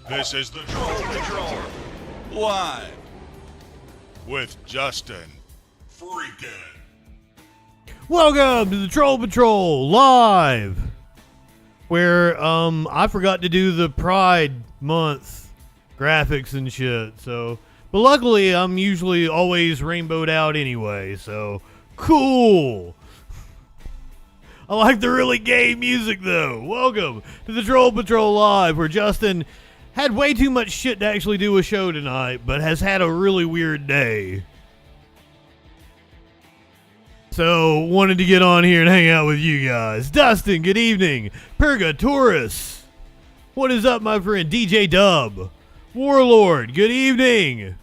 This is the Troll Patrol, live with Justin Freakin. Welcome to the Troll Patrol live, where I forgot to do the Pride Month graphics and shit. So, but luckily I'm usually always rainbowed out anyway. So cool. I like the really gay music though. Welcome to the Troll Patrol live, where Justin had way too much shit to actually do a show tonight, but has had a really weird day. So, wanted to get on here and hang out with you guys. Dustin, good evening. Purgatorus. What is up, my friend? DJ Dub. Warlord, good evening.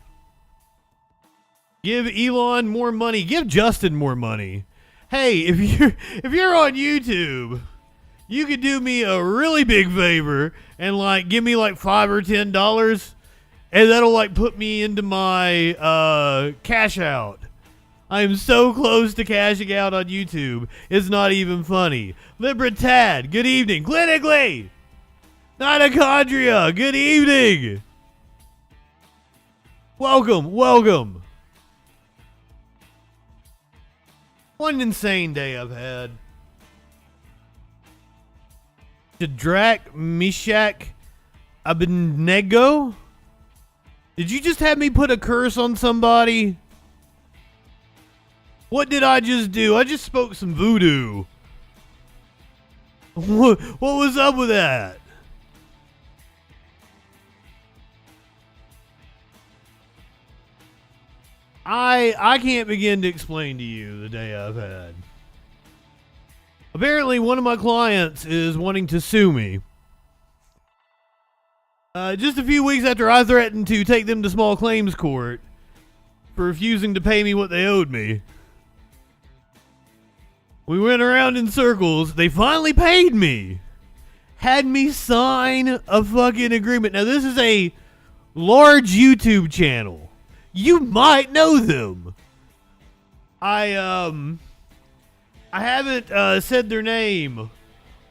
Give Elon more money. Give Justin more money. Hey, if you're on YouTube, you could do me a really big favor and give me $5 or $10, and that'll put me into my cash out. I am so close to cashing out on YouTube. It's not even funny. Libratad, good evening. Clinically, Mitochondria, good evening. Welcome. What an insane day I've had. Shadrach, Meshach, Abednego? Did you just have me put a curse on somebody? What did I just do? I just spoke some voodoo. What was up with that? I can't begin to explain to you the day I've had. Apparently, one of my clients is wanting to sue me. Just a few weeks after I threatened to take them to small claims court for refusing to pay me what they owed me. We went around in circles. They finally paid me. Had me sign a fucking agreement. Now, this is a large YouTube channel. You might know them. I haven't said their name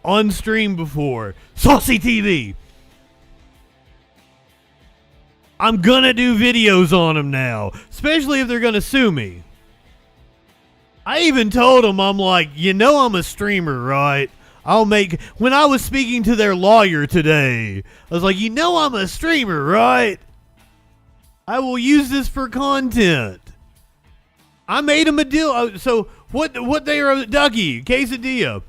on stream before. Saucy TV. I'm gonna do videos on them now, especially if they're gonna sue me. I even told them, I'm like, I'm a streamer, right? When I was speaking to their lawyer today, I was like, I'm a streamer, right? I will use this for content. I made them a deal. So what they are, Ducky, quesadilla.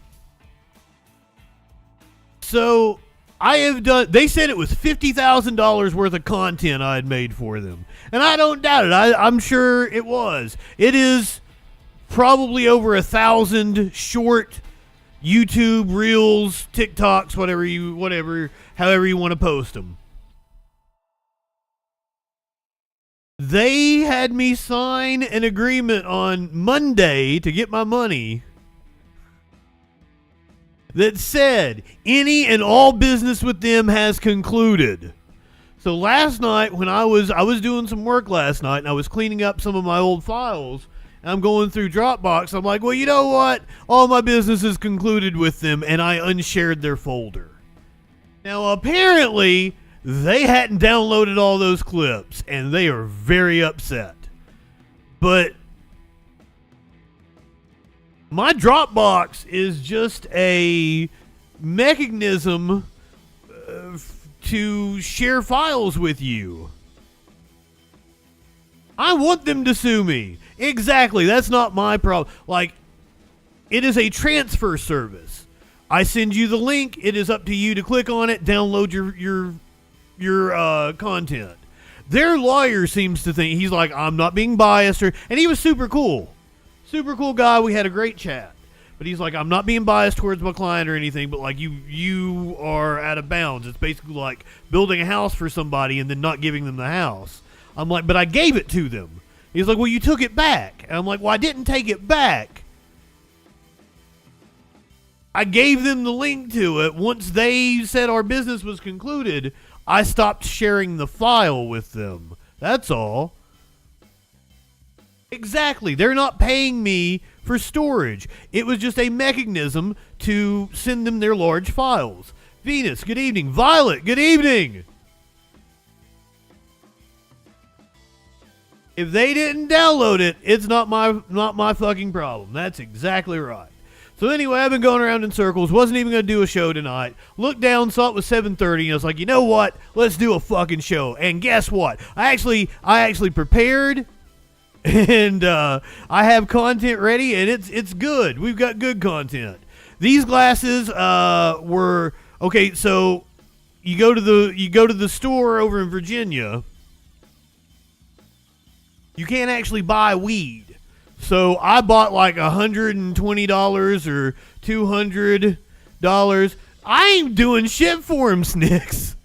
So I have done, they said it was $50,000 worth of content I had made for them. And I don't doubt it. I'm sure it was. It is probably over 1,000 short YouTube reels, TikToks, however you want to post them. They had me sign an agreement on Monday to get my money that said any and all business with them has concluded. So last night when I was doing some work last night and I was cleaning up some of my old files, and I'm going through Dropbox, I'm like, well, you know what? All my business is concluded with them, and I unshared their folder. Now apparently they hadn't downloaded all those clips, and they are very upset. But my Dropbox is just a mechanism to share files with you. I want them to sue me. Exactly, that's not my problem. It is a transfer service. I send you the link. It is up to you to click on it, download your content. Their lawyer seems to think, he's like, I'm not being biased, and he was super cool guy. We had a great chat, but he's like, I'm not being biased towards my client or anything, but you are out of bounds. It's basically like building a house for somebody and then not giving them the house. I'm like, but I gave it to them. He's like, well, you took it back. And I'm like, well, I didn't take it back. I gave them the link to it. Once they said our business was concluded, I stopped sharing the file with them. That's all. Exactly. They're not paying me for storage. It was just a mechanism to send them their large files. Venus, good evening. Violet, good evening. If they didn't download it, it's not my fucking problem. That's exactly right. So anyway, I've been going around in circles. Wasn't even going to do a show tonight. Looked down, saw it was 7:30, and I was like, you know what? Let's do a fucking show. And guess what? I actually prepared, and I have content ready, and it's good. We've got good content. These glasses were okay. So you go to the store over in Virginia. You can't actually buy weed. So I bought like $120 or $200. I ain't doing shit for them, Snicks.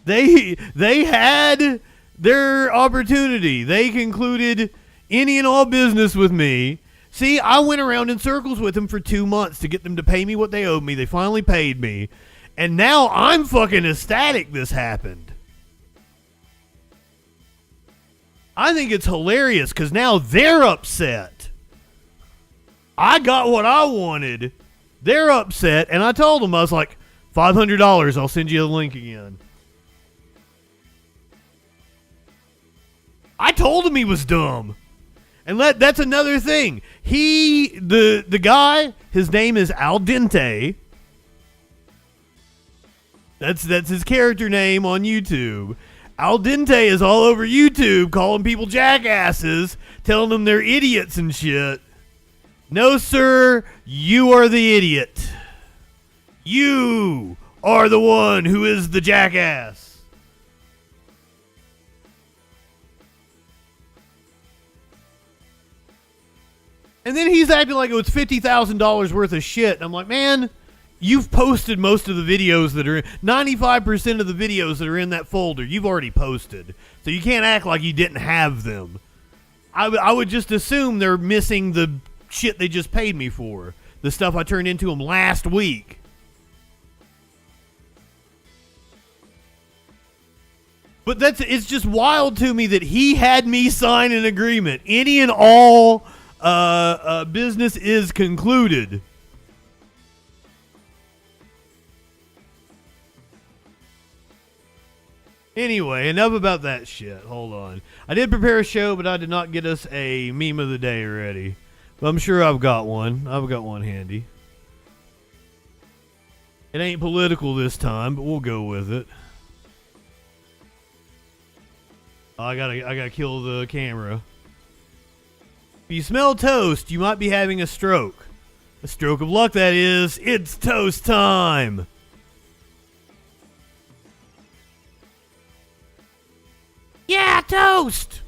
They had their opportunity. They concluded any and all business with me. See, I went around in circles with them for 2 months to get them to pay me what they owed me. They finally paid me. And now I'm fucking ecstatic this happened. I think it's hilarious because now they're upset. I got what I wanted. They're upset. And I told them, I was like, $500, I'll send you the link again. I told him he was dumb. And that's another thing. The guy, his name is Al Dente. That's his character name on YouTube. Al Dente is all over YouTube calling people jackasses, telling them they're idiots and shit. No, sir, you are the idiot. You are the one who is the jackass. And then he's acting like it was $50,000 worth of shit. And I'm like, man, you've posted most of the videos that are 95% of the videos that are in that folder. You've already posted. So you can't act like you didn't have them. I would just assume they're missing the shit they just paid me for. The stuff I turned into them last week. But it's just wild to me that he had me sign an agreement. Any and all business is concluded. Anyway, enough about that shit. Hold on. I did prepare a show, but I did not get us a meme of the day ready. But I'm sure I've got one. I've got one handy. It ain't political this time, but we'll go with it. I gotta kill the camera. If you smell toast, you might be having a stroke. A stroke of luck, that is. It's toast time. Yeah, toast!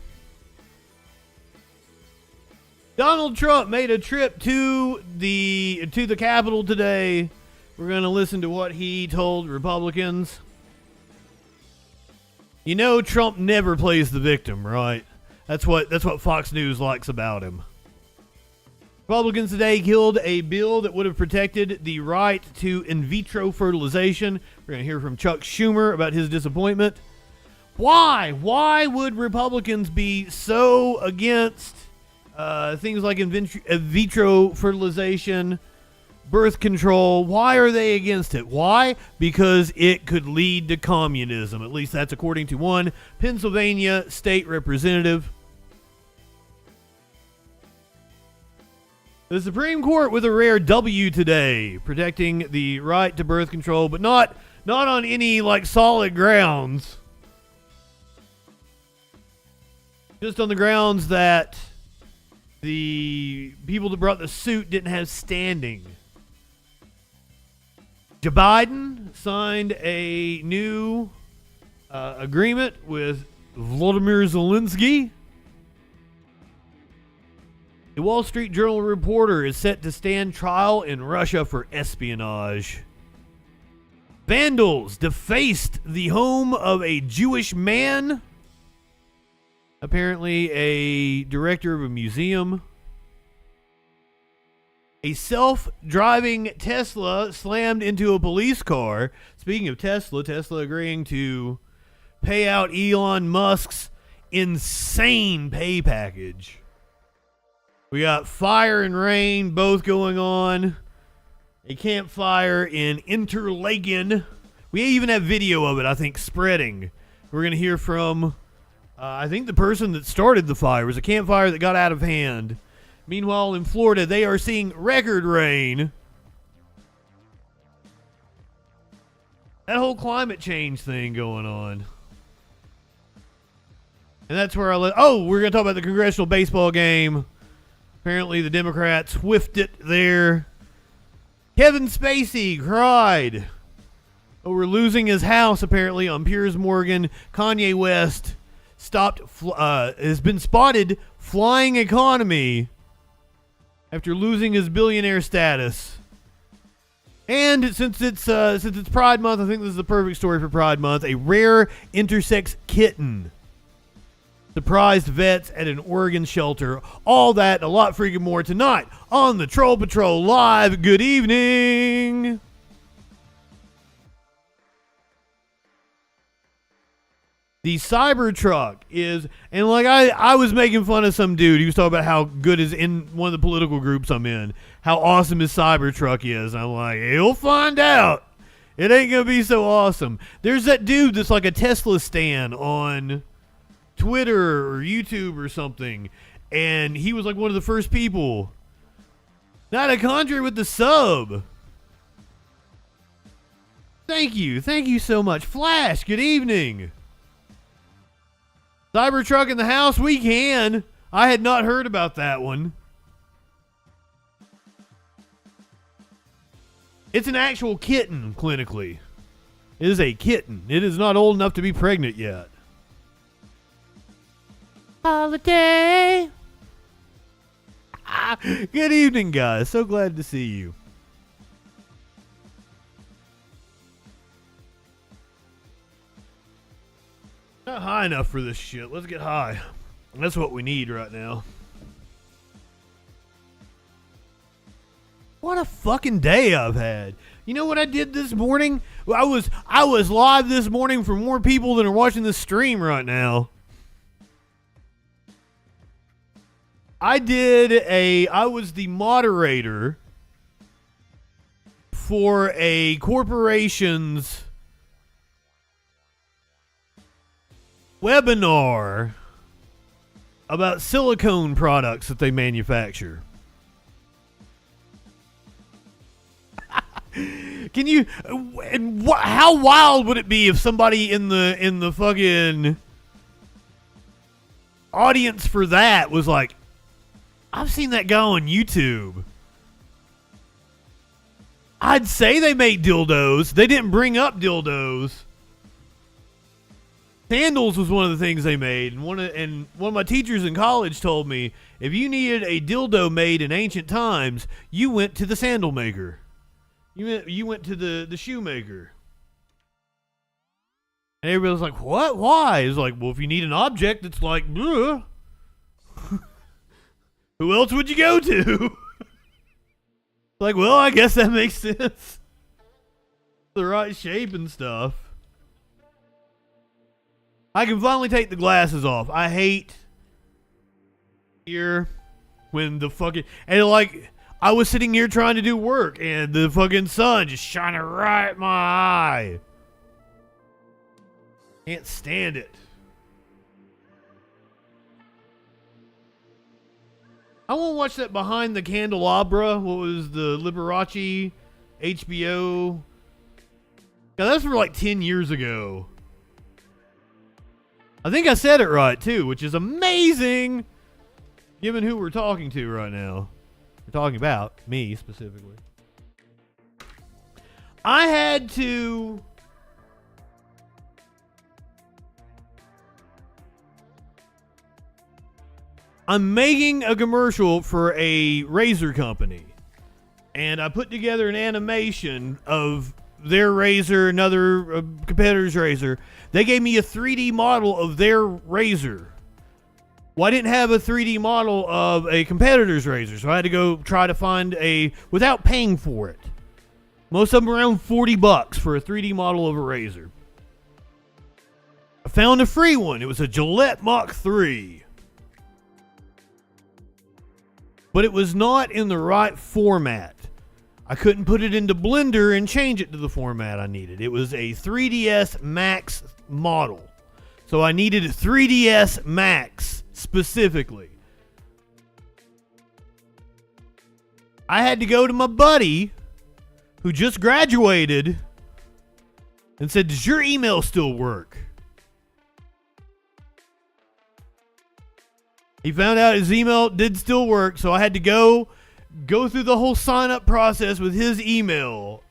Donald Trump made a trip to the Capitol today. We're going to listen to what he told Republicans. You know Trump never plays the victim, right? That's what Fox News likes about him. Republicans today killed a bill that would have protected the right to in vitro fertilization. We're going to hear from Chuck Schumer about his disappointment. Why? Why would Republicans be so against things like in vitro fertilization, birth control? Why are they against it? Why? Because it could lead to communism. At least that's according to one Pennsylvania state representative. The Supreme Court with a rare W today, protecting the right to birth control, but not on any like solid grounds. Just on the grounds that the people that brought the suit didn't have standing. Joe Biden signed a new agreement with Volodymyr Zelensky. The Wall Street Journal reporter is set to stand trial in Russia for espionage. Vandals defaced the home of a Jewish man. Apparently a director of a museum. A self-driving Tesla slammed into a police car. Speaking of Tesla agreeing to pay out Elon Musk's insane pay package. We got fire and rain both going on. A campfire in Interlaken. We even have video of it, I think, spreading. We're going to hear from I think the person that started the fire was a campfire that got out of hand. Meanwhile, in Florida, they are seeing record rain. That whole climate change thing going on. And that's where we're going to talk about the congressional baseball game. Apparently, the Democrats whiffed it there. Kevin Spacey cried over losing his house, apparently, on Piers Morgan. Kanye West has been spotted flying economy after losing his billionaire status. And since it's Pride Month, I think this is the perfect story for Pride Month. A rare intersex kitten surprised vets at an Oregon shelter. All that and a lot freaking more tonight on the Troll Patrol Live. Good evening. The Cybertruck is, and like I was making fun of some dude. He was talking about how good is in one of the political groups I'm in, how awesome his Cybertruck is. And I'm like, he'll find out. It ain't gonna be so awesome. There's that dude that's like a Tesla stan on Twitter or YouTube or something, and he was like one of the first people. Not a Condre with the sub. Thank you so much. Flash, good evening. Cybertruck in the house, we can. I had not heard about that one. It's an actual kitten, clinically. It is a kitten. It is not old enough to be pregnant yet. Holiday. Good evening, guys. So glad to see you. Not high enough for this shit. Let's get high. That's what we need right now. What a fucking day I've had. You know what I did this morning? I was live this morning for more people than are watching this stream right now. I was the moderator for a corporation's webinar about silicone products that they manufacture. Can you? And how wild would it be if somebody in the fucking audience for that was like, I've seen that guy on YouTube. I'd say they make dildos. They didn't bring up dildos. Sandals was one of the things they made, and one of my teachers in college told me if you needed a dildo made in ancient times, you went to the sandal maker. You went to the shoemaker. And everybody was like, what? Why? It's like, well, if you need an object that's like, bleh, who else would you go to? Like, well, I guess that makes sense. The right shape and stuff. I can finally take the glasses off. I hate here when the fucking, and like, I was sitting here trying to do work and the fucking sun just shining right in my eye. Can't stand it. I want to watch that Behind the Candelabra. What was the Liberace HBO? God, that's from like 10 years ago. I think I said it right, too, which is amazing, given who we're talking to right now. We're talking about me, specifically. I had to... I'm making a commercial for a razor company. And I put together an animation of their razor, another competitor's razor. They gave me a 3D model of their razor. Well, I didn't have a 3D model of a competitor's razor, so I had to go try to find without paying for it. Most of them around $40 for a 3D model of a razor. I found a free one. It was a Gillette Mach 3. But it was not in the right format. I couldn't put it into Blender and change it to the format I needed. It was a 3DS Max model. So I needed a 3DS Max specifically. I had to go to my buddy who just graduated and said, "Does your email still work?" He found out his email did still work, so I had to go through the whole sign-up process with his email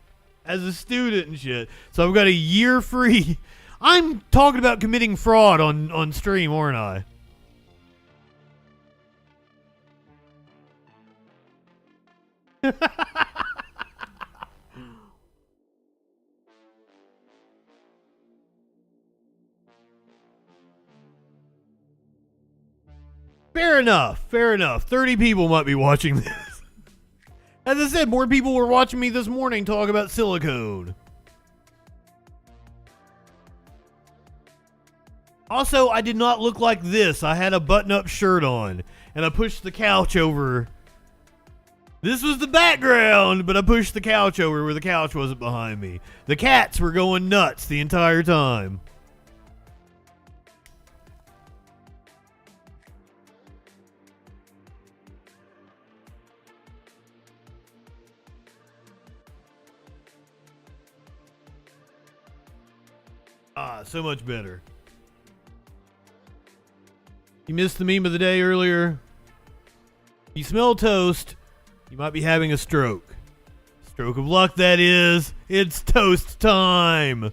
as a student and shit. So I've got a year free. I'm talking about committing fraud on stream, aren't I? Fair enough. 30 people might be watching this. As I said, more people were watching me this morning talk about silicone. Also, I did not look like this. I had a button-up shirt on, and I pushed the couch over. This was the background, but I pushed the couch over where the couch wasn't behind me. The cats were going nuts the entire time. So much better. You missed the meme of the day earlier. You smell toast, you might be having a stroke. Stroke of luck, that is. It's toast time.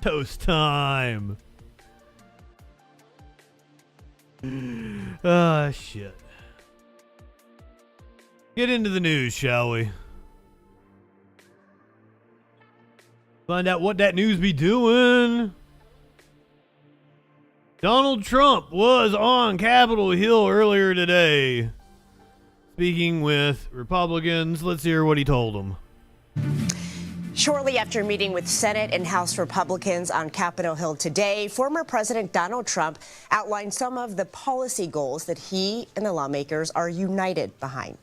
Toast time. Ah, shit. Get into the news, shall we? Find out what that news be doing. Donald Trump was on Capitol Hill earlier today, speaking with Republicans. Let's hear what he told them. Shortly after meeting with Senate and House Republicans on Capitol Hill today, former President Donald Trump outlined some of the policy goals that he and the lawmakers are united behind.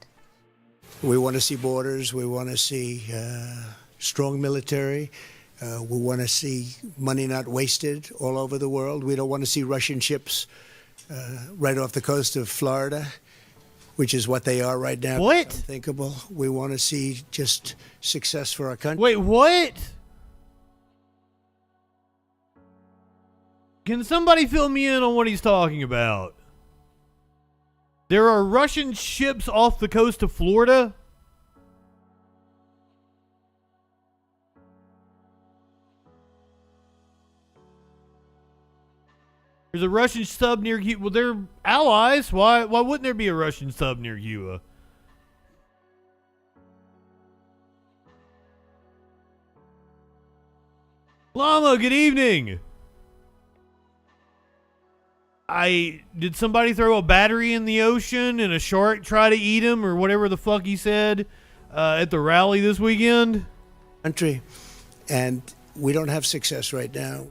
We want to see borders. We want to see strong military. We want to see money not wasted all over the world. We don't want to see Russian ships right off the coast of Florida, which is what they are right now. What? Unthinkable. We want to see just success for our country. Wait, what? Can somebody fill me in on what he's talking about? There are Russian ships off the coast of Florida? There's a Russian sub near Cuba. Well, they're allies. Why wouldn't there be a Russian sub near Cuba? Llama, good evening. Did somebody throw a battery in the ocean and a shark try to eat him or whatever the fuck he said at the rally this weekend? Country, and we don't have success right now.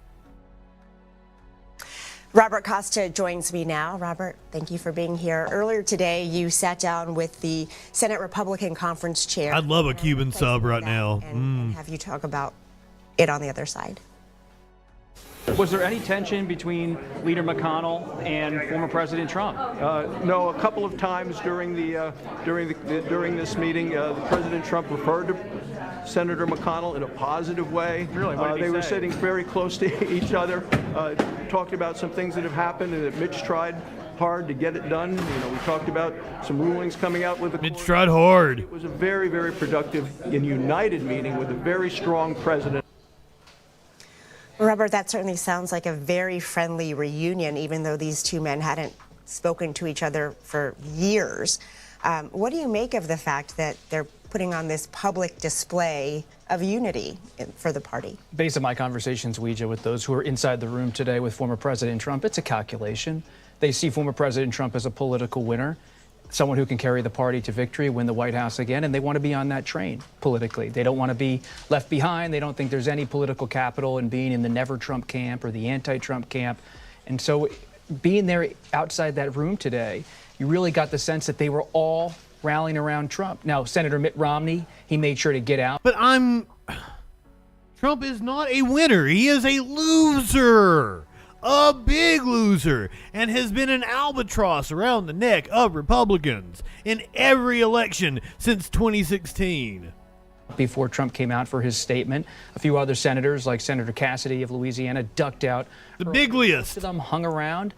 Robert Costa joins me now. Robert, thank you for being here. Earlier today, you sat down with the Senate Republican Conference Chair. I'd love a Cuban sub right now. And have you talk about it on the other side. Was there any tension between Leader McConnell and former President Trump? No, a couple of times during this meeting, President Trump referred to Senator McConnell in a positive way. Really? What did he They were say? sitting very close to each other, talked about some things that have happened and that Mitch tried hard to get it done. You know, we talked about some rulings coming out with the Mitch court. tried hard. It was a very, very productive and united meeting with a very strong president. Robert, that certainly sounds like a very friendly reunion, even though these two men hadn't spoken to each other for years. What do you make of the fact that they're putting on this public display of unity for the party? Based on my conversations, Ouija, with those who are inside the room today with former President Trump, it's a calculation. They see former President Trump as a political winner, someone who can carry the party to victory, win the White House again, and they want to be on that train politically. They don't want to be left behind. They don't think there's any political capital in being in the never Trump camp or the anti-Trump camp. And so being there outside that room today, you really got the sense that they were all rallying around Trump. Now, Senator Mitt Romney, he made sure to get out. But Trump is not a winner. He is a loser. A big loser. And has been an albatross around the neck of Republicans in every election since 2016. Before Trump came out for his statement, a few other senators, like Senator Cassidy of Louisiana, ducked out. The bigliest. Most of them hung around,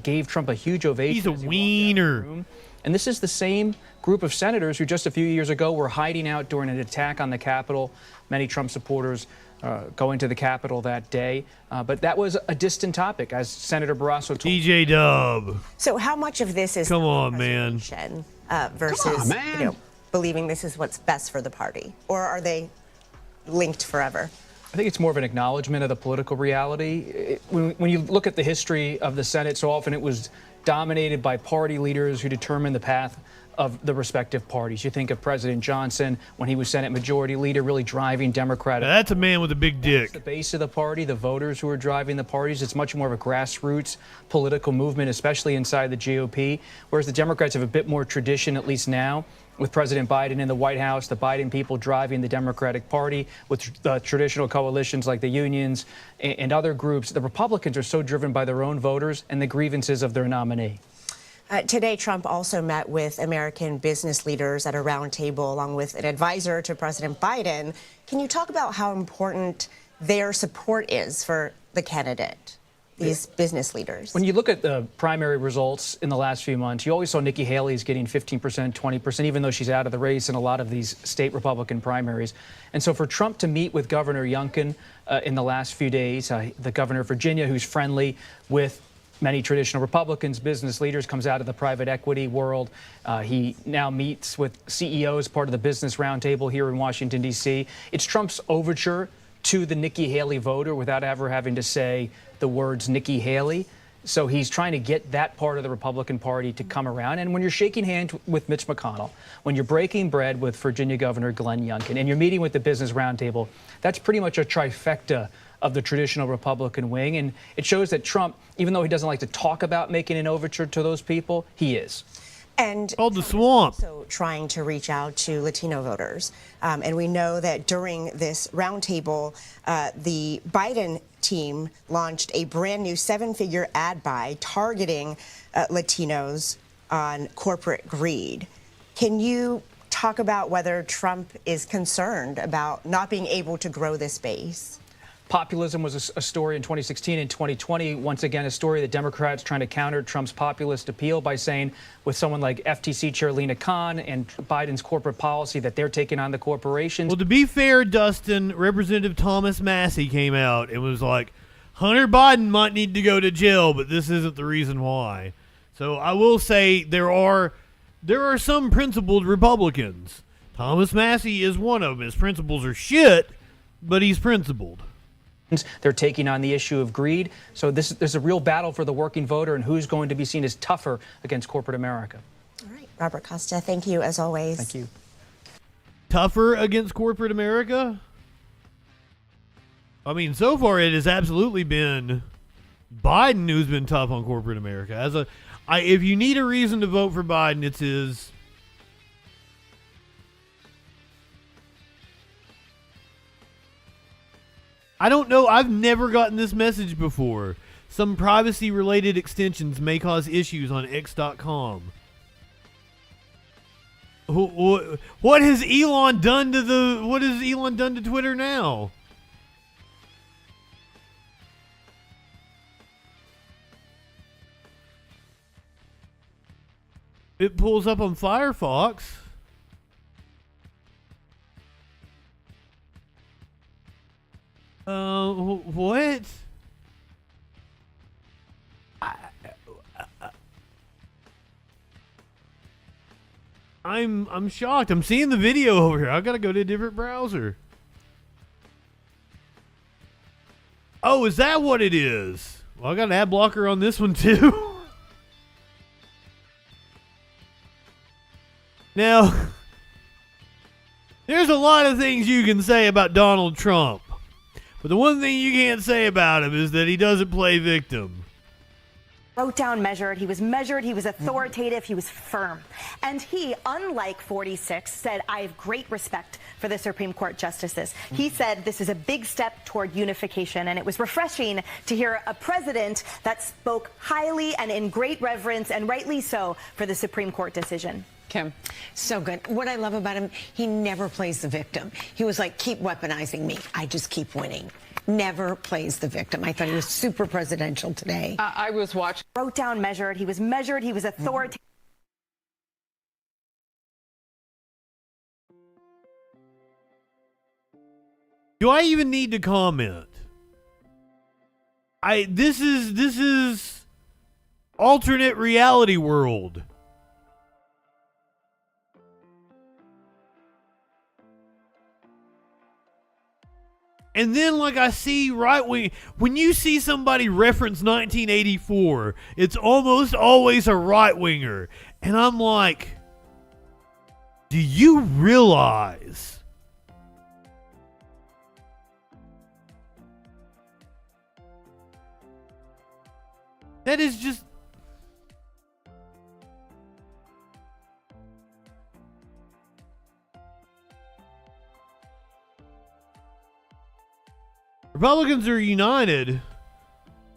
gave Trump a huge ovation. He's a wiener. And this is the same group of senators who just a few years ago were hiding out during an attack on the Capitol. Many Trump supporters going to the Capitol that day. But that was a distant topic, as Senator Barrasso told DJ Dub. So how much of this is Come on, man. Versus you know, believing this is what's best for the party? Or are they linked forever? I think it's more of an acknowledgement of the political reality. When you look at the history of the Senate, so often it was dominated by party leaders who determined the path of the respective parties. You think of President Johnson when he was Senate Majority Leader, really driving Democratic. That's a man with a big dick. The base of the party, the voters who are driving the parties. It's much more of a grassroots political movement, especially inside the GOP, whereas the Democrats have a bit more tradition, at least now, with President Biden in the White House, the Biden people driving the Democratic Party, with traditional coalitions like the unions and other groups. The Republicans are so driven by their own voters and the grievances of their nominee. Today, Trump also met with American business leaders at a roundtable along with an advisor to President Biden. Can you talk about how important their support is for the candidate, these business leaders? When you look at the primary results in the last few months, you always saw Nikki Haley's getting 15%, 20%, even though she's out of the race in a lot of these state Republican primaries. And so for Trump to meet with Governor Youngkin in the last few days, the governor of Virginia, who's friendly with many traditional Republicans, business leaders, comes out of the private equity world. He now meets with CEOs, part of the business roundtable here in Washington, D.C. It's Trump's overture to the Nikki Haley voter without ever having to say the words Nikki Haley. So he's trying to get that part of the Republican Party to come around. And when you're shaking hands with Mitch McConnell, when you're breaking bread with Virginia Governor Glenn Youngkin, and you're meeting with the business roundtable, that's pretty much a trifecta of the traditional Republican wing. And it shows that Trump, even though he doesn't like to talk about making an overture to those people, he is. And called the swamp. Also trying to reach out to Latino voters. And we know that during this roundtable, the Biden team launched a brand new 7-figure ad buy targeting Latinos on corporate greed. Can you talk about whether Trump is concerned about not being able to grow this base? Populism was a story in 2016 and 2020. Once again, a story that Democrats trying to counter Trump's populist appeal by saying with someone like FTC Chair Lena Khan and Biden's corporate policy that they're taking on the corporations. Well, to be fair, Dustin, Representative Thomas Massey came out and was like, Hunter Biden might need to go to jail, but this isn't the reason why. So I will say there are some principled Republicans. Thomas Massey is one of them. His principles are shit, but he's principled. They're taking on the issue of greed. So there's a real battle for the working voter and who's going to be seen as tougher against corporate America. All right, Robert Costa, thank you as always. Thank you. Tougher against corporate America? I mean, so far it has absolutely been Biden who's been tough on corporate America. If you need a reason to vote for Biden, it's his. I don't know. I've never gotten this message before. Some privacy-related extensions may cause issues on X.com. What has Elon done to What has Elon done to Twitter now? It pulls up on Firefox. What? I'm shocked. I'm seeing the video over here. I gotta go to a different browser. Oh, is that what it is? Well, I got an ad blocker on this one too. Now, there's a lot of things you can say about Donald Trump. But the one thing you can't say about him is that he doesn't play victim. Wrote down measured, he was authoritative, he was firm. And he, unlike 46, said, I have great respect for the Supreme Court justices. He said this is a big step toward unification, and it was refreshing to hear a president that spoke highly and in great reverence, and rightly so, for the Supreme Court decision. Kim. So good. What I love about him, he never plays the victim. He was like, keep weaponizing me. I just keep winning. Never plays the victim. I thought he was super presidential today. I was watching. Wrote down measured, he was authoritative. Do I even need to comment? This is alternate reality world. And then, like, I see right when you see somebody reference 1984, it's almost always a right-winger. And I'm like, do you realize that is just... Republicans are united.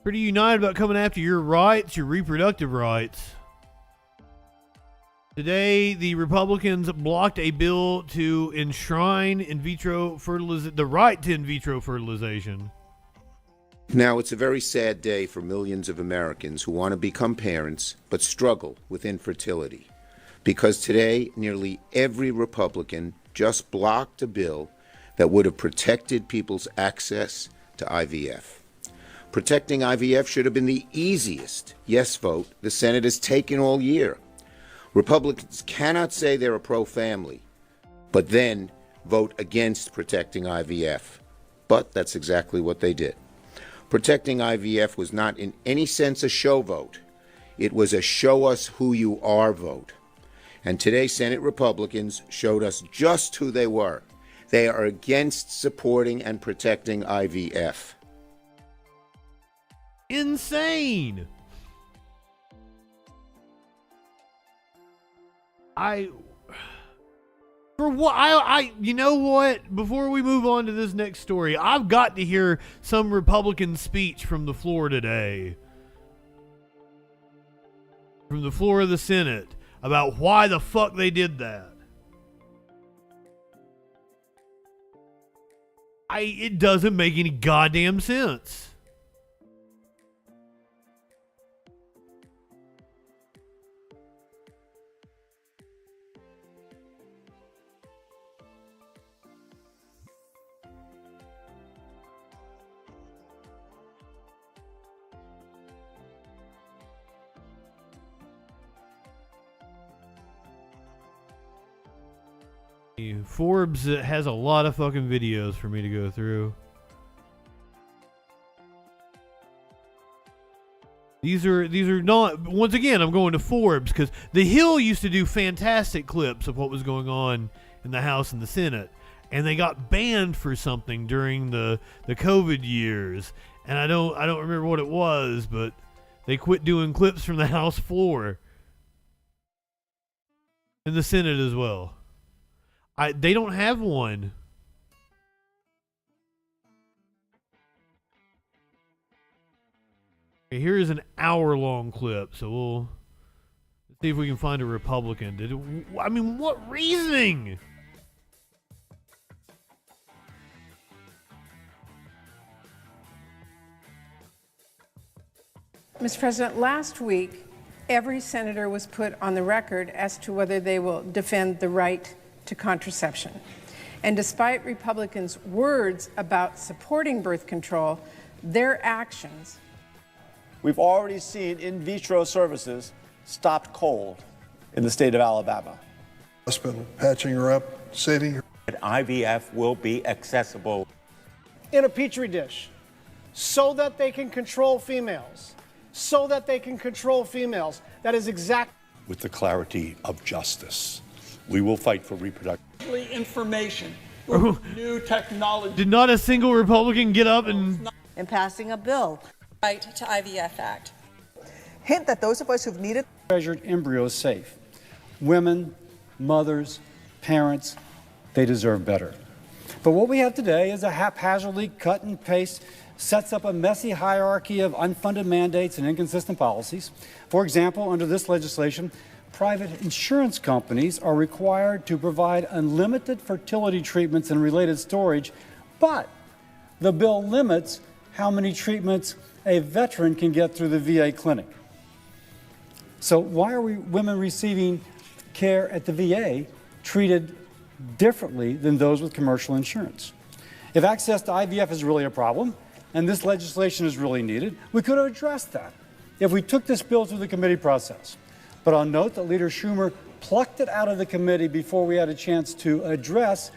Pretty united about coming after your rights, your reproductive rights. Today, the Republicans blocked a bill to enshrine the right to in vitro fertilization. Now, it's a very sad day for millions of Americans who want to become parents but struggle with infertility. Because today, nearly every Republican just blocked a bill that would have protected people's access to IVF. Protecting IVF should have been the easiest yes vote the Senate has taken all year. Republicans cannot say they're a pro-family, but then vote against protecting IVF. But that's exactly what they did. Protecting IVF was not in any sense a show vote. It was a show us who you are vote. And today, Senate Republicans showed us just who they were. They are against supporting and protecting IVF. Insane. You know what? Before we move on to this next story, I've got to hear some Republican speech from the floor today. From the floor of the Senate about why the fuck they did that. It doesn't make any goddamn sense. Forbes has a lot of fucking videos for me to go through. These are not, once again, I'm going to Forbes because The Hill used to do fantastic clips of what was going on in the House and the Senate, and they got banned for something during the COVID years, and I don't remember what it was, but they quit doing clips from the House floor and the Senate as well. They don't have one. Okay, here is an hour-long clip, so we'll see if we can find a Republican. What reasoning? Mr. President, last week, every senator was put on the record as to whether they will defend the right to contraception. And despite Republicans' words about supporting birth control, their actions. We've already seen in vitro services stopped cold in the state of Alabama. Hospital patching her up, saving her. IVF will be accessible in a petri dish so that they can control females. That is exact. With the clarity of justice. We will fight for reproductive information, new technology. Did not a single Republican get up and passing a bill, Right to IVF Act. hint that those of us who've needed treasured embryos safe. Women, mothers, parents, they deserve better. But what we have today is a haphazardly cut and paste, sets up a messy hierarchy of unfunded mandates and inconsistent policies. For example, under this legislation, private insurance companies are required to provide unlimited fertility treatments and related storage, but the bill limits how many treatments a veteran can get through the VA clinic. So why are women receiving care at the VA treated differently than those with commercial insurance? If access to IVF is really a problem, and this legislation is really needed, we could have addressed that if we took this bill through the committee process. But I'll note that Leader Schumer plucked it out of the committee before we had a chance to address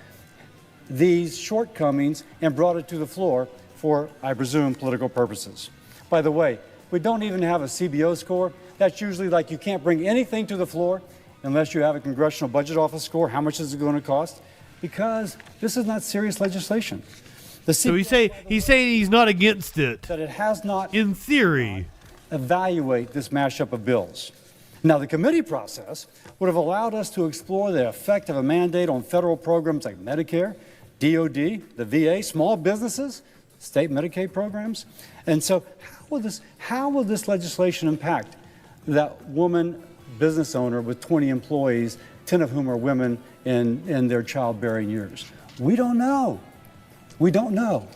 these shortcomings and brought it to the floor for, I presume, political purposes. By the way, we don't even have a CBO score. That's usually like you can't bring anything to the floor unless you have a Congressional Budget Office score. How much is it going to cost? Because this is not serious legislation. So he's saying he's not against it. That it has not, in theory, evaluate this mashup of bills. Now, the committee process would have allowed us to explore the effect of a mandate on federal programs like Medicare, DOD, the VA, small businesses, state Medicaid programs. And so how will this legislation impact that woman business owner with 20 employees, 10 of whom are women in their childbearing years? We don't know. We don't know.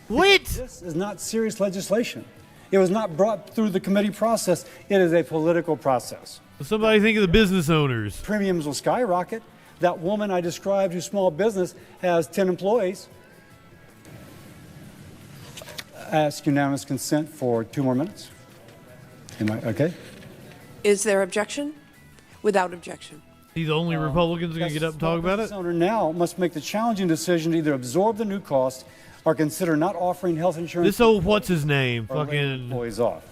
What? This is not serious legislation. It was not brought through the committee process. It is a political process. Somebody think of the business owners. Premiums will skyrocket. That woman I described whose small business has 10 employees. I ask unanimous consent for 2 more minutes. Am I okay? Is there objection? Without objection. These only Republicans are going to get up and talk about it? The owner now must make the challenging decision to either absorb the new cost or consider not offering health insurance. This old what's his name? Fucking Fucking employees off.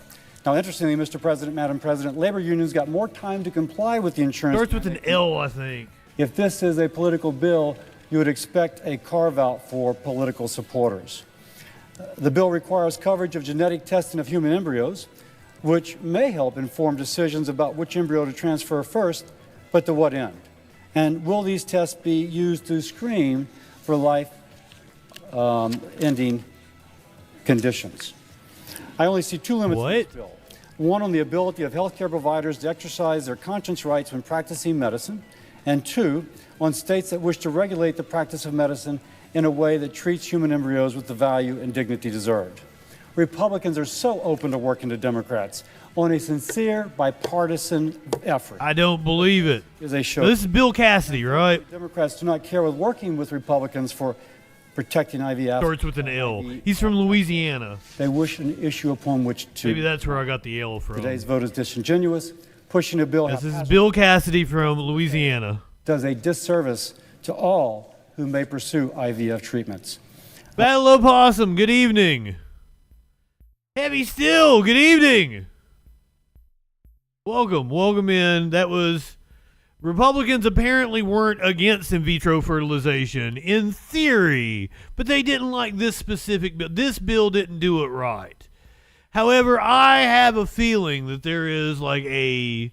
Now, interestingly, Mr. President, Madam President, labor unions got more time to comply with the insurance. Starts with an L, I think. If this is a political bill, you would expect a carve-out for political supporters. The bill requires coverage of genetic testing of human embryos, which may help inform decisions about which embryo to transfer first, but to what end? And will these tests be used to screen for life-ending conditions? I only see 2 limits in this bill. One on the ability of healthcare providers to exercise their conscience rights when practicing medicine, and 2, on states that wish to regulate the practice of medicine in a way that treats human embryos with the value and dignity deserved. Republicans are so open to working with Democrats on a sincere bipartisan effort. I don't believe it. They show. This is Bill Cassidy, right? Democrats do not care with working with Republicans for protecting IVF. Starts with an L. He's from Louisiana. They wish an issue upon which to. Maybe that's where I got the L from. Today's vote is disingenuous. Pushing a bill. This is Bill Cassidy from Louisiana. Does a disservice to all who may pursue IVF treatments. Battle Opossum, good evening. Heavy Still, good evening. Welcome in. That was Republicans apparently weren't against in vitro fertilization in theory, but they didn't like this specific bill. This bill didn't do it right. However, I have a feeling that there is like a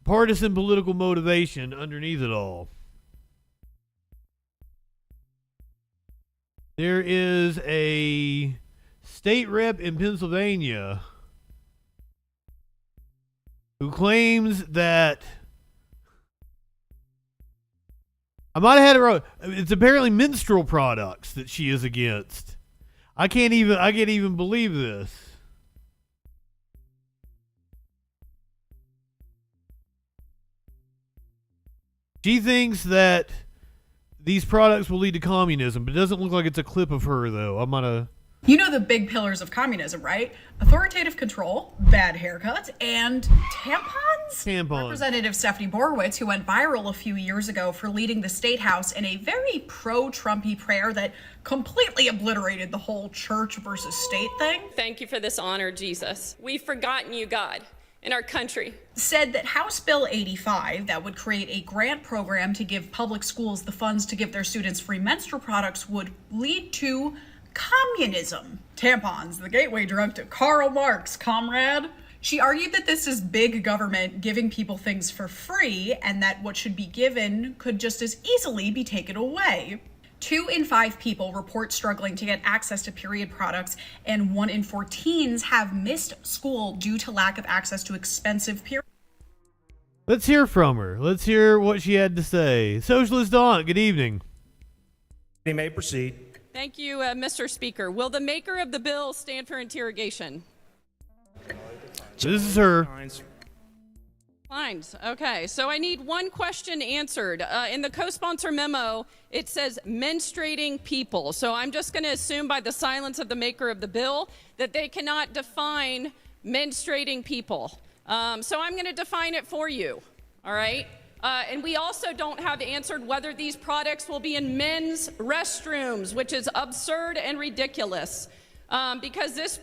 partisan political motivation underneath it all. There is a state rep in Pennsylvania who claims that I might have had it wrong. It's apparently menstrual products that she is against. I can't even believe this. She thinks that these products will lead to communism, but it doesn't look like it's a clip of her, though. I'm gonna. You know the big pillars of communism, right? Authoritative control, bad haircuts, and tampons? Representative Stephanie Borowitz, who went viral a few years ago for leading the State House in a very pro-Trumpy prayer that completely obliterated the whole church versus state thing. Thank you for this honor, Jesus. We've forgotten you, God, in our country. Said that House Bill 85, that would create a grant program to give public schools the funds to give their students free menstrual products, would lead to communism. Tampons, the gateway drug to Karl Marx, comrade. She argued that this is big government giving people things for free and that what should be given could just as easily be taken away. 2 in 5 people report struggling to get access to period products, and 1 in 4 teens have missed school due to lack of access to expensive period. Let's hear from her. Let's hear what she had to say. Socialist Aunt, good evening. You may proceed. Thank you, Mr. Speaker. Will the maker of the bill stand for interrogation? This is her. Fines. Okay, so I need one question answered. In the co-sponsor memo, it says menstruating people. So I'm just going to assume by the silence of the maker of the bill that they cannot define menstruating people. So I'm going to define it for you. All right? And we also don't have answered whether these products will be in men's restrooms, which is absurd and ridiculous. Because this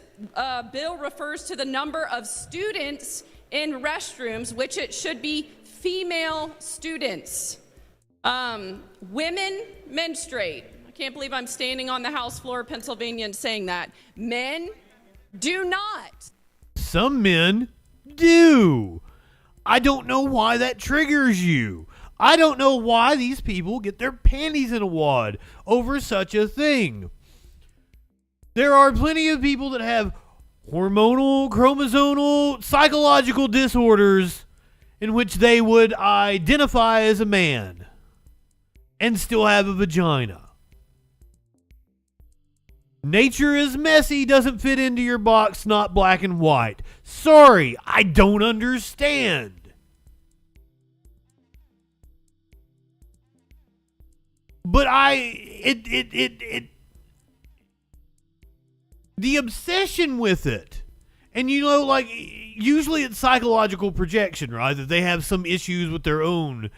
bill refers to the number of students in restrooms, which it should be female students. Women menstruate. I can't believe I'm standing on the House floor of Pennsylvania and saying that. Men do not. Some men do. I don't know why that triggers you. I don't know why these people get their panties in a wad over such a thing. There are plenty of people that have hormonal, chromosomal, psychological disorders in which they would identify as a man and still have a vagina. Nature is messy, doesn't fit into your box, not black and white. Sorry, I don't understand. But the obsession with it, and like usually it's psychological projection, right? That they have some issues with their own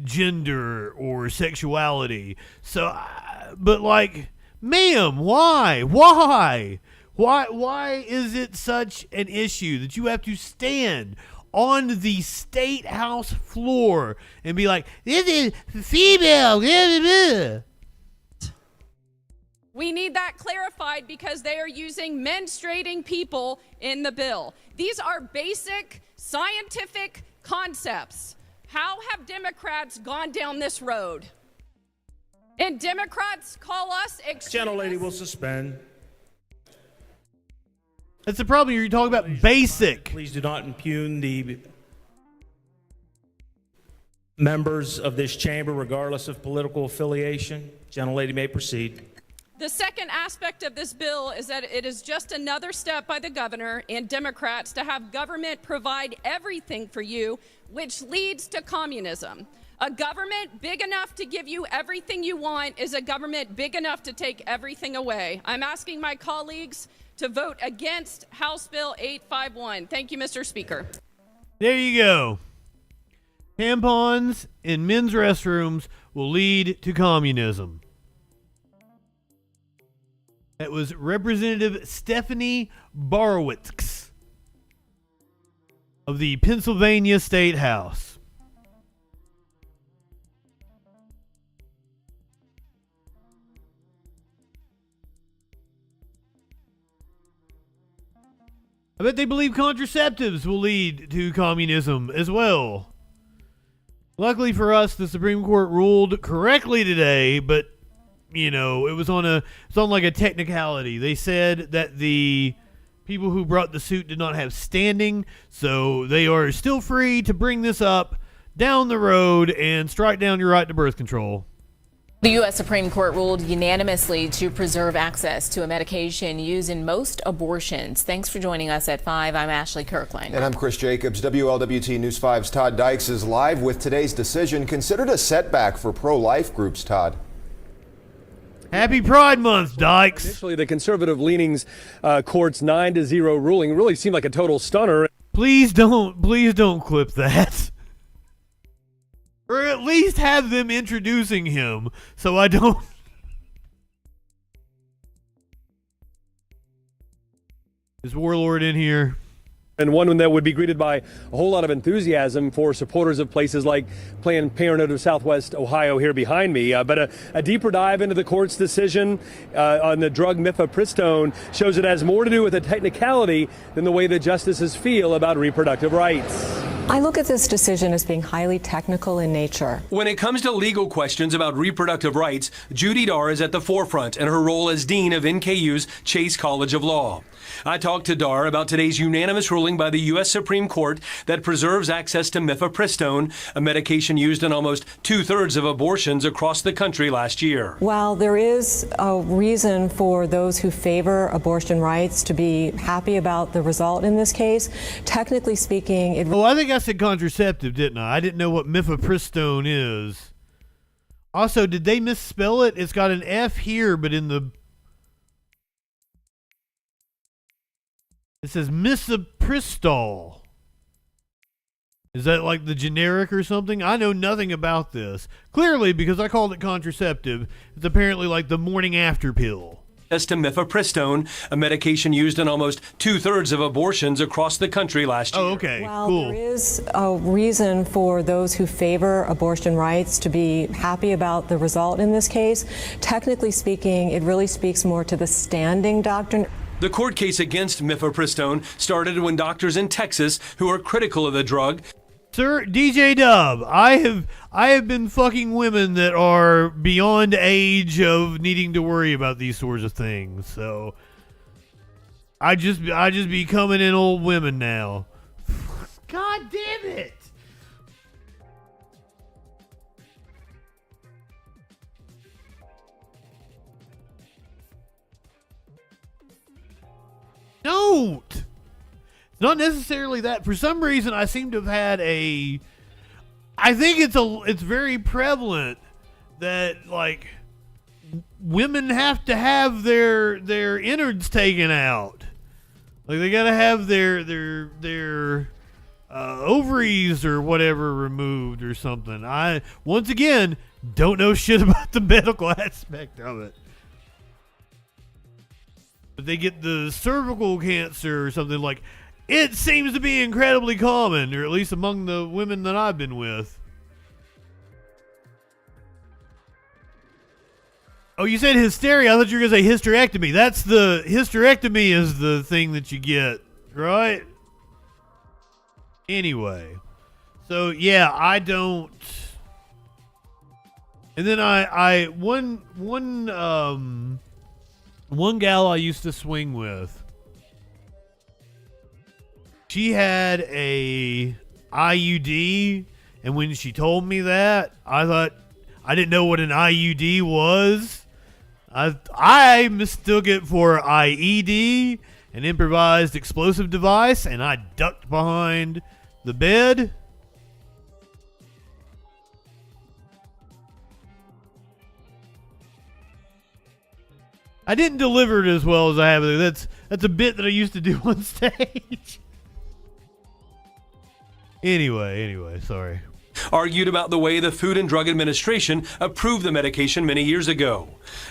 gender or sexuality. So, but like, ma'am, why is it such an issue that you have to stand on the state house floor and be like, this is female, blah, blah, blah. We need that clarified because they are using menstruating people in the bill. These are basic scientific concepts. How have Democrats gone down this road? And Democrats call us extremists. Gentlelady will suspend. That's the problem. You're talking about basic. Please do not impugn the members of this chamber, regardless of political affiliation. Gentlelady may proceed. The second aspect of this bill is that it is just another step by the governor and Democrats to have government provide everything for you, which leads to communism. A government big enough to give you everything you want is a government big enough to take everything away. I'm asking my colleagues to vote against House Bill 851. Thank you, Mr. Speaker. There you go. Tampons in men's restrooms will lead to communism. That was Representative Stephanie Borowicz of the Pennsylvania State House. I bet they believe contraceptives will lead to communism as well. Luckily for us, the Supreme Court ruled correctly today, but it was on like a technicality. They said that the people who brought the suit did not have standing, so they are still free to bring this up down the road and strike down your right to birth control. The U.S. Supreme Court ruled unanimously to preserve access to a medication used in most abortions. Thanks for joining us at 5. I'm Ashley Kirkland. And I'm Chris Jacobs. WLWT News 5's Todd Dykes is live with today's decision considered a setback for pro-life groups, Todd. Happy Pride Month, Dykes. Initially, the conservative leanings court's 9-0 ruling really seemed like a total stunner. Please don't clip that. Or at least have them introducing him so I don't. Is Warlord in here? And one that would be greeted by a whole lot of enthusiasm for supporters of places like Planned Parenthood of Southwest Ohio here behind me. But a deeper dive into the court's decision on the drug mifepristone shows it has more to do with a technicality than the way the justices feel about reproductive rights. I look at this decision as being highly technical in nature. When it comes to legal questions about reproductive rights, Judy Thur is at the forefront in her role as dean of NKU's Chase College of Law. I talked to Thur about today's unanimous ruling by the U.S. Supreme Court that preserves access to mifepristone, a medication used in almost 2/3 of abortions across the country last year. While there is a reason for those who favor abortion rights to be happy about the result in this case, technically speaking, Oh, I think I said contraceptive, didn't I? I didn't know what mifepristone is. Also, did they misspell it? It's got an F here, but in the... It says misoprostol. Is that like the generic or something? I know nothing about this. Clearly, because I called it contraceptive, it's apparently like the morning after pill. As to mifepristone, a medication used in almost 2/3 of abortions across the country last year. Oh, okay, While cool. there is a reason for those who favor abortion rights to be happy about the result in this case, technically speaking, it really speaks more to the standing doctrine. The court case against mifepristone started when doctors in Texas who are critical of the drug. Sir, DJ Dub, I have been fucking women that are beyond age of needing to worry about these sorts of things. So I just be coming in old women now. God damn it. Don't. It's not necessarily that. For some reason, I seem to have had a... I think it's very prevalent that, like, women have to have their innards taken out. Like, they gotta have their ovaries or whatever removed or something. I, once again, don't know shit about the medical aspect of it. But they get the cervical cancer or something, like, it seems to be incredibly common, or at least among the women that I've been with. Oh, you said hysteria. I thought you were going to say hysterectomy. That's the hysterectomy is the thing that you get, right? Anyway. So, yeah, I don't. And then one gal I used to swing with, she had a IUD, and when she told me that, I thought, I didn't know what an IUD was. I mistook it for IED, an improvised explosive device, and I ducked behind the bed. I didn't deliver it as well as I have. That's a bit that I used to do on stage. Anyway, sorry. Argued about the way the Food and Drug Administration approved the medication many years ago.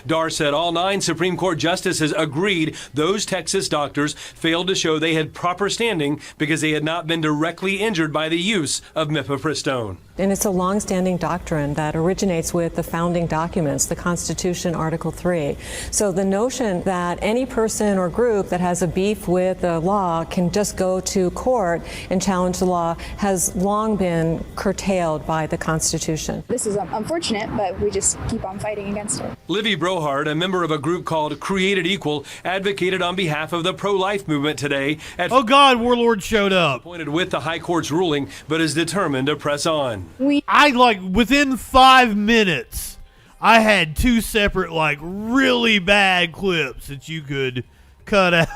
Thur said all 9 Supreme Court justices agreed those Texas doctors failed to show they had proper standing because they had not been directly injured by the use of mifepristone. And it's a longstanding doctrine that originates with the founding documents, the Constitution, Article 3. So the notion that any person or group that has a beef with the law can just go to court and challenge the law has long been curtailed by the Constitution. This is unfortunate, but we just keep on fighting against it. Livy Brohard, a member of a group called Created Equal, advocated on behalf of the pro-life movement today. Oh God, Warlord showed up. Pointed with the high court's ruling, but is determined to press on. Within 5 minutes, I had 2 separate, really bad clips that you could cut out.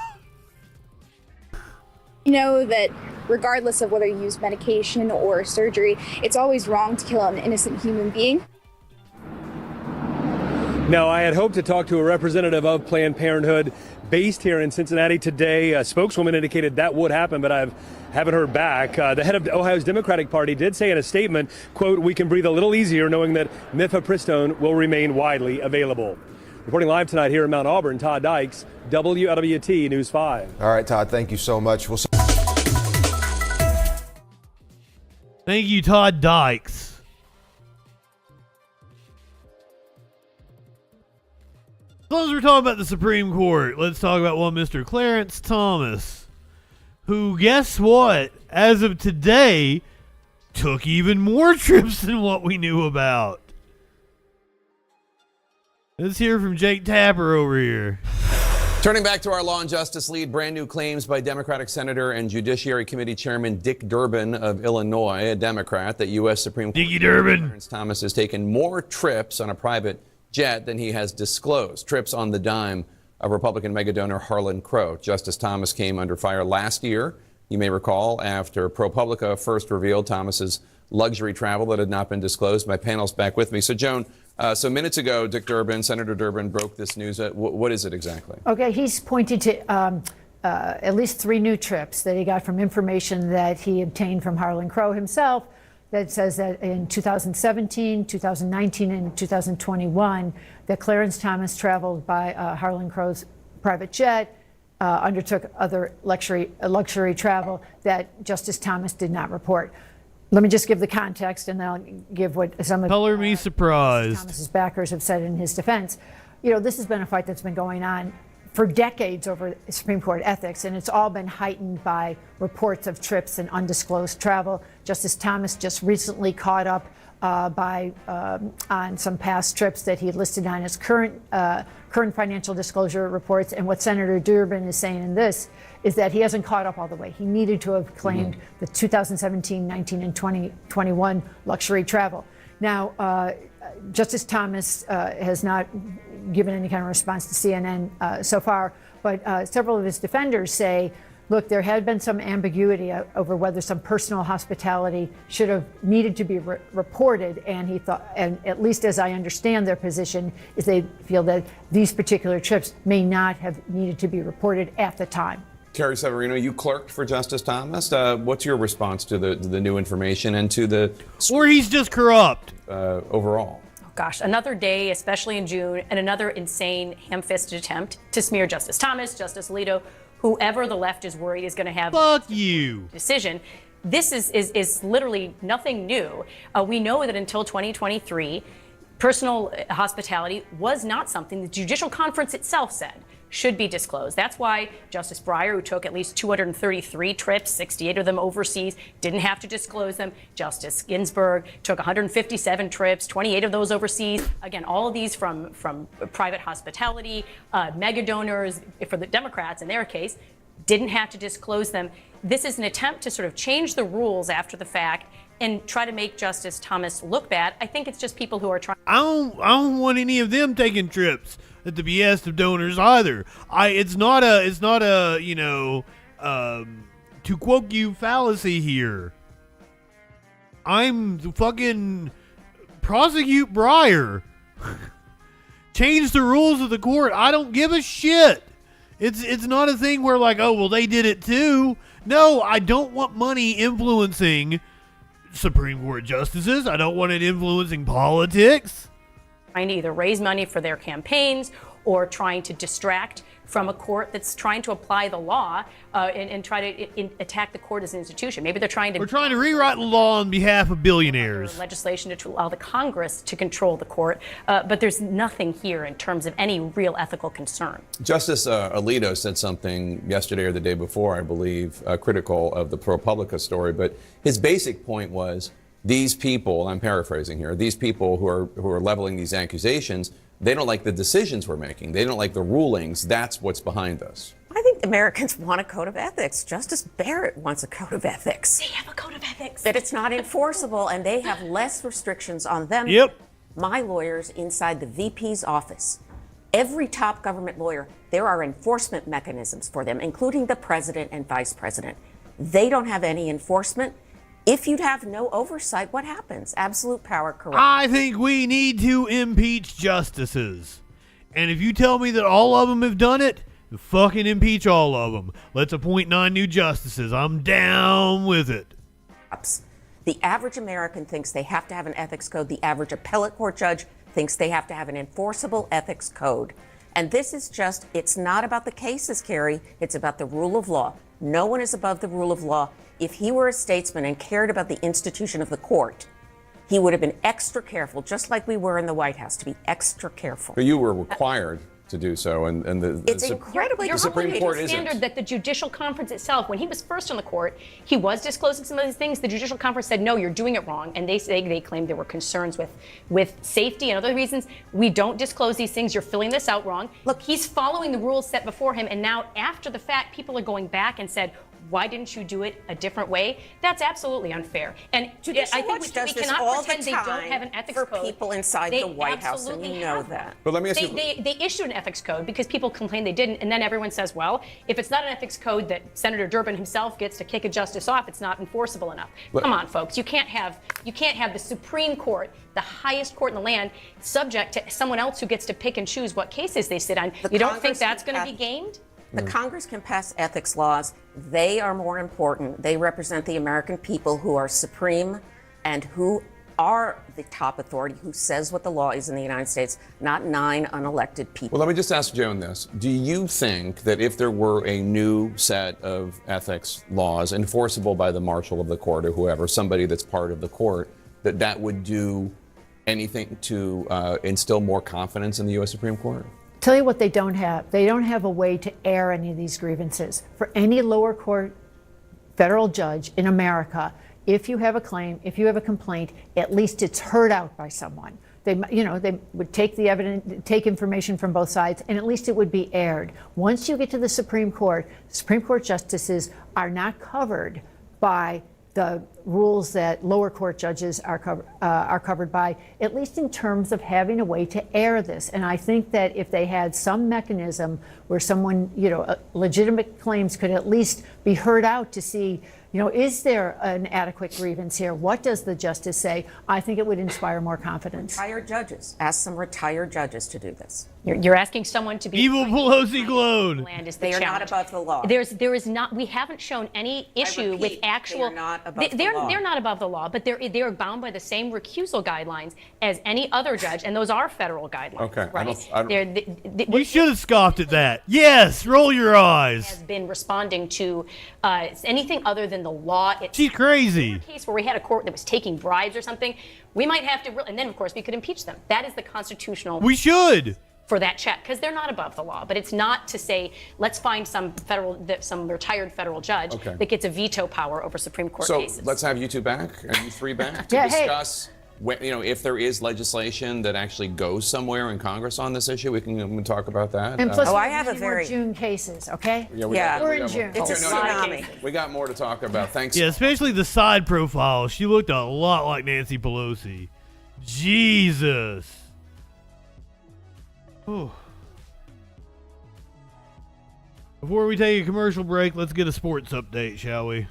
You know that regardless of whether you use medication or surgery, it's always wrong to kill an innocent human being. Now, I had hoped to talk to a representative of Planned Parenthood based here in Cincinnati today. A spokeswoman indicated that would happen, but I haven't heard back. The head of Ohio's Democratic Party did say in a statement, quote, "We can breathe a little easier knowing that mifepristone will remain widely available." Reporting live tonight here in Mount Auburn, Todd Dykes, WLWT News 5. All right, Todd, thank you so much. We'll Thank you, Todd Dykes. As long as we're talking about the Supreme Court, let's talk about one Mr. Clarence Thomas, who, guess what, as of today, took even more trips than what we knew about. Let's hear from Jake Tapper over here. Turning back to our law and justice lead, brand new claims by Democratic Senator and Judiciary Committee Chairman Dick Durbin of Illinois, a Democrat, that U.S. Supreme Court Dickie Durbin. Clarence Thomas has taken more trips on a private jet than he has disclosed. Trips on the dime of Republican megadonor Harlan Crow. Justice Thomas came under fire last year, you may recall, after ProPublica first revealed Thomas's luxury travel that had not been disclosed. My panel's back with me. So, Joan, so minutes ago, Dick Durbin, Senator Durbin, broke this news. What is it exactly? Okay, he's pointed to at least 3 new trips that he got from information that he obtained from Harlan Crow himself that says that in 2017, 2019, and 2021, that Clarence Thomas traveled by Harlan Crow's private jet, undertook other luxury travel that Justice Thomas did not report. Let me just give the context, and then I'll give what some of Color me surprised. Thomas's backers have said in his defense. You know, this has been a fight that's been going on for decades over Supreme Court ethics, and it's all been heightened by reports of trips and undisclosed travel. Justice Thomas just recently caught up on some past trips that he had listed on his current financial disclosure reports. And what Senator Durbin is saying in this is that he hasn't caught up all the way. He needed to have claimed the 2017, 19, and 2021 luxury travel. Now, Justice Thomas has not given any kind of response to CNN so far, but several of his defenders say, look, there had been some ambiguity over whether some personal hospitality should have needed to be reported, and he thought, and at least as I understand their position, is they feel that these particular trips may not have needed to be reported at the time. Carrie Severino, you clerked for Justice Thomas. What's your response to the new information and to the... Or he's just corrupt. Overall. Gosh, another day, especially in June, and another insane ham-fisted attempt to smear Justice Thomas, Justice Alito, whoever the left is worried is going to have decision. This is literally nothing new. We know that until 2023, personal hospitality was not something the Judicial Conference itself said should be disclosed. That's why Justice Breyer, who took at least 233 trips, 68 of them overseas, didn't have to disclose them. Justice Ginsburg took 157 trips, 28 of those overseas. Again, all of these from private hospitality, mega donors for the Democrats in their case, didn't have to disclose them. This is an attempt to sort of change the rules after the fact and try to make Justice Thomas look bad. I think it's just people who are trying. I don't want any of them taking trips at the behest of donors either. It's not a you know, to quote you fallacy here. I'm fucking prosecute Breyer. Change the rules of the court. I don't give a shit. It's not a thing where like, oh well, they did it too. No, I don't want money influencing Supreme Court justices. I don't want it influencing politics. Trying to either raise money for their campaigns or trying to distract from a court that's trying to apply the law and try to attack the court as an institution. Maybe they're trying to... We're trying to rewrite the law on behalf of billionaires. Legislation to allow the Congress to control the court, but there's nothing here in terms of any real ethical concern. Justice Alito said something yesterday or the day before, I believe, critical of the ProPublica story, but his basic point was these people, I'm paraphrasing here, these people who are leveling these accusations, they don't like the decisions we're making. They don't like the rulings. That's what's behind us. I think Americans want a code of ethics. Justice Barrett wants a code of ethics. They have a code of ethics. That it's not enforceable, and they have less restrictions on them. Yep. My lawyers inside the VP's office, every top government lawyer, there are enforcement mechanisms for them, including the president and vice president. They don't have any enforcement. If you'd have no oversight, what happens? Absolute power corrupts. I think we need to impeach justices. And if you tell me that all of them have done it, fucking impeach all of them. Let's appoint 9 new justices. I'm down with it. The average American thinks they have to have an ethics code. The average appellate court judge thinks they have to have an enforceable ethics code. And this is it's not about the cases, Carrie. It's about the rule of law. No one is above the rule of law. if he were a statesman and cared about the institution of the court, he would have been extra careful, just like we were in the White House, to be extra careful. But you were required to do so, and It's incredibly the Supreme Court isn't. Standard that the Judicial Conference itself, when he was first on the court, he was disclosing some of these things. The Judicial Conference said, no, you're doing it wrong. And they claimed there were concerns with safety and other reasons. We don't disclose these things. You're filling this out wrong. Look, he's following the rules set before him. And now, after the fact, people are going back and said, why didn't you do it a different way? That's absolutely unfair. And I think we cannot pretend they don't have an ethics code. People inside the White House, and you know that. But let me ask you. They issued an ethics code because people complained they didn't, and then everyone says, well, if it's not an ethics code that Senator Durbin himself gets to kick a justice off, it's not enforceable enough. Come on, folks. You can't have the Supreme Court, the highest court in the land, subject to someone else who gets to pick and choose what cases they sit on. You don't think that's going to be gamed? The Congress can pass ethics laws. They are more important. They represent the American people who are supreme and who are the top authority, who says what the law is in the United States, not 9 unelected people. Well, let me just ask Joan this. Do you think that if there were a new set of ethics laws enforceable by the marshal of the court or whoever, somebody that's part of the court, that would do anything to instill more confidence in the U.S. Supreme Court? Tell you what they don't have. They don't have a way to air any of these grievances. For any lower court federal judge in America, if you have a claim, if you have a complaint, at least it's heard out by someone. They would take the evidence, take information from both sides, and at least it would be aired. Once you get to the Supreme Court justices are not covered by the rules that lower court judges are covered by, at least in terms of having a way to air this. And I think that if they had some mechanism where someone, legitimate claims could at least be heard out to see, is there an adequate grievance here? What does the justice say? I think it would inspire more confidence. Retired judges. Ask some retired judges to do this. You're asking someone to be evil Pelosi clone. They are not above the law. There is not. We haven't shown any issue with actual. They are not above the law. They're not above the law, but they are bound by the same recusal guidelines as any other judge, and those are federal guidelines. Okay, right? You should have scoffed at that. Yes, roll your eyes. Has been responding to anything other than the law. She's crazy. In a case where we had a court that was taking bribes or something, we might have to, and then of course we could impeach them. That is the constitutional. We should. For that check, because they're not above the law. But it's not to say, let's find some retired federal judge that gets a veto power over Supreme Court cases. So let's have you two back, and you three back, to discuss if there is legislation that actually goes somewhere in Congress on this issue. We can talk about that. And plus, I have a very June cases, okay? We're in June. It's a tsunami. We got more to talk about. Thanks. Yeah, especially the side profile. She looked a lot like Nancy Pelosi. Jesus. Ooh. Before we take a commercial break, let's get a sports update, shall we?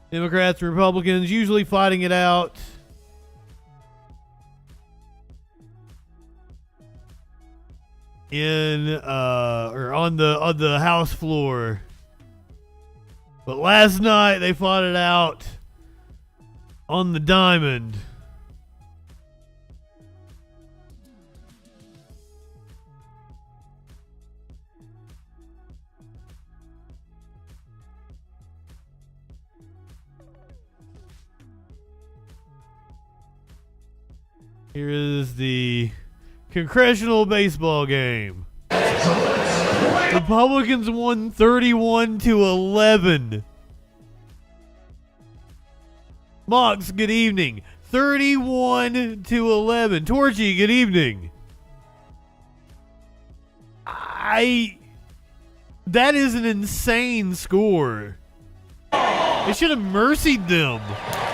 Democrats and Republicans usually fighting it out. On the House floor. But last night they fought it out on the diamond. Here is the congressional baseball game. Republicans won 31-11. Mox, good evening. 31-11. Torchy, good evening. That is an insane score. They should have mercied them.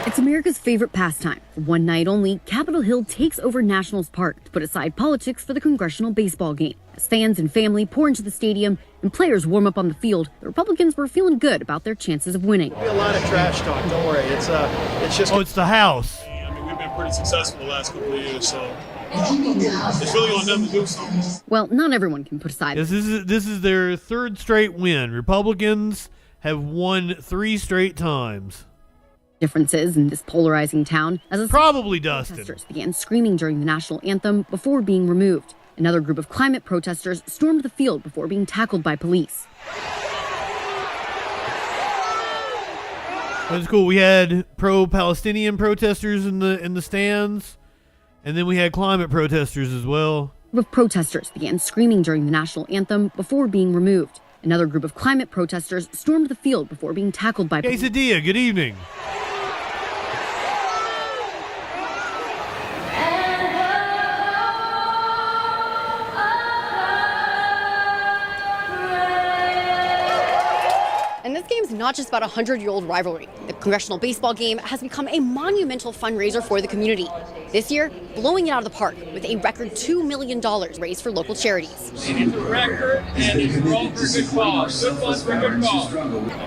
It's America's favorite pastime. For one night only, Capitol Hill takes over Nationals Park to put aside politics for the congressional baseball game. As fans and family pour into the stadium and players warm up on the field, the Republicans were feeling good about their chances of winning. There'll be a lot of trash talk, don't worry. It's just... Oh, it's the House. I mean, we've been pretty successful the last couple of years, so it's really on them to do something. Well, not everyone can put aside... This is their third straight win. Republicans have won 3 straight times. Differences in this polarizing town as probably Dustin protesters began screaming during the national anthem before being removed. Another group of climate protesters stormed the field before being tackled by police. That's cool. We had pro-Palestinian protesters in the stands, and then we had climate protesters as well. A group of protesters began screaming during the national anthem before being removed. Another group of climate protesters stormed the field before being tackled by police. Quesadilla, good evening. And this game's not just about a 100-year-old rivalry. The congressional baseball game has become a monumental fundraiser for the community. This year, blowing it out of the park with a record $2 million raised for local charities. It's a record, and it's all for a good cause. Good funds for a good cause.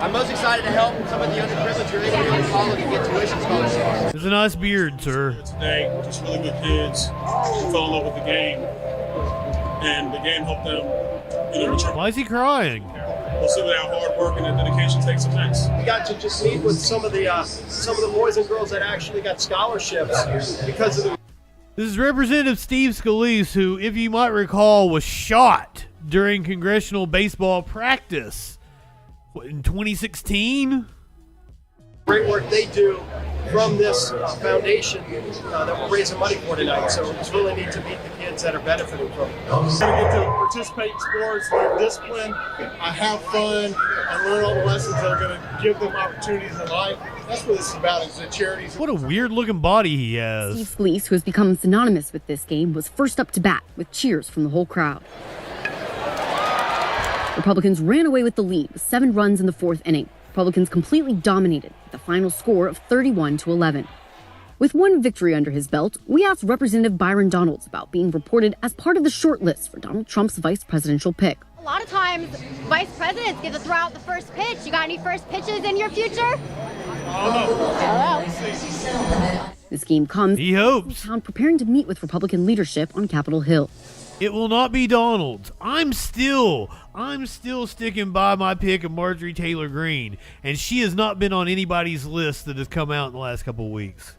I'm most excited to help some of the underprivileged who are able to go to college and get tuition scholarships. There's a nice beard, sir. Today, just really good kids who fell in love with the game, and the game helped them. Why is he crying? We'll see what our hard work and the dedication takes them next. We got to just meet with some of the boys and girls that actually got scholarships because of the. This is Representative Steve Scalise, who, if you might recall, was shot during congressional baseball practice in 2016. Great work they do from this foundation that we're raising money for tonight. So it's really neat to meet the kids that are benefiting from it. I'm going to get to participate in sports, learn discipline, have fun, and learn all the lessons that are going to give them opportunities in life. That's what this is about, is the charities. What a weird-looking body he has. Steve Scalise, who has become synonymous with this game, was first up to bat with cheers from the whole crowd. Republicans ran away with the lead with 7 runs in the 4th inning. Republicans completely dominated with a final score of 31-11. With one victory under his belt, we asked Representative Byron Donalds about being reported as part of the short list for Donald Trump's vice presidential pick. A lot of times, vice presidents get to throw out the first pitch. You got any first pitches in your future? Hello. This game comes he hopes town preparing to meet with Republican leadership on Capitol Hill. It will not be Donald's. I'm still sticking by my pick of Marjorie Taylor Greene, and she has not been on anybody's list that has come out in the last couple of weeks.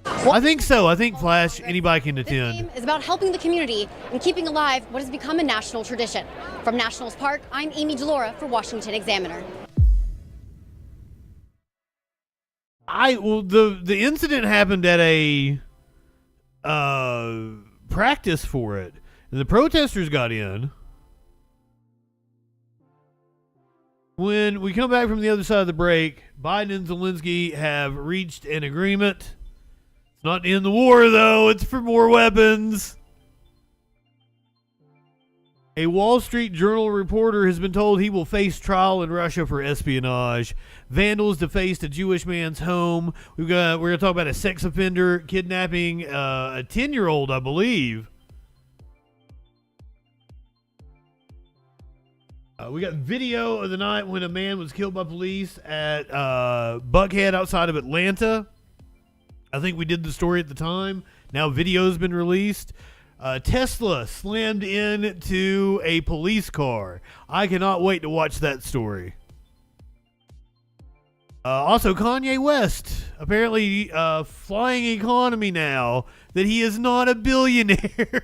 I think so. I think Flash, anybody can attend. This game is about helping the community and keeping alive what has become a national tradition. From Nationals Park, I'm Amy Delora for Washington Examiner. The incident happened at a practice for it, and the protesters got in. When we come back from the other side of the break, Biden and Zelensky have reached an agreement. It's not to end the war, though. It's for more weapons. A Wall Street Journal reporter has been told he will face trial in Russia for espionage. Vandals defaced a Jewish man's home. We're gonna talk about a sex offender kidnapping a 10-year-old, I believe. We got video of the night when a man was killed by police at Buckhead outside of Atlanta. I think we did the story at the time. Now video's been released. Tesla slammed into a police car. I cannot wait to watch that story. Also, Kanye West, apparently flying economy now that he is not a billionaire.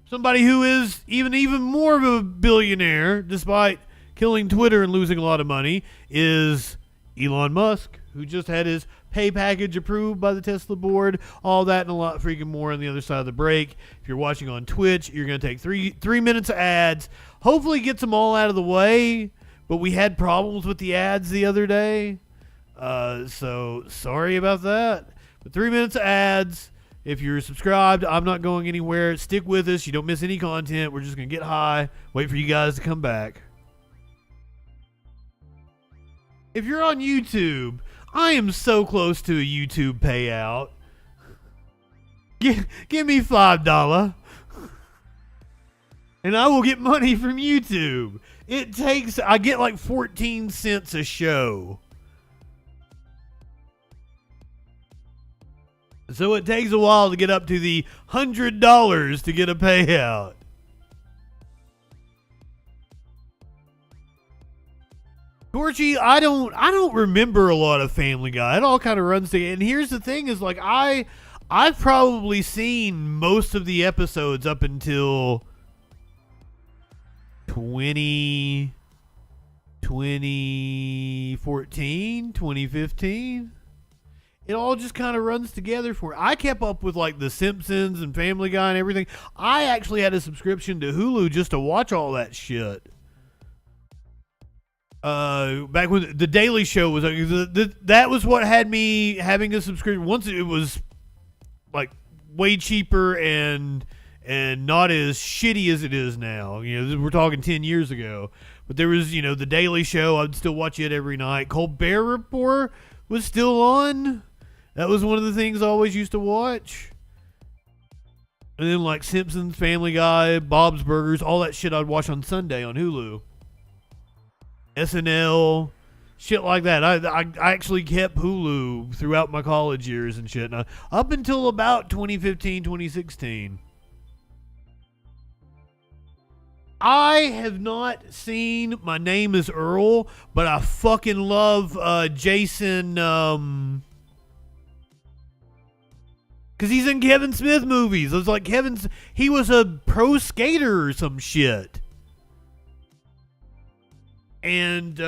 Somebody who is even more of a billionaire, despite killing Twitter and losing a lot of money, is Elon Musk, who just had his pay package approved by the Tesla board. All that and a lot freaking more on the other side of the break. If you're watching on Twitch, you're going to take three minutes of ads. Hopefully gets them all out of the way, but we had problems with the ads the other day. So sorry about that. But 3 minutes of ads. If you're subscribed, I'm not going anywhere. Stick with us. You don't miss any content. We're just going to get high. Wait for you guys to come back. If you're on YouTube, I am so close to a YouTube payout. Give me $5. And I will get money from YouTube. I get like 14 cents a show. So it takes a while to get up to the $100 to get a payout. Torchy, I don't remember a lot of Family Guy. It all kind of runs together. And here's the thing is like I've probably seen most of the episodes up until 2012, 2014, 2015. It all just kind of runs together for me. I kept up with like The Simpsons and Family Guy and everything. I actually had a subscription to Hulu just to watch all that shit. Back when The Daily Show was, that was what had me having a subscription. Once it was like way cheaper and not as shitty as it is now. You know, we're talking 10 years ago. But there was, you know, The Daily Show. I'd still watch it every night. Colbert Report was still on. That was one of the things I always used to watch. And then like Simpsons, Family Guy, Bob's Burgers, all that shit I'd watch on Sunday on Hulu. SNL, shit like that. I actually kept Hulu throughout my college years and shit. Up until about 2015, 2016. I have not seen My Name is Earl, but I fucking love Jason, because he's in Kevin Smith movies. It was like he was a pro skater or some shit. And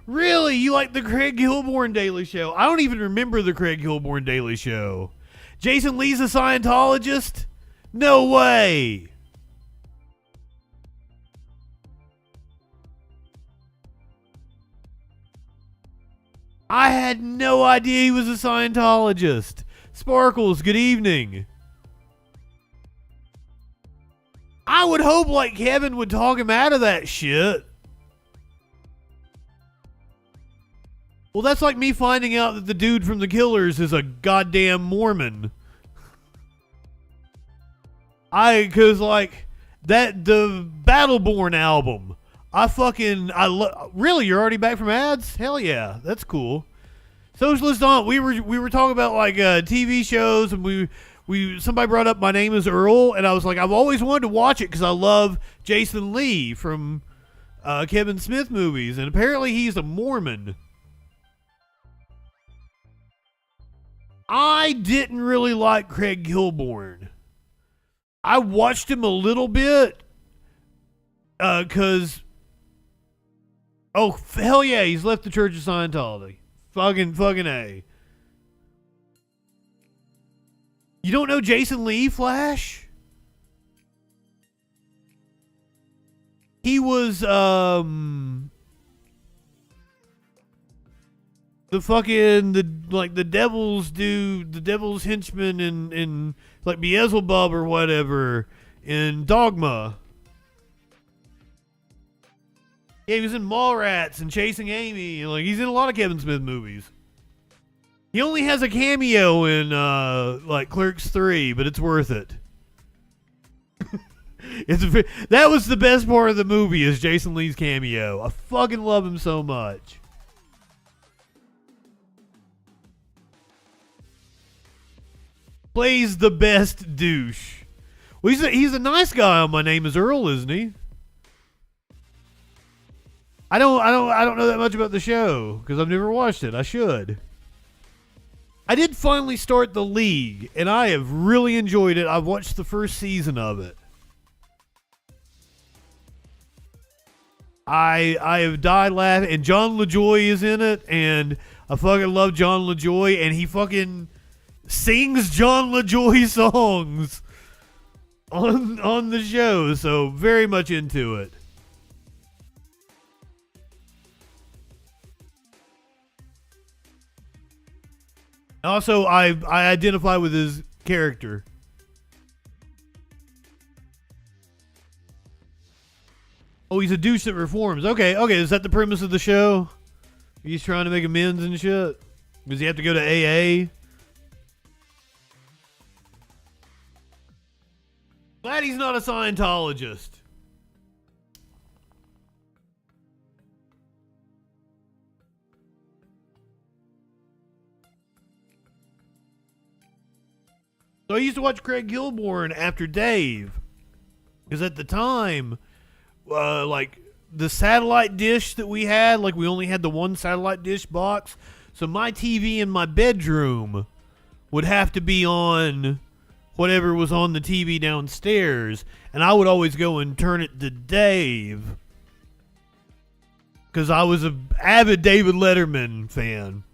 really, you like the Craig Kilborn Daily Show? I don't even remember the Craig Kilborn Daily Show. Jason Lee's a Scientologist? No way. I had no idea he was a Scientologist. Sparkles, good evening. I would hope like Kevin would talk him out of that shit. Well, that's like me finding out that the dude from The Killers is a goddamn Mormon. Cause like the Battleborn album, really, you're already back from ads? Hell yeah, that's cool. Socialist Aunt, we were talking about like TV shows, and somebody brought up My Name is Earl, and I was like, I've always wanted to watch it because I love Jason Lee from Kevin Smith movies, and apparently he's a Mormon. I didn't really like Craig Kilborn. I watched him a little bit because, oh, hell yeah, he's left the Church of Scientology. Fucking A. You don't know Jason Lee, Flash? He was, the devil's henchman in like Beelzebub or whatever in Dogma. Yeah, he was in Mallrats and Chasing Amy. Like, he's in a lot of Kevin Smith movies. He only has a cameo in like Clerks 3, but it's worth it. That was the best part of the movie, is Jason Lee's cameo. I fucking love him so much. Plays the best douche. Well, he's a nice guy on My Name is Earl, isn't he? I don't know that much about the show because I've never watched it. I should. I did finally start The League, and I have really enjoyed it. I've watched the first season of it. I have died laughing, and John LaJoy is in it, and I fucking love John LaJoy, and he fucking sings John LaJoy songs on the show, so very much into it. Also, I identify with his character. Oh, he's a douche that reforms. Okay, is that the premise of the show? He's trying to make amends and shit? Does he have to go to AA? Glad he's not a Scientologist. So I used to watch Craig Kilborn after Dave. Because at the time, like the satellite dish that we had, like we only had the one satellite dish box. So my TV in my bedroom would have to be on whatever was on the TV downstairs. And I would always go and turn it to Dave. because I was an avid David Letterman fan.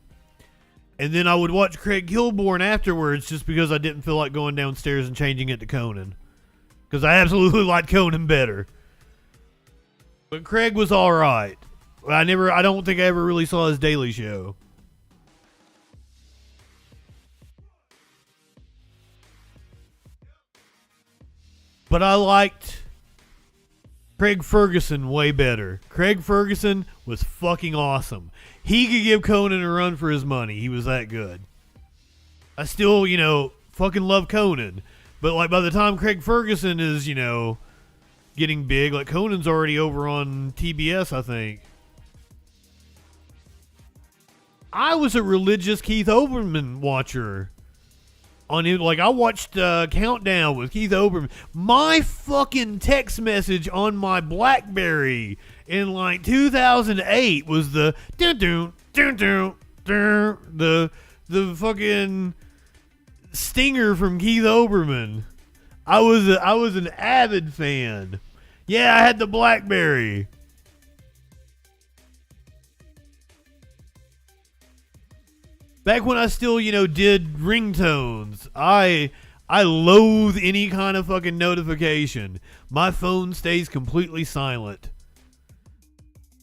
And then I would watch Craig Kilborn afterwards just because I didn't feel like going downstairs and changing it to Conan. Because I absolutely liked Conan better. But Craig was alright. I don't think I ever really saw his Daily Show. But I liked Craig Ferguson way better. Craig Ferguson was fucking awesome. He could give Conan a run for his money. He was that good. I still, fucking love Conan. But, like, by the time Craig Ferguson is, getting big, like, Conan's already over on TBS, I think. I was a religious Keith Olbermann watcher. I watched Countdown with Keith Olbermann. My fucking text message on my BlackBerry in like 2008 was the the fucking stinger from Keith Olbermann. I was an avid fan. Yeah, I had the BlackBerry. Back when I still, did ringtones, I loathe any kind of fucking notification. My phone stays completely silent.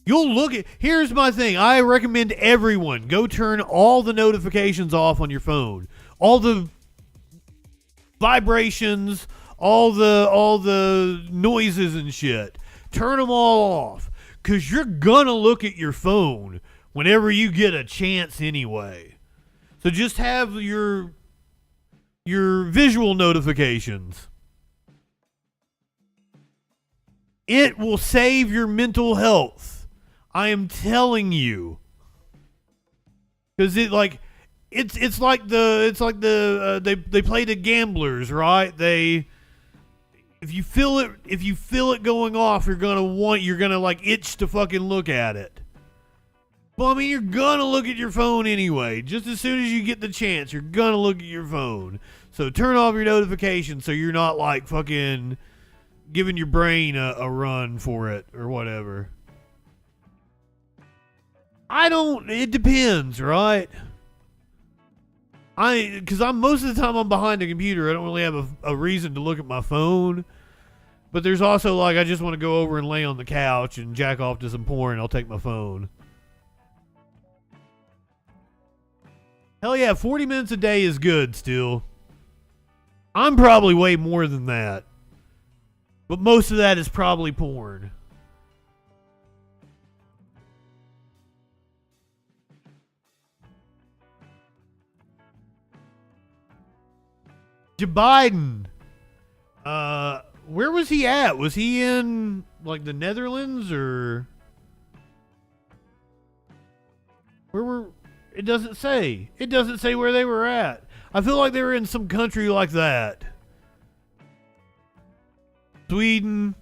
Here's my thing. I recommend everyone go turn all the notifications off on your phone. All the vibrations, all the noises and shit. Turn them all off. Because you're gonna look at your phone whenever you get a chance anyway. So just have your visual notifications. It will save your mental health. I am telling you. Because they play the gamblers, right? If you feel it going off, you're gonna like itch to fucking look at it. Well, I mean, you're gonna look at your phone anyway. Just as soon as you get the chance, you're gonna look at your phone. So turn off your notifications so you're not like fucking giving your brain a run for it or whatever. It depends, right? Because most of the time I'm behind a computer. I don't really have a reason to look at my phone. But there's also like, I just want to go over and lay on the couch and jack off to some porn. I'll take my phone. Hell yeah, 40 minutes a day is good still. I'm probably way more than that. But most of that is probably porn. Joe Biden. Where was he at? Was he in like the Netherlands or where were? It doesn't say. It doesn't say where they were at. I feel like they were in some country like that. Sweden.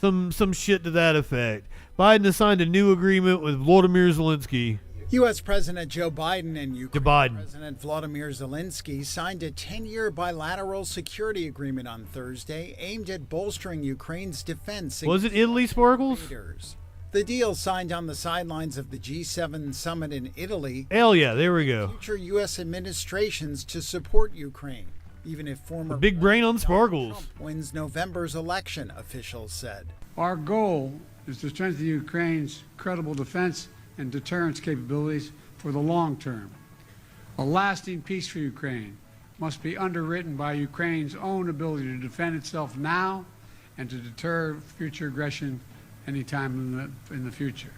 Some shit to that effect. Biden has signed a new agreement with Volodymyr Zelensky. U.S. President Joe Biden and Ukraine President Volodymyr Zelensky signed a 10-year bilateral security agreement on Thursday aimed at bolstering Ukraine's defense. Was it Italy, Sparkles? The deal, signed on the sidelines of the G7 summit in Italy, hell yeah, there we go. Future U.S. administrations to support Ukraine, even if former big brain on Sparkles Trump wins November's election, officials said. Our goal is to strengthen Ukraine's credible defense and deterrence capabilities for the long term. A lasting peace for Ukraine must be underwritten by Ukraine's own ability to defend itself now and to deter future aggression anytime in the future.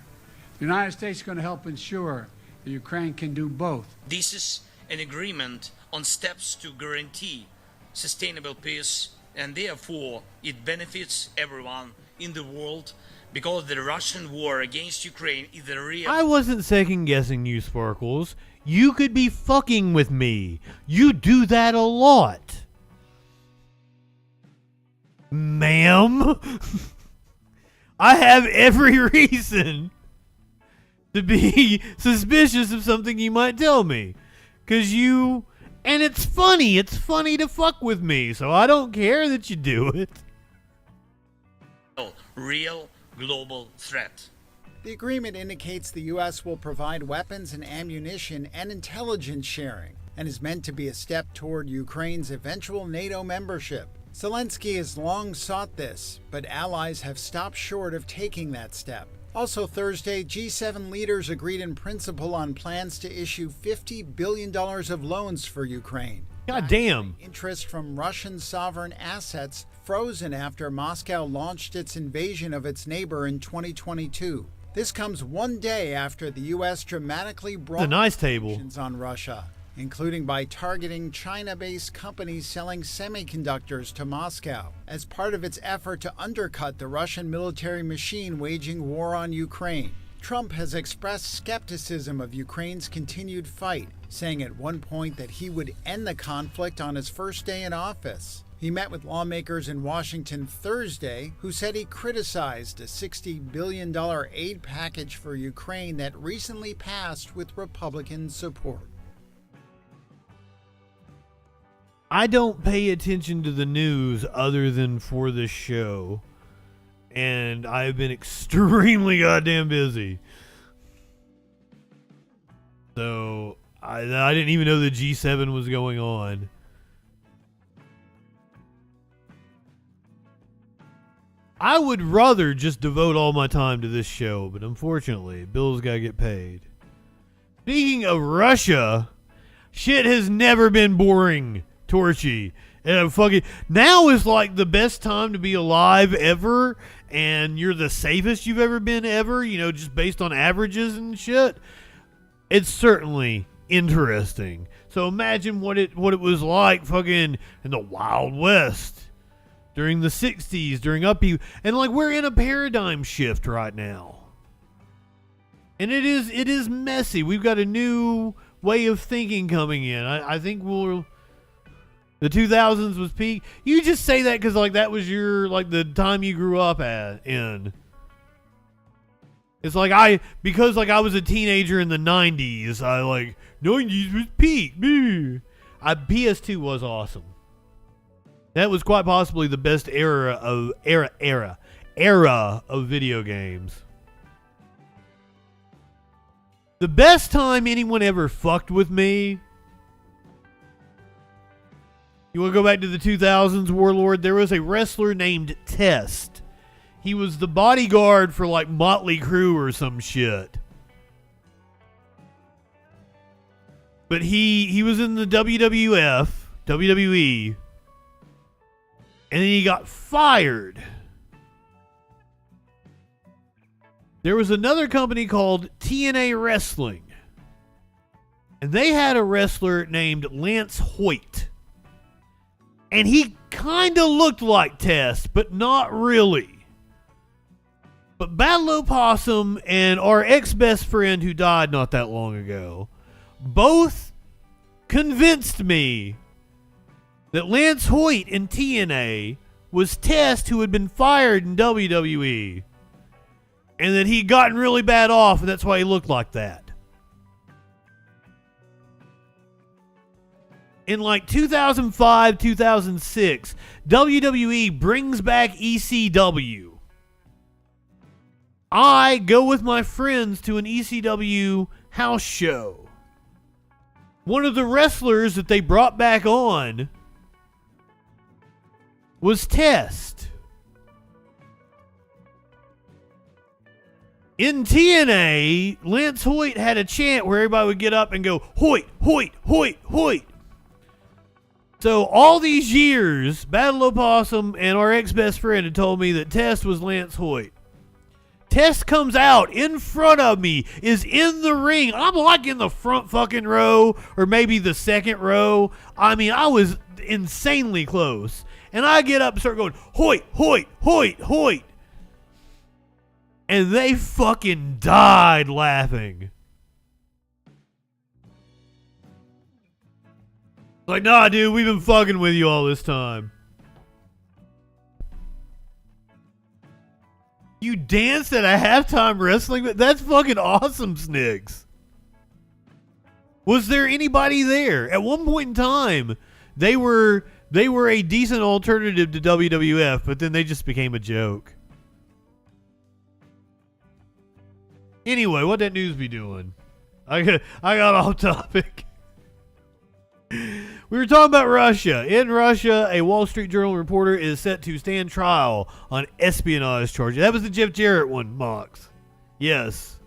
The United States is going to help ensure that Ukraine can do both. This is an agreement on steps to guarantee sustainable peace, and therefore it benefits everyone in the world because the Russian war against Ukraine is a real... I wasn't second guessing you, Sparkles. You could be fucking with me. You do that a lot. Ma'am? I have every reason to be suspicious of something you might tell me. Because you... And it's funny. It's funny to fuck with me. So I don't care that you do it. Real global threat. The agreement indicates the U.S. will provide weapons and ammunition and intelligence sharing, and is meant to be a step toward Ukraine's eventual NATO membership. Zelensky has long sought this, but allies have stopped short of taking that step. Also Thursday, G7 leaders agreed in principle on plans to issue $50 billion of loans for Ukraine. God damn. Interest from Russian sovereign assets frozen after Moscow launched its invasion of its neighbor in 2022. This comes one day after the U.S. dramatically brought sanctions on Russia, including by targeting China-based companies selling semiconductors to Moscow, as part of its effort to undercut the Russian military machine waging war on Ukraine. Trump has expressed skepticism of Ukraine's continued fight, saying at one point that he would end the conflict on his first day in office. He met with lawmakers in Washington Thursday who said he criticized a $60 billion aid package for Ukraine that recently passed with Republican support. I don't pay attention to the news other than for this show. And I've been extremely goddamn busy. So, I didn't even know the G7 was going on. I would rather just devote all my time to this show, but unfortunately, bills gotta get paid. Speaking of Russia, shit has never been boring, Torchy. And now is like the best time to be alive ever, and you're the safest you've ever been ever, just based on averages and shit. It's certainly interesting. So imagine what it was like fucking in the Wild West during the 60s, during upheaval. And we're in a paradigm shift right now. And it is messy. We've got a new way of thinking coming in. I think the 2000s was peak. You just say that because that was your the time you grew up in. It's because I was a teenager in the 90s. 90s was peak. PS2 was awesome. That was quite possibly the best era of video games. The best time anyone ever fucked with me. You want to go back to the 2000s, Warlord? There was a wrestler named Test. He was the bodyguard for Motley Crue or some shit. But he was in the WWE, and then he got fired. There was another company called TNA Wrestling, and they had a wrestler named Lance Hoyt. And he kind of looked like Test, but not really. But Battle Opossum and our ex-best friend who died not that long ago both convinced me that Lance Hoyt in TNA was Test, who had been fired in WWE. And that he'd gotten really bad off, and that's why he looked like that. In 2005, 2006, WWE brings back ECW. I go with my friends to an ECW house show. One of the wrestlers that they brought back on was Test. In TNA, Lance Hoyt had a chant where everybody would get up and go, Hoyt, Hoyt, Hoyt, Hoyt. So all these years, Battle Opossum and our ex-best friend had told me that Test was Lance Hoyt. Test comes out in front of me, is in the ring. I'm in the front fucking row, or maybe the second row. I was insanely close. And I get up and start going, Hoyt, Hoyt, Hoyt, Hoyt. And they fucking died laughing. Nah, dude, we've been fucking with you all this time. You danced at a halftime wrestling? That's fucking awesome, Snicks. Was there anybody there? At one point in time, they were a decent alternative to WWF, but then they just became a joke. Anyway, what that news be doing? I got off topic. We were talking about Russia. In Russia, a Wall Street Journal reporter is set to stand trial on espionage charges. That was the Jeff Jarrett one, Mox. Yes.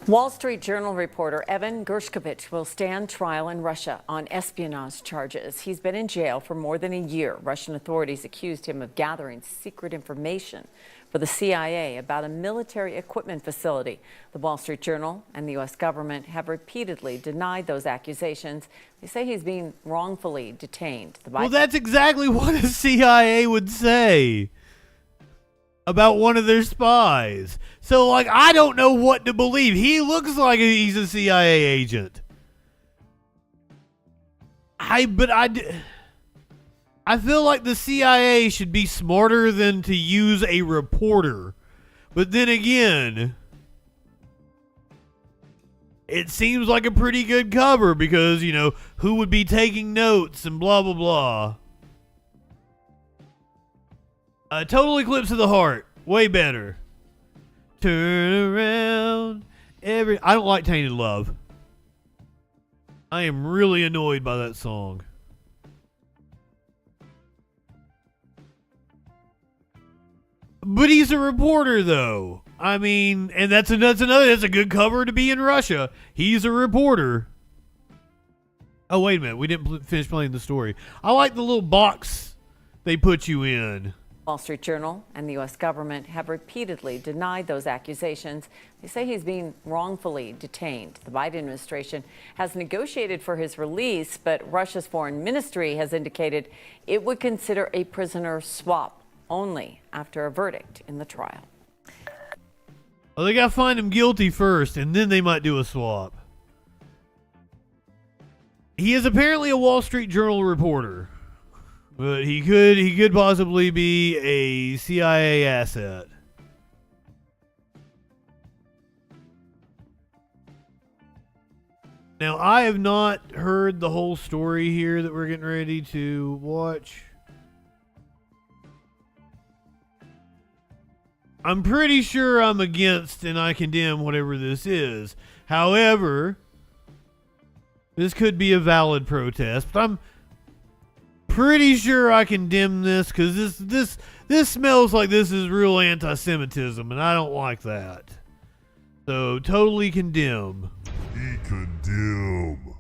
Wall Street Journal reporter Evan Gershkovich will stand trial in Russia on espionage charges. He's been in jail for more than a year. Russian authorities accused him of gathering secret information for the CIA about a military equipment facility. The Wall Street Journal and the U.S. government have repeatedly denied those accusations. They say he's being wrongfully detained. Well, that's exactly what the CIA would say about one of their spies. So, like, I don't know what to believe. He looks like he's a CIA agent. I feel like the CIA should be smarter than to use a reporter. But then again, it seems like a pretty good cover because, you know, who would be taking notes and blah, blah, blah. Total Eclipse of the Heart. Way better. Turn around. I don't like Tainted Love. I am really annoyed by that song. But he's a reporter, though. I mean, and that's a good cover to be in Russia. He's a reporter. Oh, wait a minute. We didn't finish playing the story. I like the little box they put you in. Wall Street Journal and the U.S. government have repeatedly denied those accusations. They say he's being wrongfully detained. The Biden administration has negotiated for his release, but Russia's foreign ministry has indicated it would consider a prisoner swap only after a verdict in the trial. Well, they got to find him guilty first, and then they might do a swap. He is apparently a Wall Street Journal reporter, but he could possibly be a CIA asset. Now, I have not heard the whole story here that we're getting ready to watch. I'm pretty sure I'm against and I condemn whatever this is. However, this could be a valid protest, but I'm pretty sure I condemn this because this smells like this is real anti-Semitism, and I don't like that. So, totally condemn. Condemn.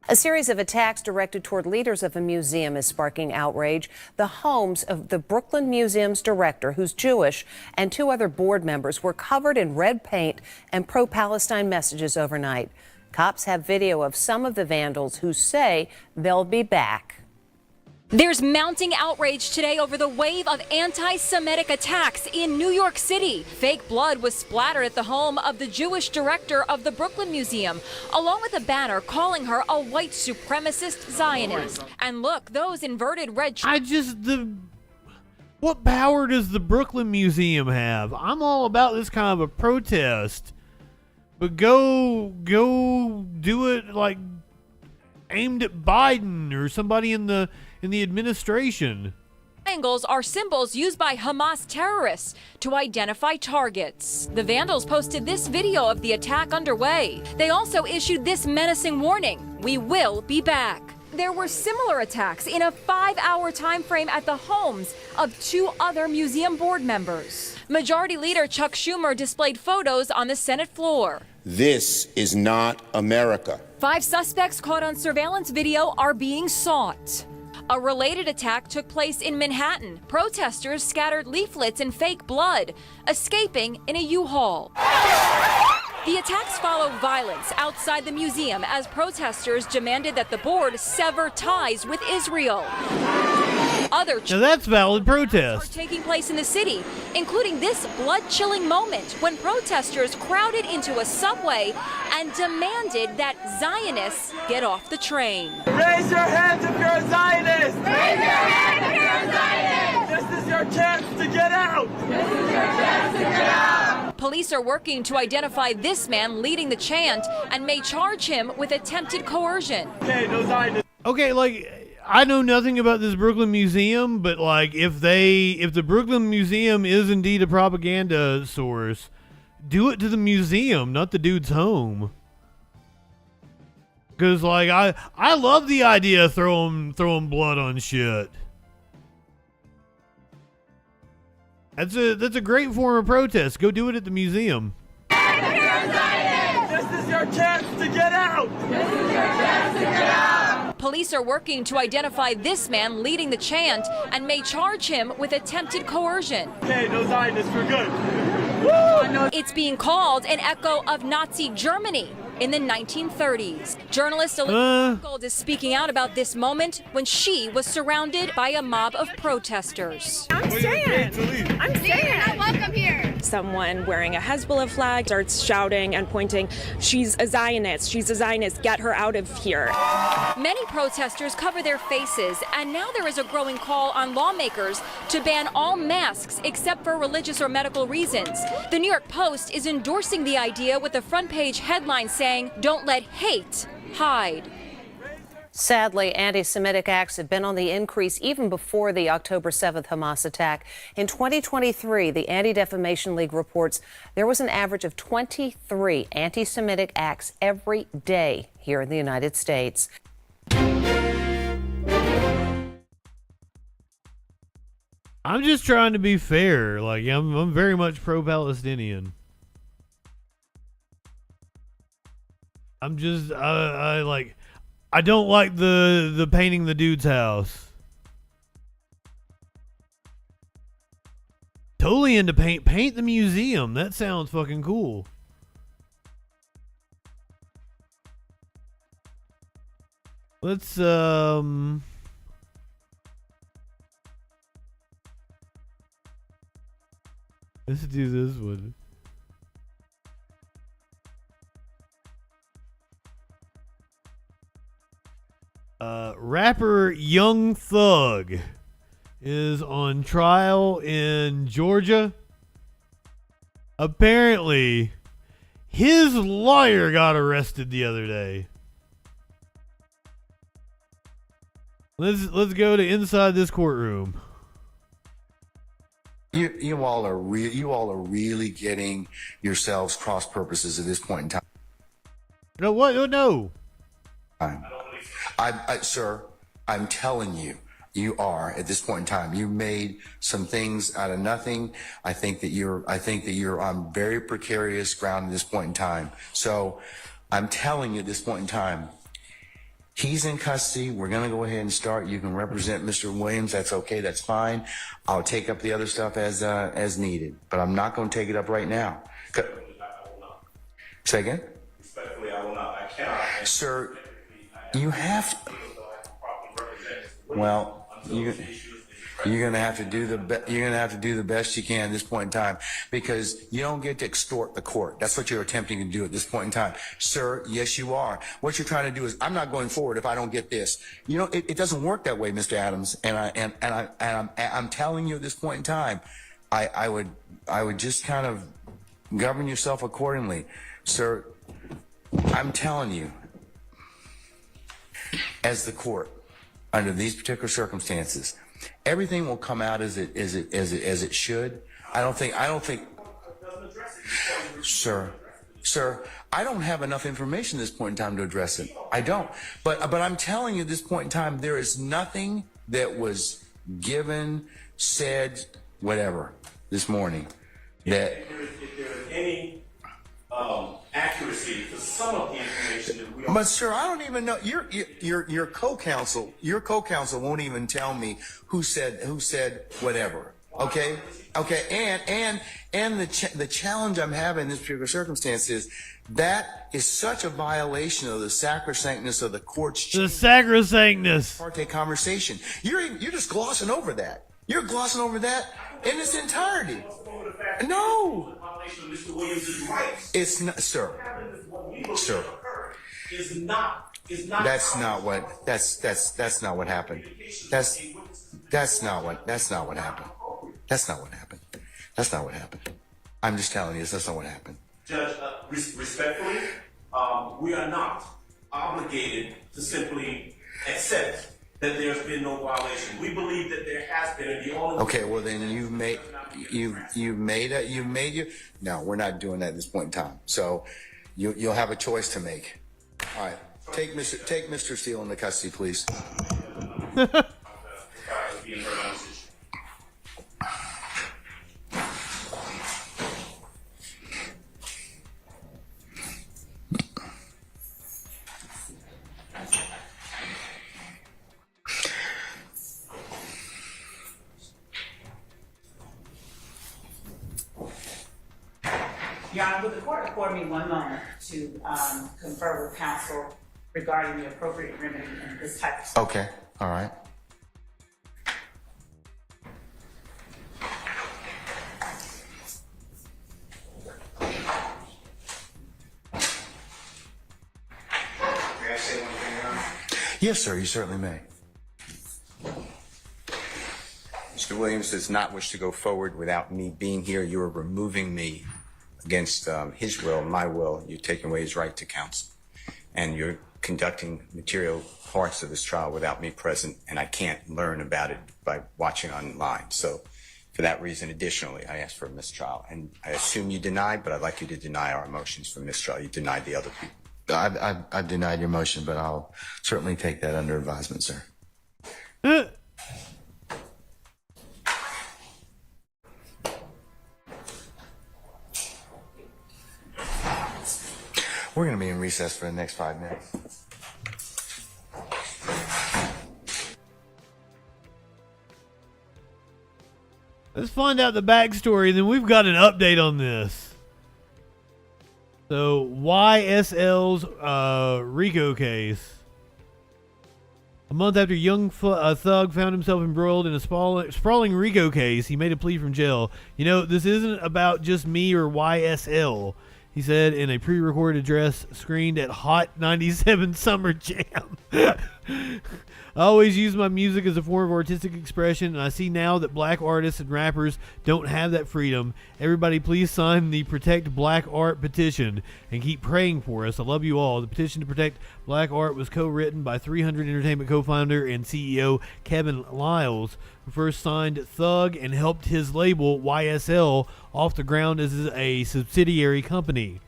A series of attacks directed toward leaders of a museum is sparking outrage. The homes of the Brooklyn Museum's director, who's Jewish, and 2 other board members were covered in red paint and pro-Palestine messages overnight. Cops have video of some of the vandals who say they'll be back. There's mounting outrage today over the wave of anti-Semitic attacks in New York City. Fake blood was splattered at the home of the Jewish director of the Brooklyn Museum, along with a banner calling her a white supremacist Zionist. And look, those inverted red... What power does the Brooklyn Museum have? I'm all about this kind of a protest. But go do it like aimed at Biden or somebody in the administration. Triangles are symbols used by Hamas terrorists to identify targets. The vandals posted this video of the attack underway. They also issued this menacing warning: "We will be back." There were similar attacks in a 5-hour time frame at the homes of 2 other museum board members. Majority Leader Chuck Schumer displayed photos on the Senate floor. This is not America. 5 suspects caught on surveillance video are being sought. A related attack took place in Manhattan. Protesters scattered leaflets and fake blood, escaping in a U-Haul. The attacks follow violence outside the museum as protesters demanded that the board sever ties with Israel. Other now that's valid protest. Are taking place in the city, including this blood-chilling moment when protesters crowded into a subway and demanded that Zionists get off the train. Raise your hands if you're a Zionist! Raise your hands if you're a Zionist! This is your chance to get out! This is your chance to get out! Police are working to identify this man leading the chant and may charge him with attempted coercion. Okay, no Zionists. Okay, like, I know nothing about this Brooklyn Museum, but like if the Brooklyn Museum is indeed a propaganda source, do it to the museum, not the dude's home. Because like I love the idea of throwing blood on shit. That's a great form of protest. Go do it at the museum. This is your chance to get out! This is your chance to get out! Police are working to identify this man leading the chant and may charge him with attempted coercion. Okay, no Zionists, we're good. It's being called an echo of Nazi Germany in the 1930s. Journalist Elizabeth Gold is speaking out about this moment when she was surrounded by a mob of protesters. I'm staying. I'm staying. You're not welcome here. Someone wearing a Hezbollah flag starts shouting and pointing, she's a Zionist, get her out of here. Many protesters cover their faces, and now there is a growing call on lawmakers to ban all masks except for religious or medical reasons. The New York Post is endorsing the idea with a front page headline saying, "Don't let hate hide." Sadly, anti-Semitic acts have been on the increase even before the October 7th Hamas attack. In 2023, the Anti-Defamation League reports there was an average of 23 anti-Semitic acts every day here in the United States. I'm just trying to be fair. Like I'm very much pro-Palestinian. I'm just I don't like the painting the dude's house. Totally into paint the museum. That sounds fucking cool. Let's do this one. Rapper Young Thug is on trial in Georgia. Apparently, his lawyer got arrested the other day. Let's go to inside this courtroom. You all are really getting yourselves cross purposes at this point in time. No, what? Oh, no. Sir, I'm telling you, you are at this point in time. You made some things out of nothing. I think that you're on very precarious ground at this point in time. So I'm telling you at this point in time, he's in custody. We're going to go ahead and start. You can represent Mr. Williams. That's okay. That's fine. I'll take up the other stuff as needed, but I'm not going to take it up right now. Say again? Respectfully, I will not. I cannot. Sir, you have to. Well, you're gonna have to do the best you can at this point in time, because you don't get to extort the court. That's what you're attempting to do at this point in time, sir. Yes, you are. What you're trying to do is, I'm not going forward if I don't get this. You know, it doesn't work that way, Mr. Adams. And I'm telling you at this point in time, I would just kind of govern yourself accordingly, sir. I'm telling you, as the court, under these particular circumstances, everything will come out as it should. I don't think, sir, I don't have enough information at this point in time to address it. I don't. But I'm telling you at this point in time, there is nothing that was given, said, whatever, this morning that. If there is any accuracy to some of the information that we are. But sir, I don't even know. Your co-counsel won't even tell me who said whatever. Okay. And the challenge I'm having in this particular circumstance is that is such a violation of the sacrosanctness of the court's. The sacrosanctness. Parte conversation. You're just glossing over that. You're glossing over that in its entirety. No. It's not, sir. Sir. That's not what happened. That's not what happened. That's not what happened. I'm just telling you, that's not what happened. Judge, respectfully, we are not obligated to simply accept that there's been no violation. We believe that there has been, and the only Okay, well then you made your. No, we're not doing that at this point in time. So you'll have a choice to make. All right, take Mr. Steele into custody, please. Your Honor, would the court afford me one moment to confer with counsel regarding the appropriate remedy in this type of situation? Okay, all right. May I say one thing, Your Honor? Yes, sir, you certainly may. Mr. Williams does not wish to go forward without me being here. You are removing me against his will, my will. You're taking away his right to counsel. And you're conducting material parts of this trial without me present, and I can't learn about it by watching online. So for that reason, additionally, I asked for a mistrial. And I assume you denied, but I'd like you to deny our motions for mistrial. You denied the other people. I've denied your motion, but I'll certainly take that under advisement, sir. We're going to be in recess for the next 5 minutes. Let's find out the backstory, and then we've got an update on this. So, YSL's RICO case. A month after young thug found himself embroiled in a sprawling RICO case, he made a plea from jail. You know, this isn't about just me or YSL, he said in a pre-recorded address screened at Hot 97 Summer Jam. I always use my music as a form of artistic expression, and I see now that black artists and rappers don't have that freedom. Everybody please sign the Protect Black Art petition and keep praying for us. I love you all. The petition to protect black art was co-written by 300 Entertainment co-founder and CEO Kevin Liles, who first signed Thug and helped his label YSL off the ground as a subsidiary company.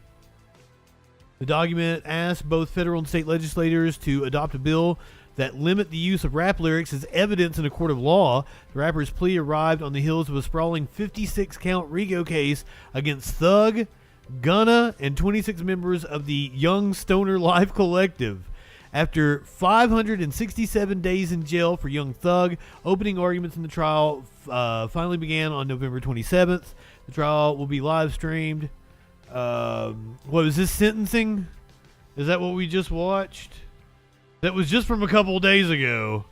The document asked both federal and state legislators to adopt a bill that limit the use of rap lyrics as evidence in a court of law. The rapper's plea arrived on the heels of a sprawling 56-count RICO case against Thug, Gunna, and 26 members of the Young Stoner Life Collective. After 567 days in jail for Young Thug, opening arguments in the trial finally began on November 27th. The trial will be live streamed. What was this, sentencing? Is that what we just watched? That was just from a couple of days ago.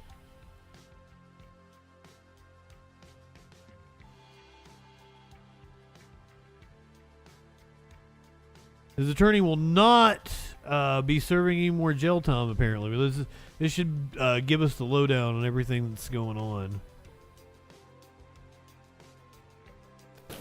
His attorney will not be serving any more jail time, apparently. But this should give us the lowdown on everything that's going on.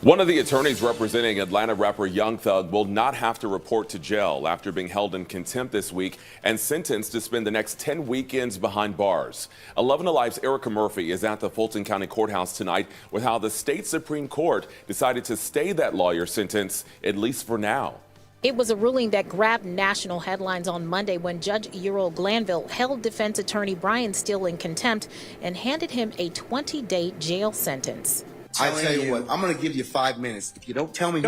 One of the attorneys representing Atlanta rapper Young Thug will not have to report to jail after being held in contempt this week and sentenced to spend the next 10 weekends behind bars. 11 Alive's Erica Murphy is at the Fulton County Courthouse tonight with how the state Supreme Court decided to stay that lawyer's sentence, at least for now. It was a ruling that grabbed national headlines on Monday when Judge Earl Glanville held defense attorney Brian Steele in contempt and handed him a 20-day jail sentence. I tell you what, I'm going to give you 5 minutes. If you don't tell me if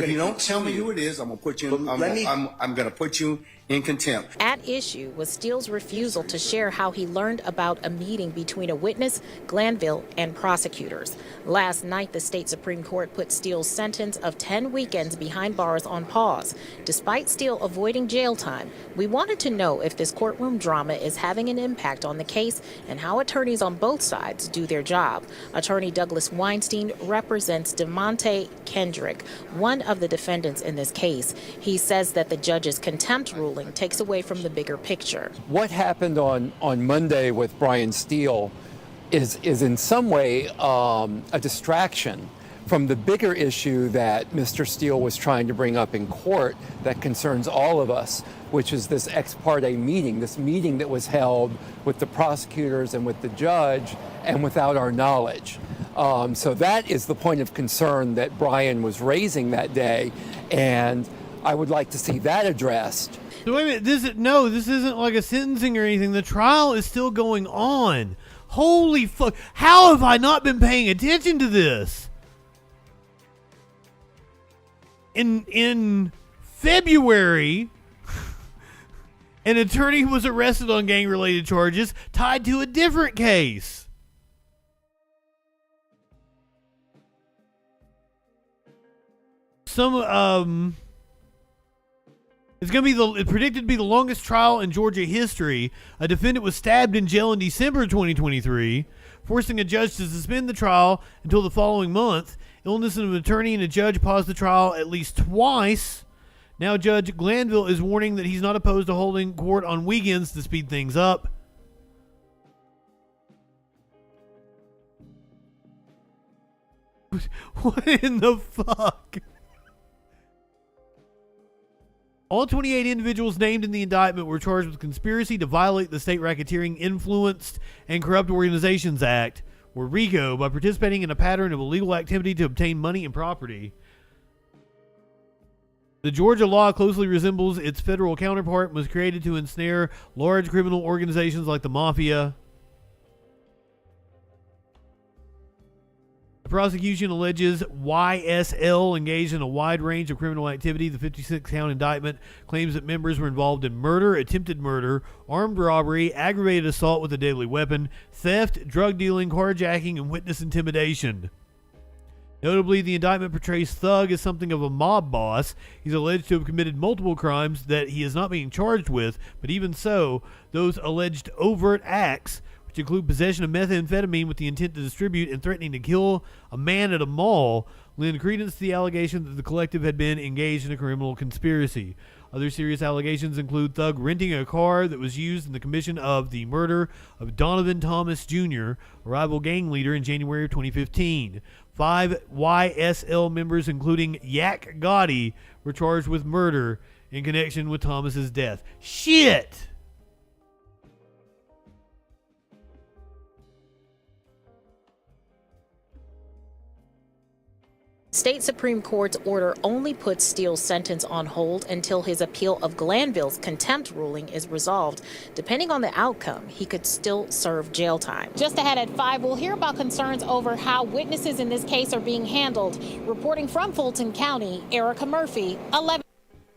you don't tell me who it is, I'm going to put you. I'm going to put you in contempt. At issue was Steele's refusal to share how he learned about a meeting between a witness, Glanville, and prosecutors. Last night, the state Supreme Court put Steele's sentence of 10 weekends behind bars on pause. Despite Steele avoiding jail time, we wanted to know if this courtroom drama is having an impact on the case and how attorneys on both sides do their job. Attorney Douglas Weinstein represents DeMonte Kendrick, one of the defendants in this case. He says that the judge's contempt ruling takes away from the bigger picture. What happened on Monday with Brian Steele is in some way a distraction from the bigger issue that Mr. Steele was trying to bring up in court that concerns all of us, which is this ex parte meeting, this meeting that was held with the prosecutors and with the judge and without our knowledge. So that is the point of concern that Brian was raising that day, and I would like to see that addressed. So wait a minute, this isn't like a sentencing or anything. The trial is still going on. Holy fuck. How have I not been paying attention to this? In February, an attorney was arrested on gang-related charges tied to a different case. It's predicted to be the longest trial in Georgia history. A defendant was stabbed in jail in December 2023, forcing a judge to suspend the trial until the following month. Illness of an attorney and a judge paused the trial at least twice. Now Judge Glanville is warning that he's not opposed to holding court on weekends to speed things up. What in the fuck? All 28 individuals named in the indictment were charged with conspiracy to violate the State Racketeering Influenced and Corrupt Organizations Act, or RICO, by participating in a pattern of illegal activity to obtain money and property. The Georgia law closely resembles its federal counterpart and was created to ensnare large criminal organizations like the Mafia. The prosecution alleges YSL engaged in a wide range of criminal activity. The 56-count indictment claims that members were involved in murder, attempted murder, armed robbery, aggravated assault with a deadly weapon, theft, drug dealing, carjacking, and witness intimidation. Notably, the indictment portrays Thug as something of a mob boss. He's alleged to have committed multiple crimes that he is not being charged with, but even so, those alleged overt acts, which include possession of methamphetamine with the intent to distribute and threatening to kill a man at a mall, lend credence to the allegation that the collective had been engaged in a criminal conspiracy. Other serious allegations include Thug renting a car that was used in the commission of the murder of Donovan Thomas Jr., a rival gang leader, in January of 2015. 5 YSL members, including Yak Gotti, were charged with murder in connection with Thomas's death. Shit! State Supreme Court's order only puts Steele's sentence on hold until his appeal of Glanville's contempt ruling is resolved. Depending on the outcome, he could still serve jail time. Just ahead at 5, we'll hear about concerns over how witnesses in this case are being handled. Reporting from Fulton County, Erica Murphy, 11.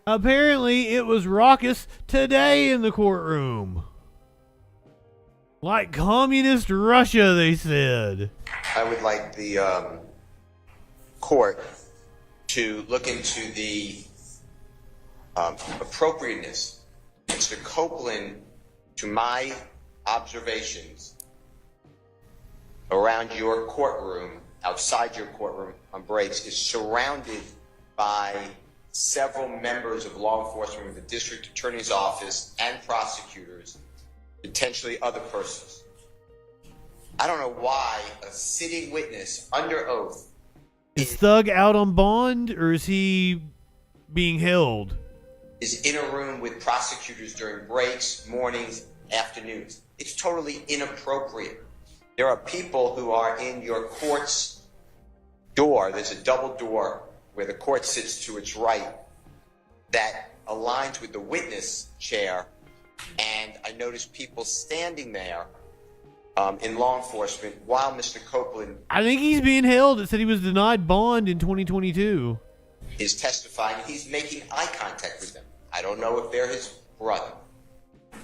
Apparently, it was raucous today in the courtroom. Like communist Russia, they said. I would like the court to look into the appropriateness, Mr. Copeland, to my observations around your courtroom, outside your courtroom on breaks, is surrounded by several members of law enforcement, the district attorney's office, and prosecutors, potentially other persons. I don't know why a sitting witness under oath. Is Thug out on bond, or is he being held? Is in a room with prosecutors during breaks, mornings, afternoons. It's totally inappropriate. There are people who are in your court's door. There's a double door where the court sits to its right that aligns with the witness chair. And I noticed people standing there in law enforcement while Mr. Copeland, I think he's being held. It said he was denied bond in 2022. is testifying. He's making eye contact with them. I don't know if they're his brother.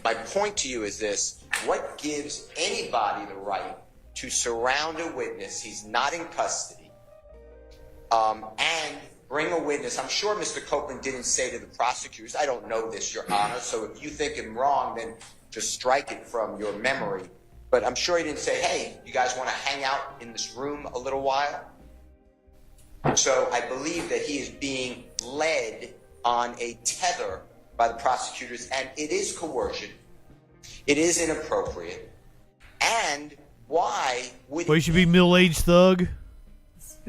My point to you is this: what gives anybody the right to surround a witness? He's not in custody, and bring a witness. I'm sure Mr. Copeland didn't say to the prosecutors, I don't know this, Your Honor, so if you think I'm wrong, then just strike it from your memory. But I'm sure he didn't say, hey, you guys want to hang out in this room a little while? So I believe that he is being led on a tether by the prosecutors, and it is coercion. It is inappropriate. And why would... Well, he should be middle-aged Thug?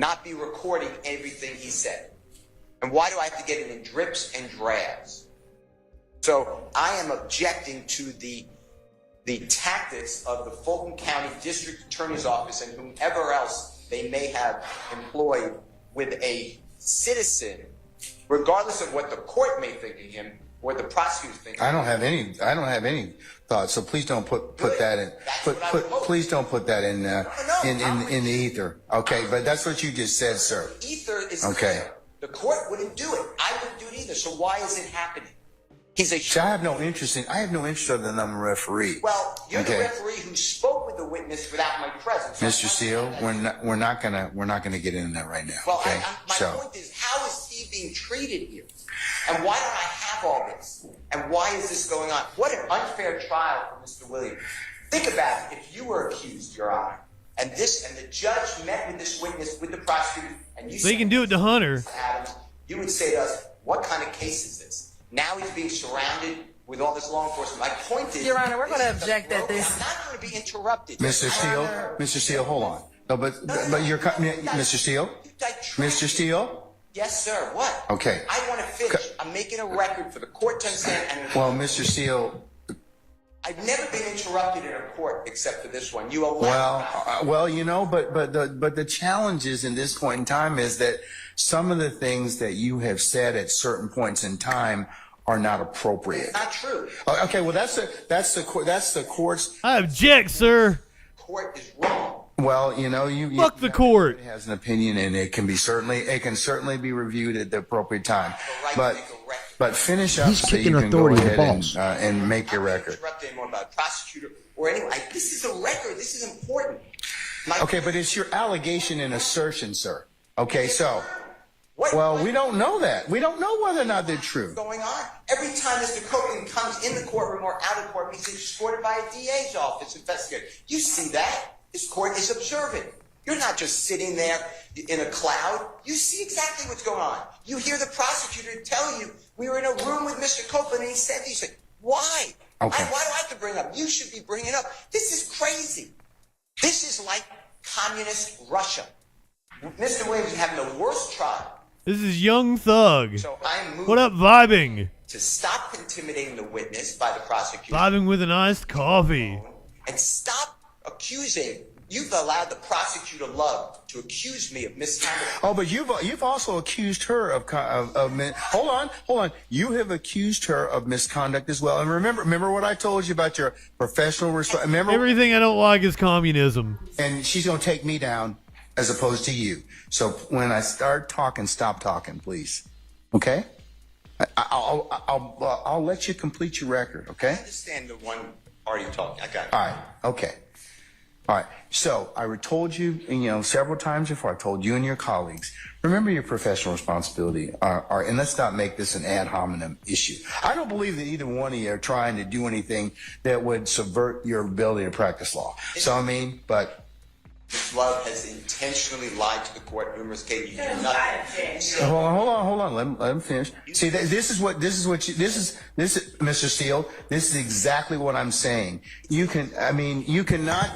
not be recording everything he said? And why do I have to get it in drips and drabs? So I am objecting to the tactics of the Fulton County District Attorney's Office and whomever else they may have employed with a citizen, regardless of what the court may think of him or the prosecutors think. I don't have any thoughts. So please don't put that in. Please don't put that in the ether. Okay, but that's what you just said, sir. Ether is okay. Clear. The court wouldn't do it. I wouldn't do it either. So why is it happening? I have no interest other than I'm a referee. Well, you're the referee who spoke with the witness without my presence. Mr. Steele, we're not gonna get into that right now. Well, okay? my point is, how is he being treated here? And why don't I have all this? And why is this going on? What an unfair trial for Mr. Williams. Think about it. If you were accused, Your Honor, and the judge met with this witness, with the prosecutor, and you They can do it to Hunter. Adams, you would say to us, what kind of case is this? Now he's being surrounded with all this law enforcement. My point is, Your Honor, we're going to object that this. I'm not going to be interrupted. Mr. Steele, hold on. No, but you're Mr. Steele. Mr. Steele. Yes, sir. What? Okay. I want to finish. I'm making a record for the court to understand. Well, Mr. Steele. I've never been interrupted in a court except for this one. You allow. Well, you know, but the challenge is in this point in time is that some of the things that you have said at certain points in time are not appropriate. It's not true. Okay, well that's the court's. I object, sir. Court is wrong. Well, you know, fuck the court. It has an opinion, and it can certainly be reviewed at the appropriate time. But finish up so you can go ahead and make your record. Interrupt anymore about a prosecutor or anyone. This is a record. This is important. Okay, but it's your allegation and assertion, sir. Okay, so. Well, we don't know that. We don't know whether or not they're true. Going on. Every time Mr. Copeland comes in the courtroom or out of the courtroom, he's escorted by a DA's office investigator. You see that? This court is observant. You're not just sitting there in a cloud. You see exactly what's going on. You hear the prosecutor tell you, we were in a room with Mr. Copeland and he said, why? Okay. Why do I have to bring up? You should be bringing it up. This is crazy. This is like communist Russia. Mr. Williams is having the worst trial. This is Young Thug. So I'm what up, vibing? To stop intimidating the witness by the prosecutor. Vibing with an iced coffee. And stop accusing. You've allowed the prosecutor Love to accuse me of misconduct. Oh, but you've also accused her of hold on. You have accused her of misconduct as well. And remember what I told you about your professional responsibility. Everything I don't like is communism. And she's gonna take me down as opposed to you. So when I start talking, stop talking, please. Okay? I'll let you complete your record. Okay? I understand the one party talking. I got it. All right. Okay. All right. So I told you, several times before. I told you and your colleagues. Remember your professional responsibility. And let's not make this an ad hominem issue. I don't believe that either one of you are trying to do anything that would subvert your ability to practice law. But. Ms. Love has intentionally lied to the court numerous cases. You do nothing. Hold on. Let him finish. See, this is Mr. Steele. This is exactly what I'm saying. You cannot.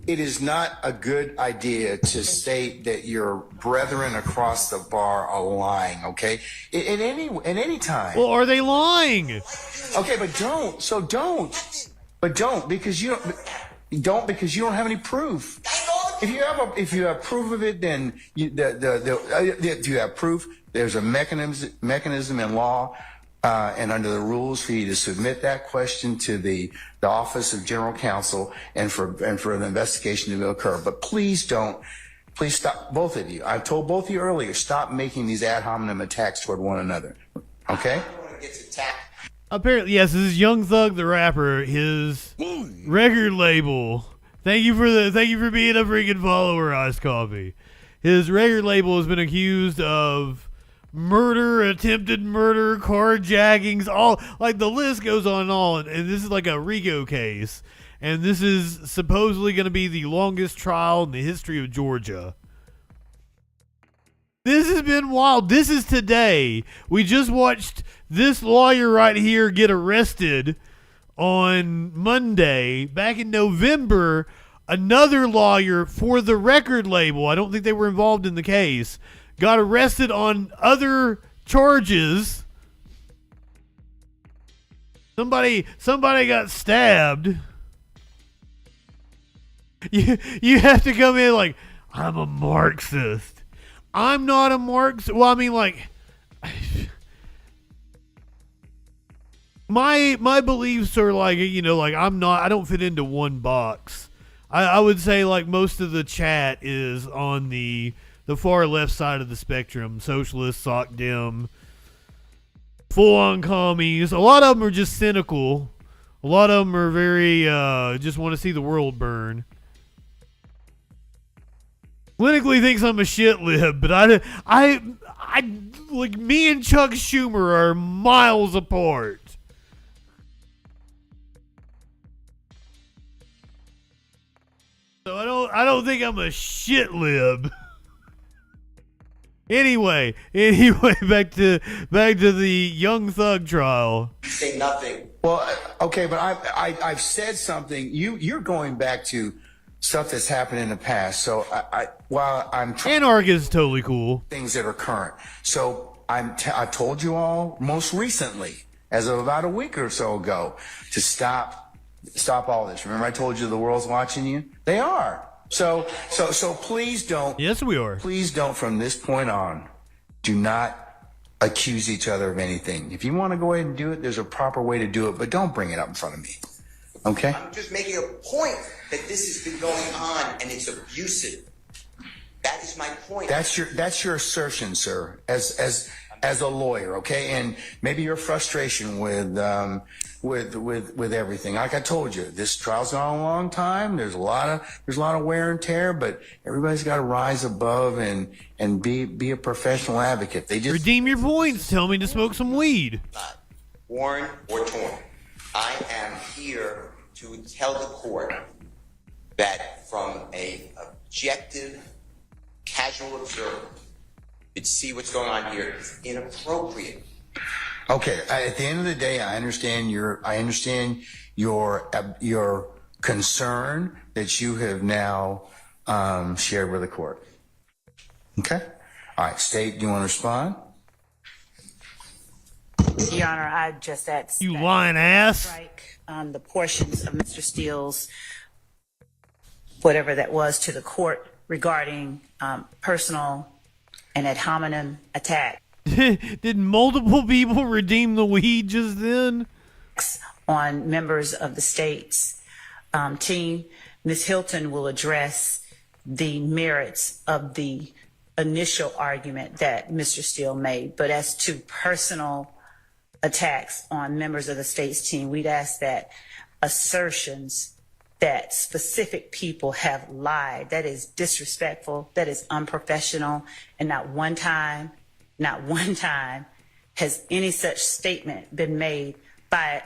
It is not a good idea to state that your brethren across the bar are lying. Okay, at any time. Well, are they lying? Okay, but don't. So don't. But don't because you don't because you don't have any proof. If you have proof of it, then if you have proof, there's a mechanism in law and under the rules for you to submit that question to the Office of General Counsel and for an investigation to occur. But please stop, both of you. I told both of you earlier, stop making these ad hominem attacks toward one another. Okay? Apparently, yes, this is Young Thug the rapper. His record label. Thank you for being a freaking follower, Iced Coffee. His record label has been accused of murder, attempted murder, carjackings, all like the list goes on and on. And this is like a RICO case. And this is supposedly going to be the longest trial in the history of Georgia. This has been wild. This is today. We just watched this lawyer right here get arrested on Monday. Back in November, another lawyer for the record label, I don't think they were involved in the case, got arrested on other charges. Somebody got stabbed. You have to come in like, I'm a Marxist. I'm not a Marxist. Well, I mean, like, my beliefs are like, you know, like I don't fit into one box. I would say like most of the chat is on the far left side of the spectrum. Socialist, sock dim, full on commies. A lot of them are just cynical. A lot of them are very just want to see the world burn. Politically thinks I'm a shit lib, but I like, me and Chuck Schumer are miles apart. So I don't think I'm a shit lib. Anyway, back to the Young Thug trial. Say nothing. Well, okay, but I've said something. You're going back to stuff that's happened in the past. So while I'm trying, Anarch is totally cool. Things that are current. So I told you all most recently, as of about a week or so ago, to stop all this. Remember I told you the world's watching you? They are. So please don't. Yes, we are. Please don't, from this point on, do not accuse each other of anything. If you want to go ahead and do it, there's a proper way to do it, but don't bring it up in front of me. Okay? I'm just making a point that this has been going on and it's abusive. That is my point. That's your assertion, sir, as a lawyer, okay? And maybe your frustration with everything. Like I told you, this trial's gone a long time. There's a lot of wear and tear, but everybody's got to rise above and be a professional advocate. They just redeem your points. Tell me to smoke some weed. Not worn or torn. I am here to tell the court that from a objective, casual observer, could see what's going on here is inappropriate. Okay. At the end of the day, I understand your concern that you have now shared with the court. Okay. All right. State, do you want to respond? Your Honor, I just asked. You lying ass. Strike the portions of Mr. Steele's, whatever that was, to the court regarding personal and ad hominem attack. Did multiple people redeem the weed just then? On members of the state's team. Ms. Hilton will address the merits of the initial argument that Mr. Steele made. But as to personal attacks on members of the state's team, we'd ask that assertions that specific people have lied, that is disrespectful, that is unprofessional, and not one time has any such statement been made by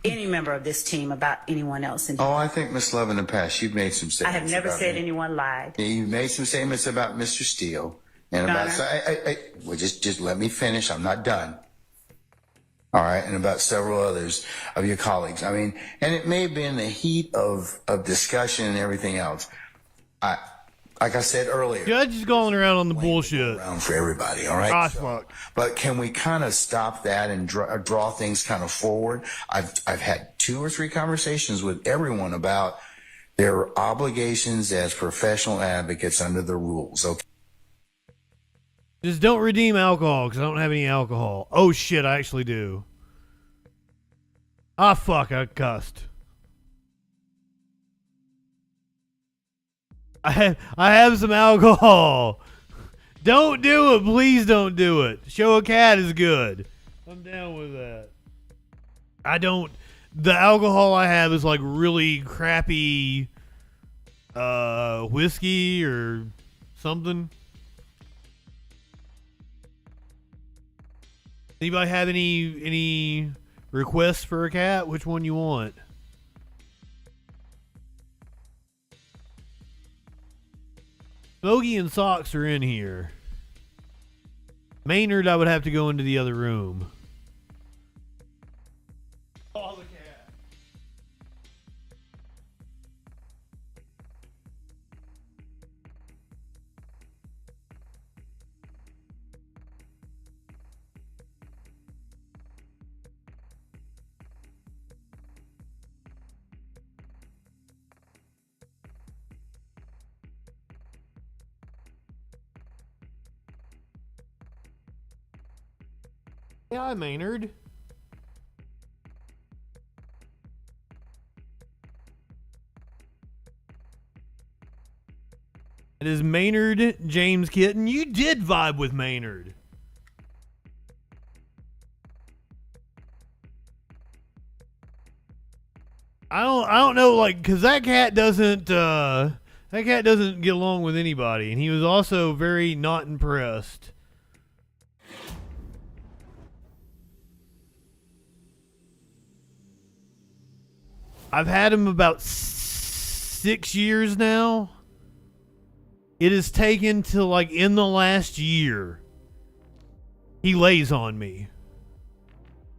any member of this team about anyone else. Oh, I think, Ms. Love, in the past, you've made some statements. I have never about said me. anyone lied. Yeah, you've made some statements about Mr. Steele and Your about. Honor. Well, just let me finish. I'm not done. All right, and about several others of your colleagues. I mean, and it may have been the heat of discussion and everything else. Like I said earlier, Judge is going around on the bullshit. Around for everybody, all right? Gosh, fuck. But can we kind of stop that and draw things kind of forward? I've had 2 or 3 conversations with everyone about their obligations as professional advocates under the rules. Okay. Just don't redeem alcohol because I don't have any alcohol. Oh shit, I actually do. Ah fuck, I cussed. I have some alcohol. Don't do it, please don't do it. Show a cat is good. I'm down with that. The alcohol I have is like really crappy whiskey or something. Anybody have any requests for a cat? Which one you want? Smokey and Socks are in here. Maynard, I would have to go into the other room. Call the cat. Yeah, Maynard. It is Maynard James Kitten. You did vibe with Maynard. I don't know, like, cause that cat doesn't get along with anybody, and he was also very not impressed. I've had him about 6 years now. It has taken till like in the last year, he lays on me.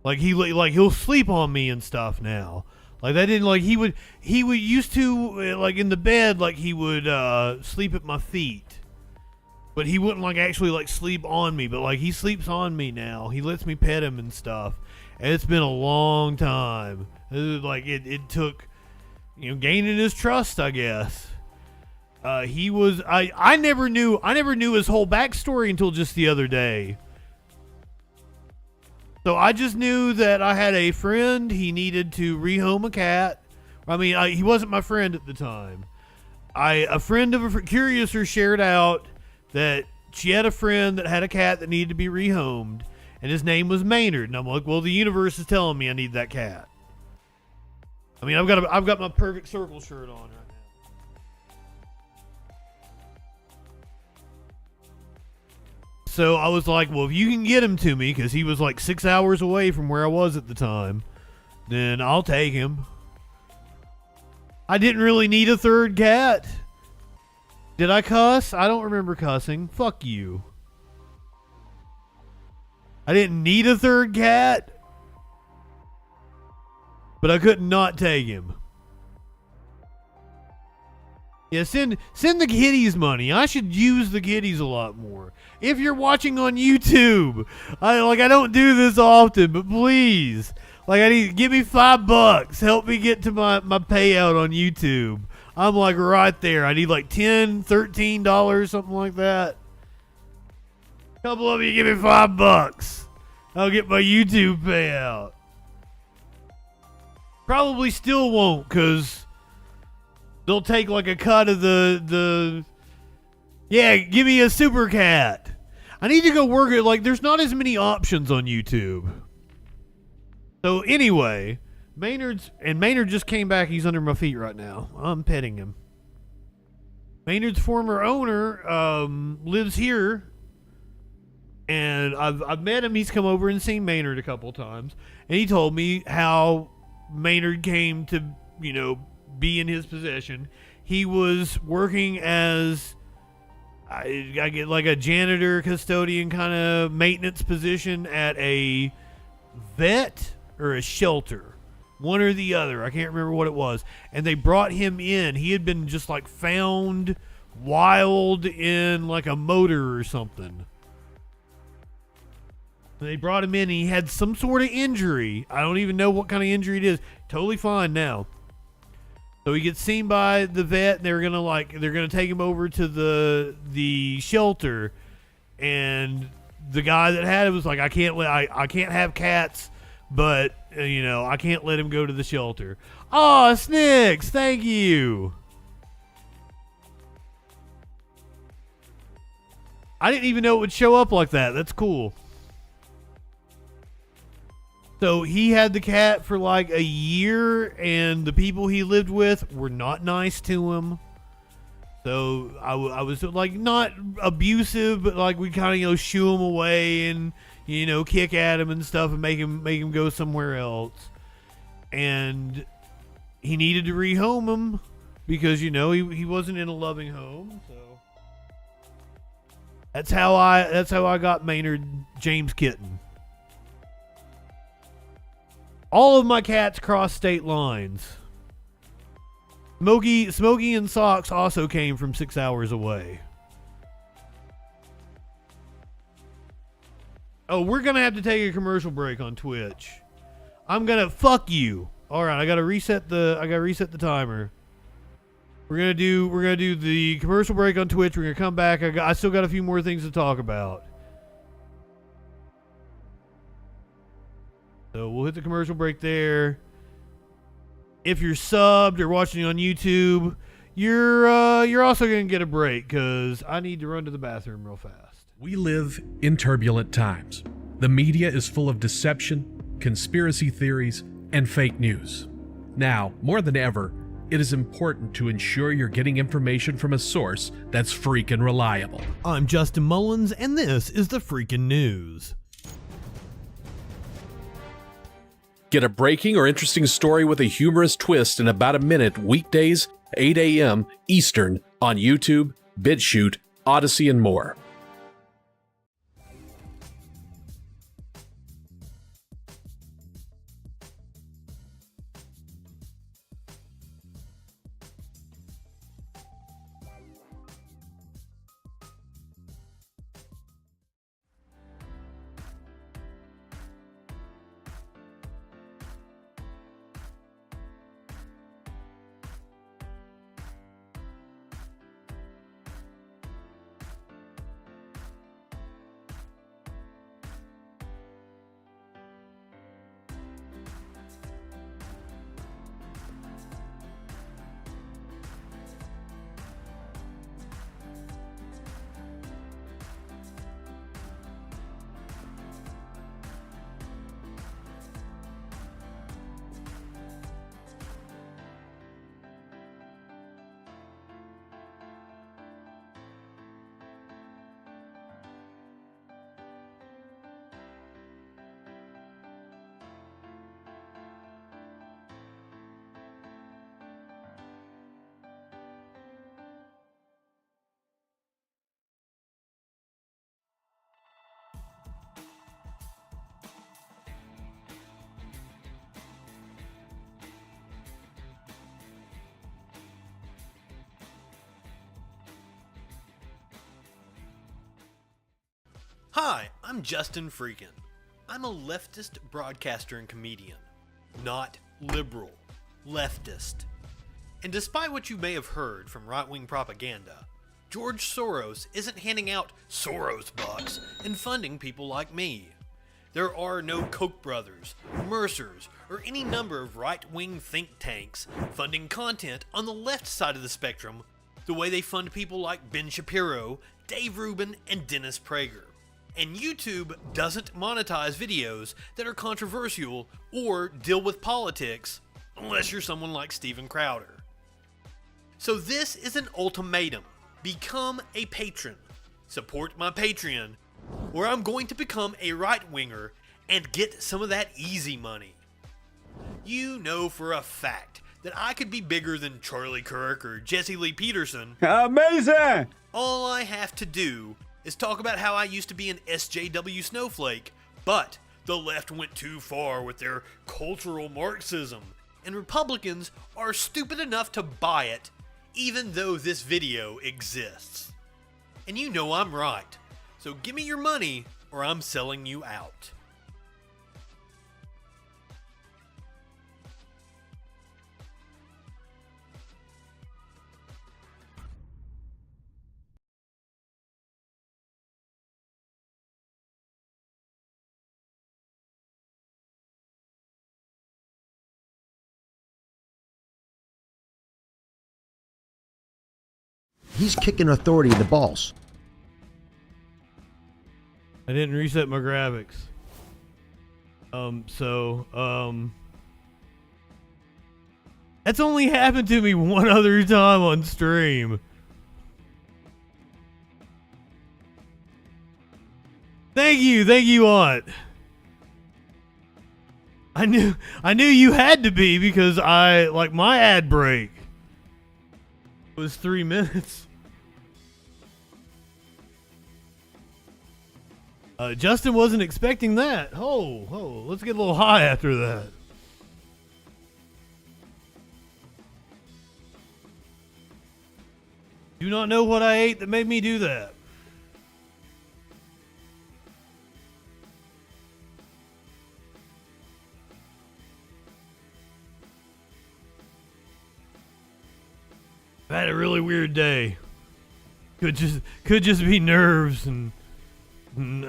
Like he'll sleep on me and stuff now. Like that didn't like he would used to like in the bed like he would sleep at my feet, but he wouldn't like actually like sleep on me. But like he sleeps on me now. He lets me pet him and stuff. And it's been a long time. It took, gaining his trust, I guess. I never knew his whole backstory until just the other day. So I just knew that I had a friend. He needed to rehome a cat. I mean, he wasn't my friend at the time. A friend of a Curiouser shared out that she had a friend that had a cat that needed to be rehomed, and his name was Maynard. And I'm like, well, the universe is telling me I need that cat. I mean, I've got my Perfect Circle shirt on right now. So I was like, well, if you can get him to me, because he was like 6 hours away from where I was at the time, then I'll take him. I didn't really need a third cat. Did I cuss? I don't remember cussing. Fuck you. I didn't need a third cat, but I could not take him. Yeah, send the kiddies money. I should use the kiddies a lot more. If you're watching on YouTube, I don't do this often, but please, give me $5. Help me get to my payout on YouTube. I'm like right there. I need like $10, $13, something like that. A couple of you give me $5. I'll get my YouTube payout. Probably still won't, because they'll take like a cut of the yeah, give me a super cat. I need to go work it. Like, there's not as many options on YouTube. So anyway, Maynard just came back. He's under my feet right now. I'm petting him. Maynard's former owner lives here, and I've met him. He's come over and seen Maynard a couple times, and he told me how Maynard came to, be in his possession. He was working as I get like a janitor, custodian kind of maintenance position at a vet or a shelter, one or the other. I can't remember what it was. And they brought him in. He had been just like found wild in like a motor or something. And they brought him in and he had some sort of injury. I don't even know what kind of injury it is. Totally fine now. So he gets seen by the vet, and they're gonna take him over to the shelter, and the guy that had it was like, I can't have cats, but I can't let him go to the shelter. Oh, Snicks, thank you. I didn't even know it would show up like that. That's cool. So he had the cat for like a year, and the people he lived with were not nice to him. So I was like not abusive, but like we kind of shoo him away and kick at him and stuff and make him go somewhere else. And he needed to rehome him because he wasn't in a loving home. So that's how I got Maynard James Kitten. All of my cats cross state lines. Smokey and Socks also came from 6 hours away. Oh, we're gonna have to take a commercial break on Twitch. I'm gonna fuck you. All right, I gotta reset the timer. We're gonna do the commercial break on Twitch. We're gonna come back. I still got a few more things to talk about. So we'll hit the commercial break there. If you're subbed or watching on YouTube, you're also going to get a break because I need to run to the bathroom real fast. We live in turbulent times. The media is full of deception, conspiracy theories, and fake news. Now, more than ever, it is important to ensure you're getting information from a source that's freaking reliable. I'm Justin Mullins, and this is the Freakin' News. Get a breaking or interesting story with a humorous twist in about a minute weekdays, 8 a.m. Eastern on YouTube, BitChute, Odyssey, and more. Hi, I'm JustinFREAKIN. I'm a leftist broadcaster and comedian, not liberal, leftist. And despite what you may have heard from right-wing propaganda, George Soros isn't handing out Soros bucks and funding people like me. There are no Koch brothers, Mercers, or any number of right-wing think tanks funding content on the left side of the spectrum the way they fund people like Ben Shapiro, Dave Rubin, and Dennis Prager. And YouTube doesn't monetize videos that are controversial or deal with politics unless you're someone like Steven Crowder. So this is an ultimatum. Become a patron. Support my Patreon, or I'm going to become a right-winger and get some of that easy money. You know for a fact that I could be bigger than Charlie Kirk or Jesse Lee Peterson. Amazing! All I have to do is talk about how I used to be an SJW snowflake, but the left went too far with their cultural Marxism, and Republicans are stupid enough to buy it, even though this video exists. And you know I'm right, so give me your money or I'm selling you out. He's kicking authority in the balls. I didn't reset my graphics. That's only happened to me one other time on stream. Thank you, Aunt. I knew you had to be because my ad break was 3 minutes. Justin wasn't expecting that. Let's get a little high after that. Do not know what I ate that made me do that. I had a really weird day. Could just be nerves and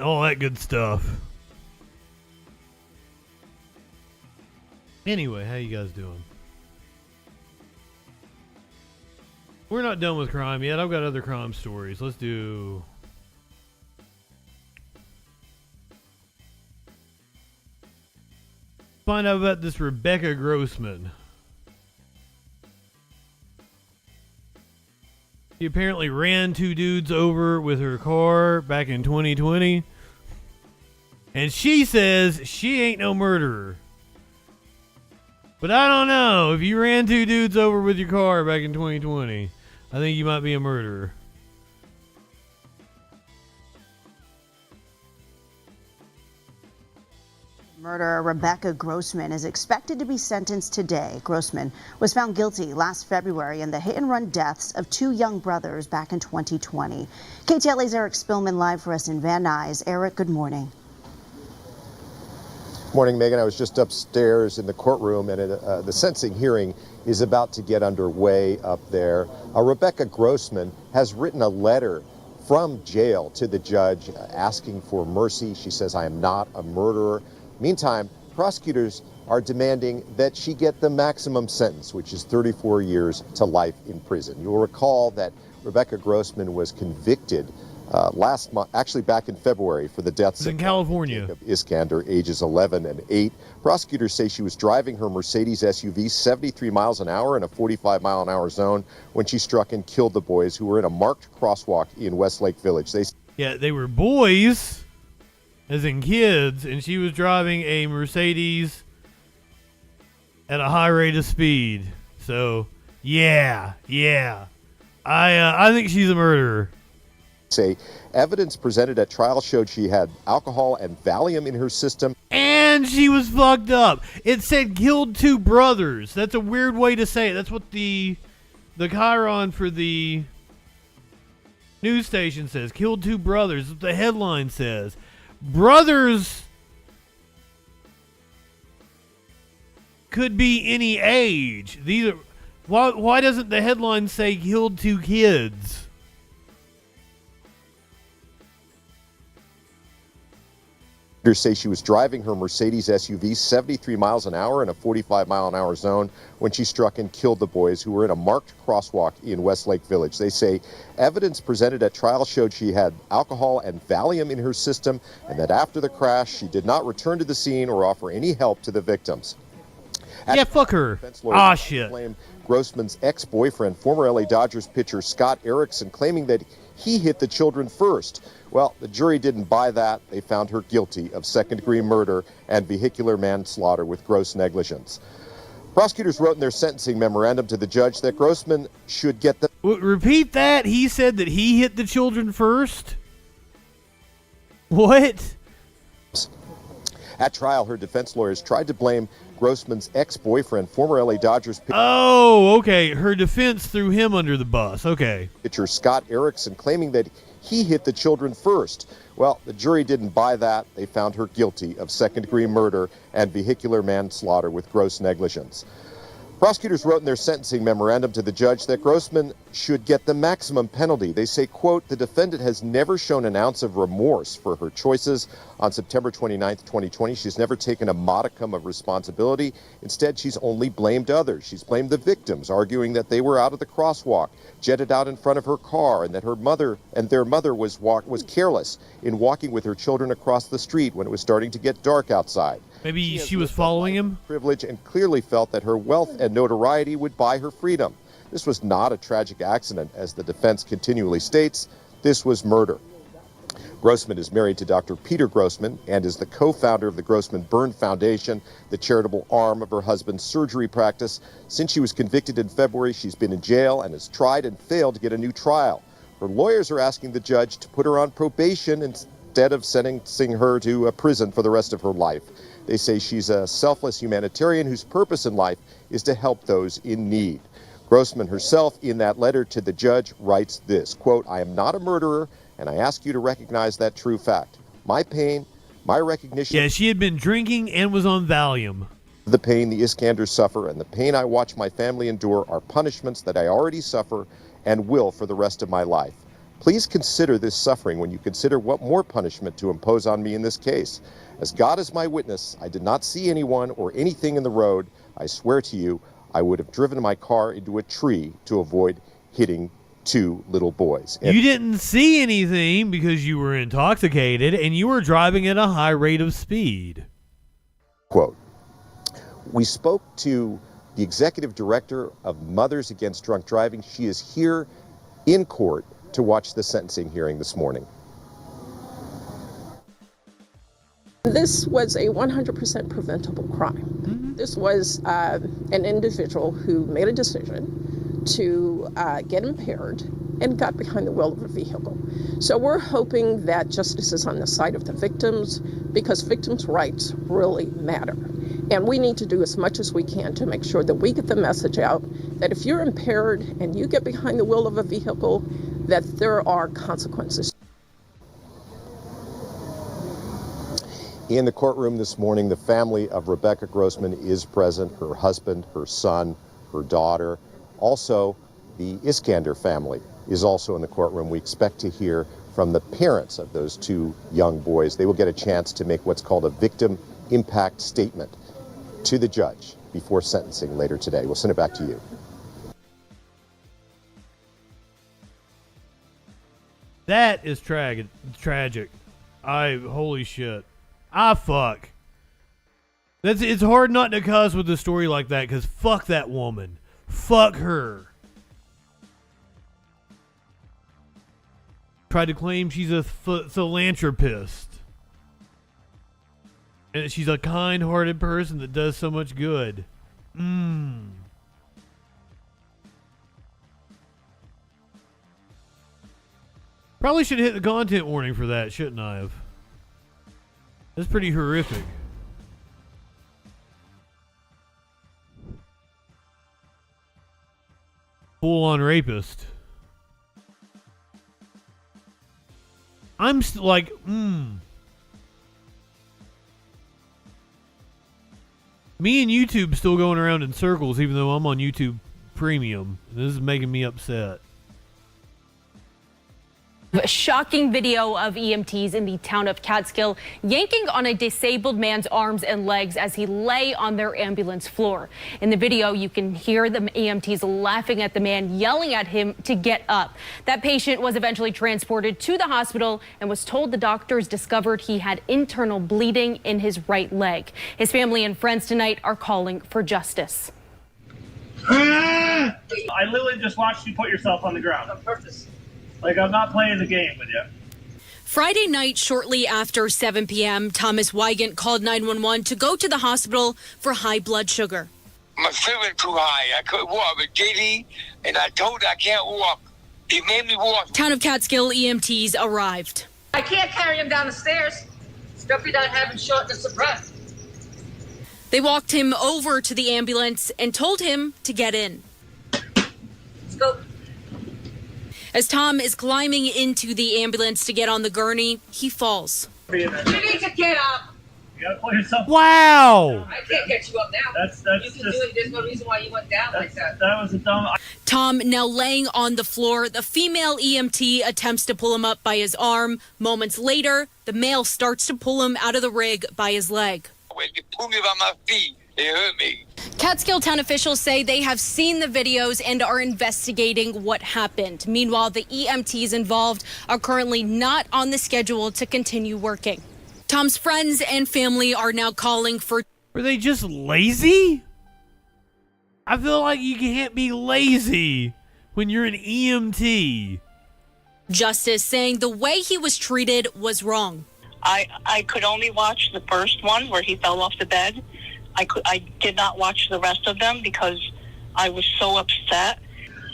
all that good stuff. Anyway, how you guys doing? We're not done with crime yet. I've got other crime stories. Let's do... Find out about this Rebecca Grossman. She apparently ran 2 dudes over with her car back in 2020. And she says she ain't no murderer. But I don't know. If you ran 2 dudes over with your car back in 2020, I think you might be a murderer. Murderer Rebecca Grossman is expected to be sentenced today. Grossman was found guilty last February in the hit-and-run deaths of 2 young brothers back in 2020. KTLA's Eric Spillman live for us in Van Nuys. Eric, good morning. Morning, Megan. I was just upstairs in the courtroom, and the sentencing hearing is about to get underway up there. Rebecca Grossman has written a letter from jail to the judge asking for mercy. She says, "I am not a murderer." Meantime, prosecutors are demanding that she get the maximum sentence, which is 34 years to life in prison. You'll recall that Rebecca Grossman was convicted last month, actually back in February, for the deaths in California. Jacob Iskander, ages 11 and 8. Prosecutors say she was driving her Mercedes SUV 73 miles an hour in a 45-mile-an-hour zone when she struck and killed the boys who were in a marked crosswalk in Westlake Village. They were boys, as in kids, and she was driving a Mercedes at a high rate of speed. So, yeah. I think she's a murderer. Say evidence presented at trial showed she had alcohol and Valium in her system. And she was fucked up. It said killed 2 brothers. That's a weird way to say it. That's what the chyron for the news station says. Killed 2 brothers. That's what the headline says. Brothers could be any age. These are why doesn't the headline say killed 2 kids? Say she was driving her Mercedes SUV 73 miles an hour in a 45-mile-an-hour zone when she struck and killed the boys who were in a marked crosswalk in Westlake Village. They say evidence presented at trial showed she had alcohol and Valium in her system, and that after the crash, she did not return to the scene or offer any help to the victims. Fuck her. Shit. Blame Grossman's ex-boyfriend, former LA Dodgers pitcher Scott Erickson, claiming that he hit the children first. Well, the jury didn't buy that. They found her guilty of second-degree murder and vehicular manslaughter with gross negligence. Prosecutors wrote in their sentencing memorandum to the judge that Grossman should get the... Repeat that. He said that he hit the children first? What? At trial, her defense lawyers tried to blame Grossman's ex-boyfriend, former LA Dodgers pitcher. Oh, okay. Her defense threw him under the bus. Okay. Pitcher Scott Erickson, claiming that he hit the children first. Well, the jury didn't buy that. They found her guilty of second-degree murder and vehicular manslaughter with gross negligence. Prosecutors wrote in their sentencing memorandum to the judge that Grossman should get the maximum penalty. They say, quote, the defendant has never shown an ounce of remorse for her choices. On September 29th, 2020, she's never taken a modicum of responsibility. Instead, she's only blamed others. She's blamed the victims, arguing that they were out of the crosswalk, jetted out in front of her car, and that their mother was careless in walking with her children across the street when it was starting to get dark outside. Maybe she was following him? Privilege, and clearly felt that her wealth and notoriety would buy her freedom. This was not a tragic accident, as the defense continually states. This was murder. Grossman is married to Dr. Peter Grossman and is the co-founder of the Grossman Burn Foundation, the charitable arm of her husband's surgery practice. Since she was convicted in February, she's been in jail and has tried and failed to get a new trial. Her lawyers are asking the judge to put her on probation instead of sentencing her to prison for the rest of her life. They say she's a selfless humanitarian whose purpose in life is to help those in need. Grossman herself, in that letter to the judge, writes this, quote, I am not a murderer, and I ask you to recognize that true fact. My pain, my recognition... Yeah, she had been drinking and was on Valium. The pain the Iskanders suffer and the pain I watch my family endure are punishments that I already suffer and will for the rest of my life. Please consider this suffering when you consider what more punishment to impose on me in this case. As God is my witness, I did not see anyone or anything in the road. I swear to you, I would have driven my car into a tree to avoid hitting 2 little boys. You didn't see anything because you were intoxicated and you were driving at a high rate of speed. Quote, we spoke to the executive director of Mothers Against Drunk Driving. She is here in court to watch the sentencing hearing this morning. This was a 100% preventable crime. This was an individual who made a decision to get impaired and got behind the wheel of a vehicle. So we're hoping that justice is on the side of the victims, because victims' rights really matter. And we need to do as much as we can to make sure that we get the message out that if you're impaired and you get behind the wheel of a vehicle, that there are consequences. In the courtroom this morning, the family of Rebecca Grossman is present, her husband, her son, her daughter. Also, the Iskander family is also in the courtroom. We expect to hear from the parents of those 2 young boys. They will get a chance to make what's called a victim impact statement to the judge before sentencing later today. We'll send it back to you. That is tragic. Holy shit. Fuck. It's hard not to cuss with a story like that, because fuck that woman. Fuck her. Tried to claim she's a philanthropist. And she's a kind-hearted person that does so much good. Probably should have hit the content warning for that, shouldn't I have? That's pretty horrific. Full-on rapist. I'm like, Me and YouTube still going around in circles, even though I'm on YouTube Premium. This is making me upset. A shocking video of EMTs in the town of Catskill yanking on a disabled man's arms and legs as he lay on their ambulance floor. In the video, you can hear the EMTs laughing at the man, yelling at him to get up. That patient was eventually transported to the hospital and was told the doctors discovered he had internal bleeding in his right leg. His family and friends tonight are calling for justice. I literally just watched you put yourself on the ground on purpose. Like, I'm not playing the game with you. Friday night, shortly after 7 p.m., Thomas Wygant called 911 to go to the hospital for high blood sugar. I'm feeling too high. I couldn't walk. I was giddy, and I told her I can't walk. He made me walk. Town of Catskill EMTs arrived. I can't carry him down the stairs. Stuffy not having shortness of breath. They walked him over to the ambulance and told him to get in. Let's go. As Tom is climbing into the ambulance to get on the gurney, he falls. You need to get up. You gotta pull yourself. Wow! I can't get you up now. That's you can do it. There's no reason why you went down like that. That was a dumb. Tom now laying on the floor. The female EMT attempts to pull him up by his arm. Moments later, the male starts to pull him out of the rig by his leg. When you pull me by my feet, it hurt me. Catskill town officials say they have seen the videos and are investigating what happened. Meanwhile, the EMTs involved are currently not on the schedule to continue working. Tom's friends and family are now calling for... Were they just lazy? I feel like you can't be lazy when you're an EMT. Justice, saying the way he was treated was wrong. I could only watch the first one where he fell off the bed. I did not watch the rest of them because I was so upset.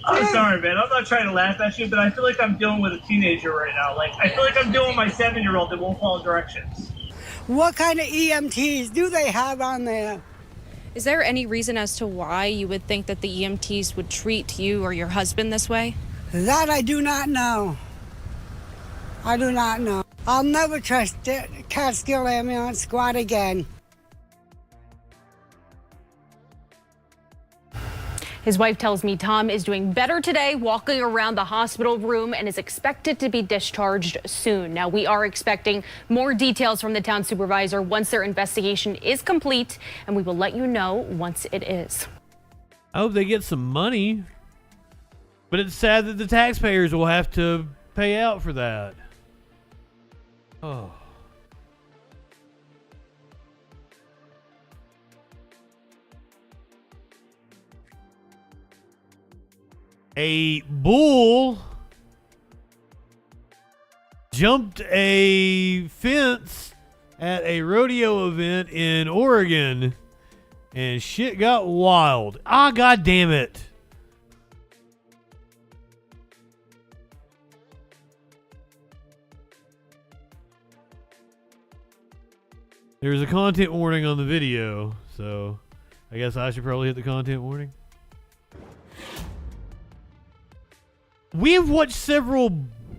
I'm sorry, man. I'm not trying to laugh at you, but I feel like I'm dealing with a teenager right now. Like, I feel like I'm dealing with my 7-year-old that won't follow directions. What kind of EMTs do they have on there? Is there any reason as to why you would think that the EMTs would treat you or your husband this way? That I do not know. I do not know. I'll never trust the Catskill Ambulance Squad again. His wife tells me Tom is doing better today, walking around the hospital room, and is expected to be discharged soon. Now, we are expecting more details from the town supervisor once their investigation is complete, and we will let you know once it is. I hope they get some money, but it's sad that the taxpayers will have to pay out for that. Oh. A bull jumped a fence at a rodeo event in Oregon, and shit got wild. Ah, god damn it. There's a content warning on the video, so I guess I should probably hit the content warning. We have watched several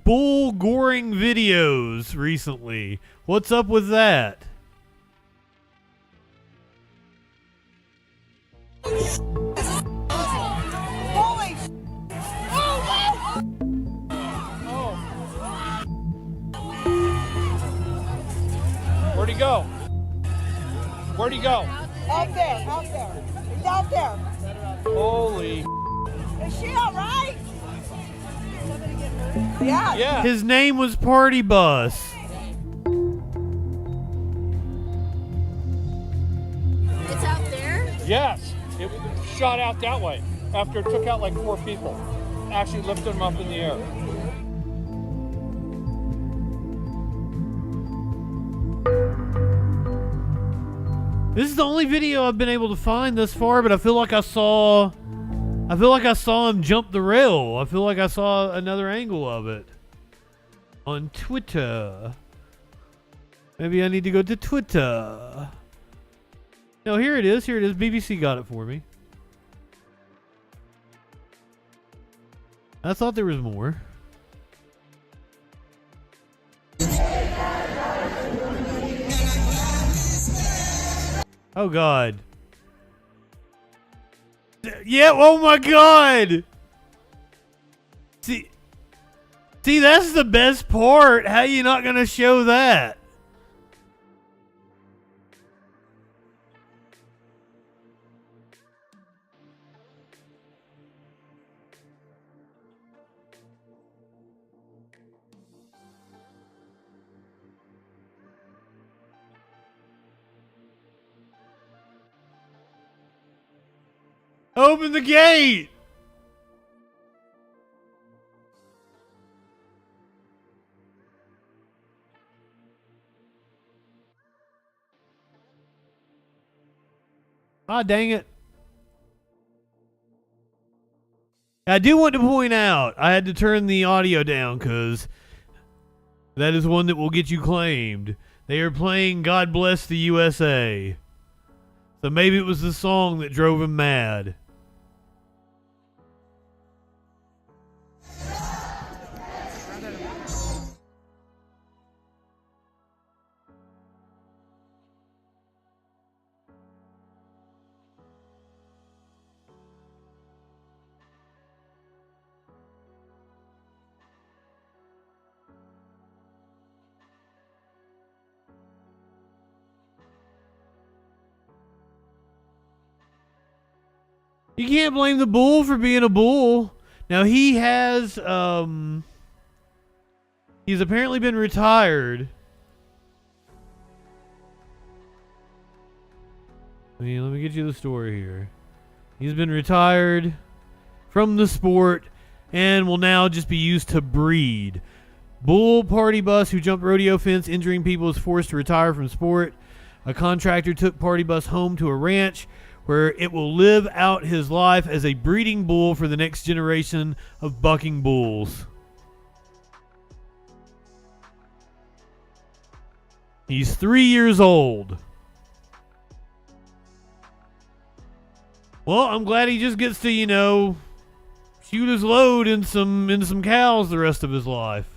bull goring videos recently. What's up with that? Where'd he go? Where'd he go? Out there, out there. He's out there. Holy. Is she all right? Yeah. Yeah. His name was Party Bus. It's out there? Yes. It shot out that way after it took out like 4 people. Actually lifted them up in the air. This is the only video I've been able to find thus far, but I feel like I saw him jump the rail. I feel like I saw another angle of it on Twitter. Maybe I need to go to Twitter. No, here it is. Here it is. BBC got it for me. I thought there was more. Oh god. Yeah, oh my god. See, that's the best part. How you not gonna show that? Open the gate! Ah, dang it. I do want to point out, I had to turn the audio down because that is one that will get you claimed. They are playing God Bless the USA. So maybe it was the song that drove him mad. You can't blame the bull for being a bull. Now he has, he's apparently been retired. Let me get you the story here. He's been retired from the sport and will now just be used to breed. Bull Party Bus who jumped rodeo fence injuring people is forced to retire from sport. A contractor took Party Bus home to a ranch where it will live out his life as a breeding bull for the next generation of bucking bulls. He's 3 years old. Well, I'm glad he just gets to, you know, shoot his load in some cows the rest of his life.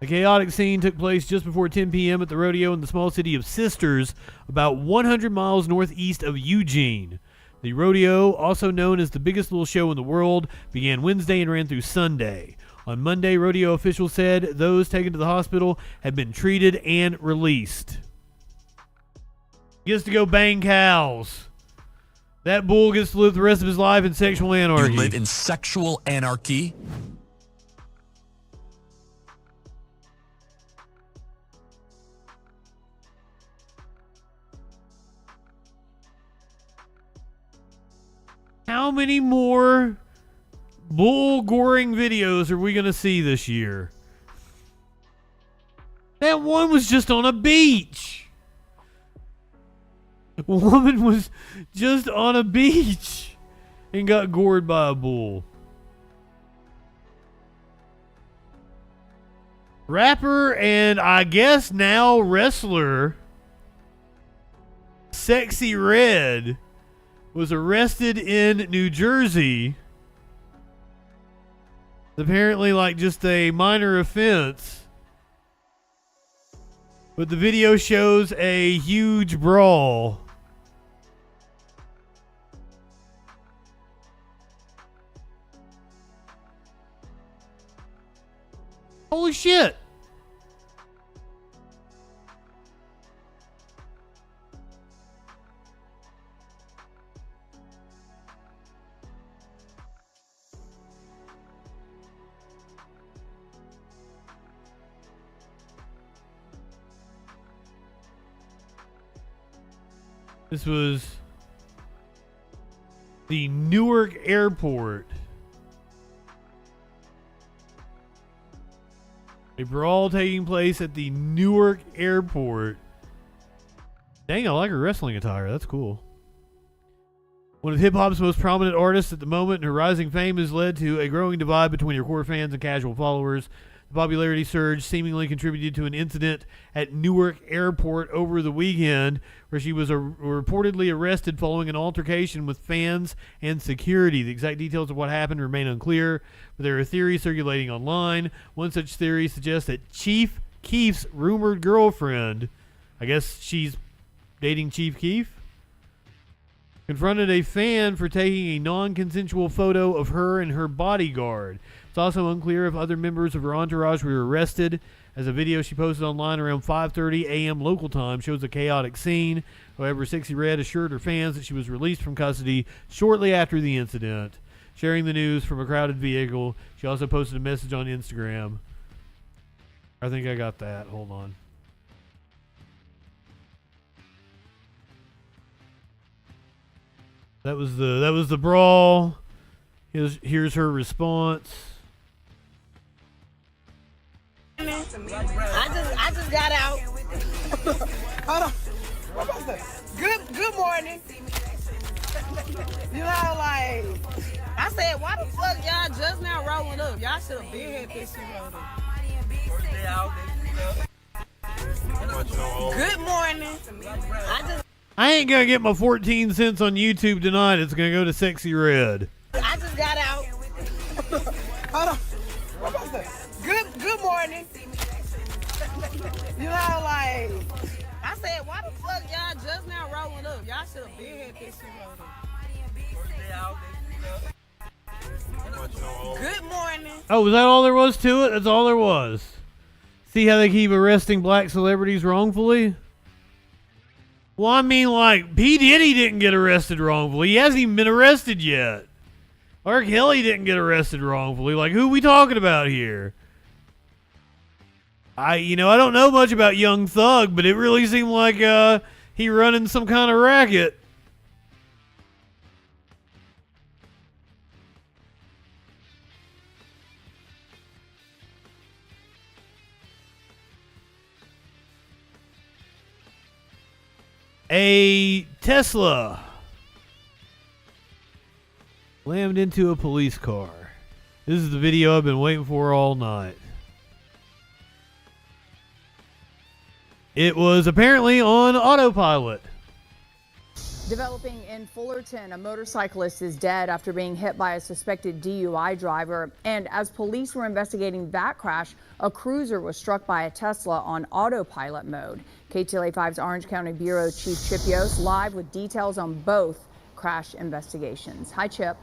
The chaotic scene took place just before 10 p.m. at the rodeo in the small city of Sisters, about 100 miles northeast of Eugene. The rodeo, also known as the biggest little show in the world, began Wednesday and ran through Sunday. On Monday, rodeo officials said those taken to the hospital had been treated and released. Gets to go bang cows. That bull gets to live the rest of his life in sexual anarchy. You live in sexual anarchy? How many more bull goring videos are we going to see this year? That one was just on a beach. A woman was just on a beach and got gored by a bull. Rapper and I guess now wrestler Sexy Red was arrested in New Jersey. Apparently like just a minor offense. But the video shows a huge brawl. Holy shit. This was the Newark airport. A brawl taking place at the Newark airport. Dang, I like her wrestling attire. That's cool. One of hip-hop's most prominent artists at the moment, and her rising fame has led to a growing divide between her core fans and casual followers. The popularity surge seemingly contributed to an incident at Newark Airport over the weekend where she was reportedly arrested following an altercation with fans and security. The exact details of what happened remain unclear, but there are theories circulating online. One such theory suggests that Chief Keef's rumored girlfriend, I guess she's dating Chief Keef, confronted a fan for taking a non-consensual photo of her and her bodyguard. It's also unclear if other members of her entourage were arrested, as a video she posted online around 5:30 a.m. local time shows a chaotic scene. However, Sexy Red assured her fans that she was released from custody shortly after the incident. Sharing the news from a crowded vehicle, she also posted a message on Instagram. I think I got that. Hold on. That was the brawl. Here's her response. I just got out. Hold on. What was that? Good morning. You know, like I said, why the fuck y'all just now rolling up? Y'all should have been here this Good morning. I ain't gonna get my 14 cents on YouTube tonight. It's gonna go to Sexy Red. I just got out. Hold on. What was that? Good morning. You know, like I said, why the fuck y'all just now rolling up? Y'all should have been here this Good morning. Oh, was that all there was to it? That's all there was. See how they keep arresting black celebrities wrongfully? Well, I mean, like, P. Diddy didn't get arrested wrongfully. He hasn't even been arrested yet. R. Kelly didn't get arrested wrongfully. Like, who are we talking about here? I don't know much about Young Thug, but it really seemed like he running some kind of racket. A Tesla slammed into a police car. This is the video I've been waiting for all night. It was apparently on autopilot. Developing in Fullerton, a motorcyclist is dead after being hit by a suspected DUI driver. And as police were investigating that crash, a cruiser was struck by a Tesla on autopilot mode. KTLA 5's Orange County Bureau Chief Chip Yost live with details on both crash investigations. Hi, Chip.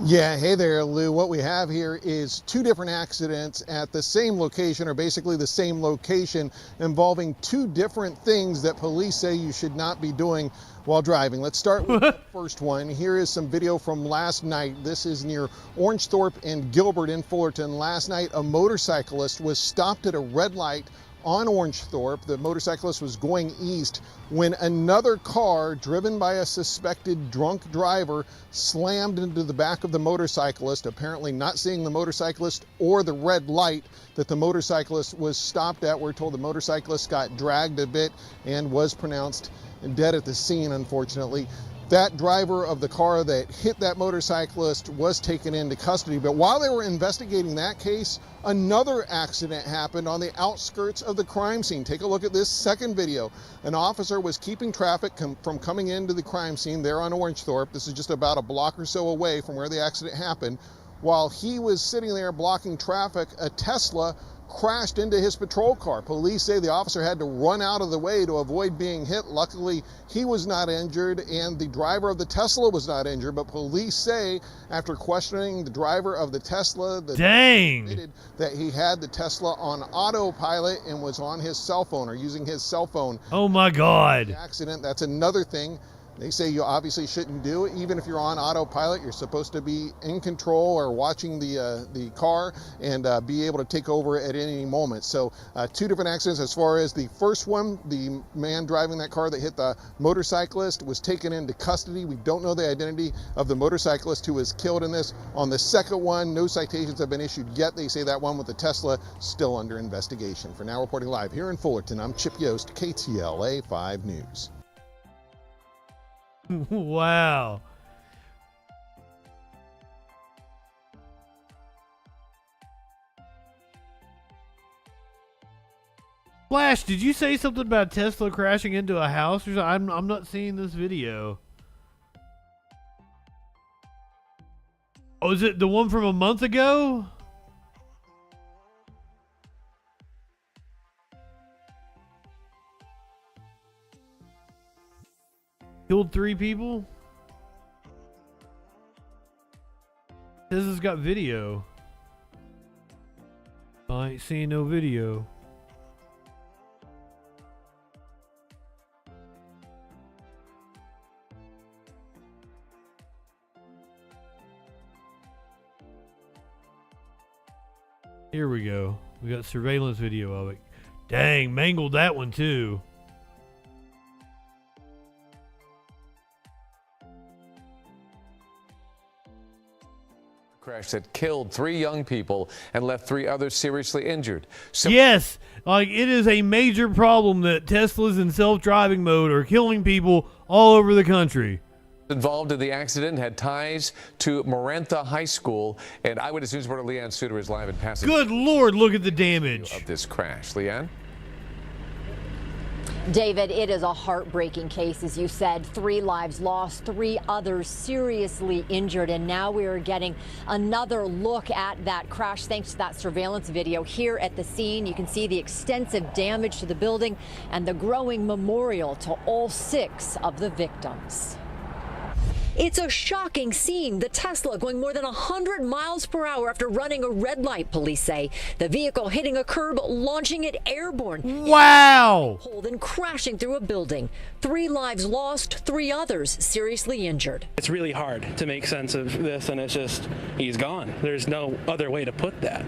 Yeah, hey there, Lou. What we have here is two different accidents at the same location, or basically the same location, involving two different things that police say you should not be doing while driving. Let's start with the first one. Here is some video from last night. This is near Orangethorpe and Gilbert in Fullerton. Last night, a motorcyclist was stopped at a red light on Orangethorpe. The motorcyclist was going east when another car driven by a suspected drunk driver slammed into the back of the motorcyclist, apparently not seeing the motorcyclist or the red light that the motorcyclist was stopped at. We're told the motorcyclist got dragged a bit and was pronounced dead at the scene, unfortunately. That driver of the car that hit that motorcyclist was taken into custody. But while they were investigating that case, another accident happened on the outskirts of the crime scene. Take a look at this second video. An officer was keeping traffic from coming into the crime scene there on Orangethorpe. This is just about a block or so away from where the accident happened. While he was sitting there blocking traffic, a Tesla crashed into his patrol car. Police say the officer had to run out of the way to avoid being hit. Luckily, he was not injured, and the driver of the Tesla was not injured, but police say after questioning the driver of the Tesla, admitted that he had the Tesla on autopilot and was on his cell phone, or using his cell phone. Oh my God. The accident, that's another thing they say you obviously shouldn't do. Even if you're on autopilot, you're supposed to be in control or watching the car and be able to take over at any moment. So two different accidents. As far as the first one, the man driving that car that hit the motorcyclist was taken into custody. We don't know the identity of the motorcyclist who was killed in this. On the second one, no citations have been issued yet. They say that one with the Tesla still under investigation. For now, reporting live here in Fullerton, I'm Chip Yost, KTLA 5 News. Wow. Flash, did you say something about Tesla crashing into a house or something? I'm not seeing this video. Oh, is it the one from a month ago? Killed 3 people? This has got video. I ain't seeing no video. Here we go. We got surveillance video of it. Dang, mangled that one too. Crash that killed 3 young people and left 3 others seriously injured. Yes, like it is a major problem that Teslas in self-driving mode are killing people all over the country. Involved in the accident had ties to Marantha High School, and Eyewitness News reporter Leanne Suter is live in Pasadena. Good Lord, look at the damage of this crash. Leanne? David, it is a heartbreaking case, as you said. 3 lives lost, 3 others seriously injured, and now we are getting another look at that crash thanks to that surveillance video here at the scene. You can see the extensive damage to the building and the growing memorial to all 6 of the victims. It's a shocking scene. The Tesla going more than 100 miles per hour after running a red light, police say. The vehicle hitting a curb, launching it airborne. Wow! Then crashing through a building. 3 lives lost, 3 others seriously injured. It's really hard to make sense of this, and it's just, he's gone. There's no other way to put that.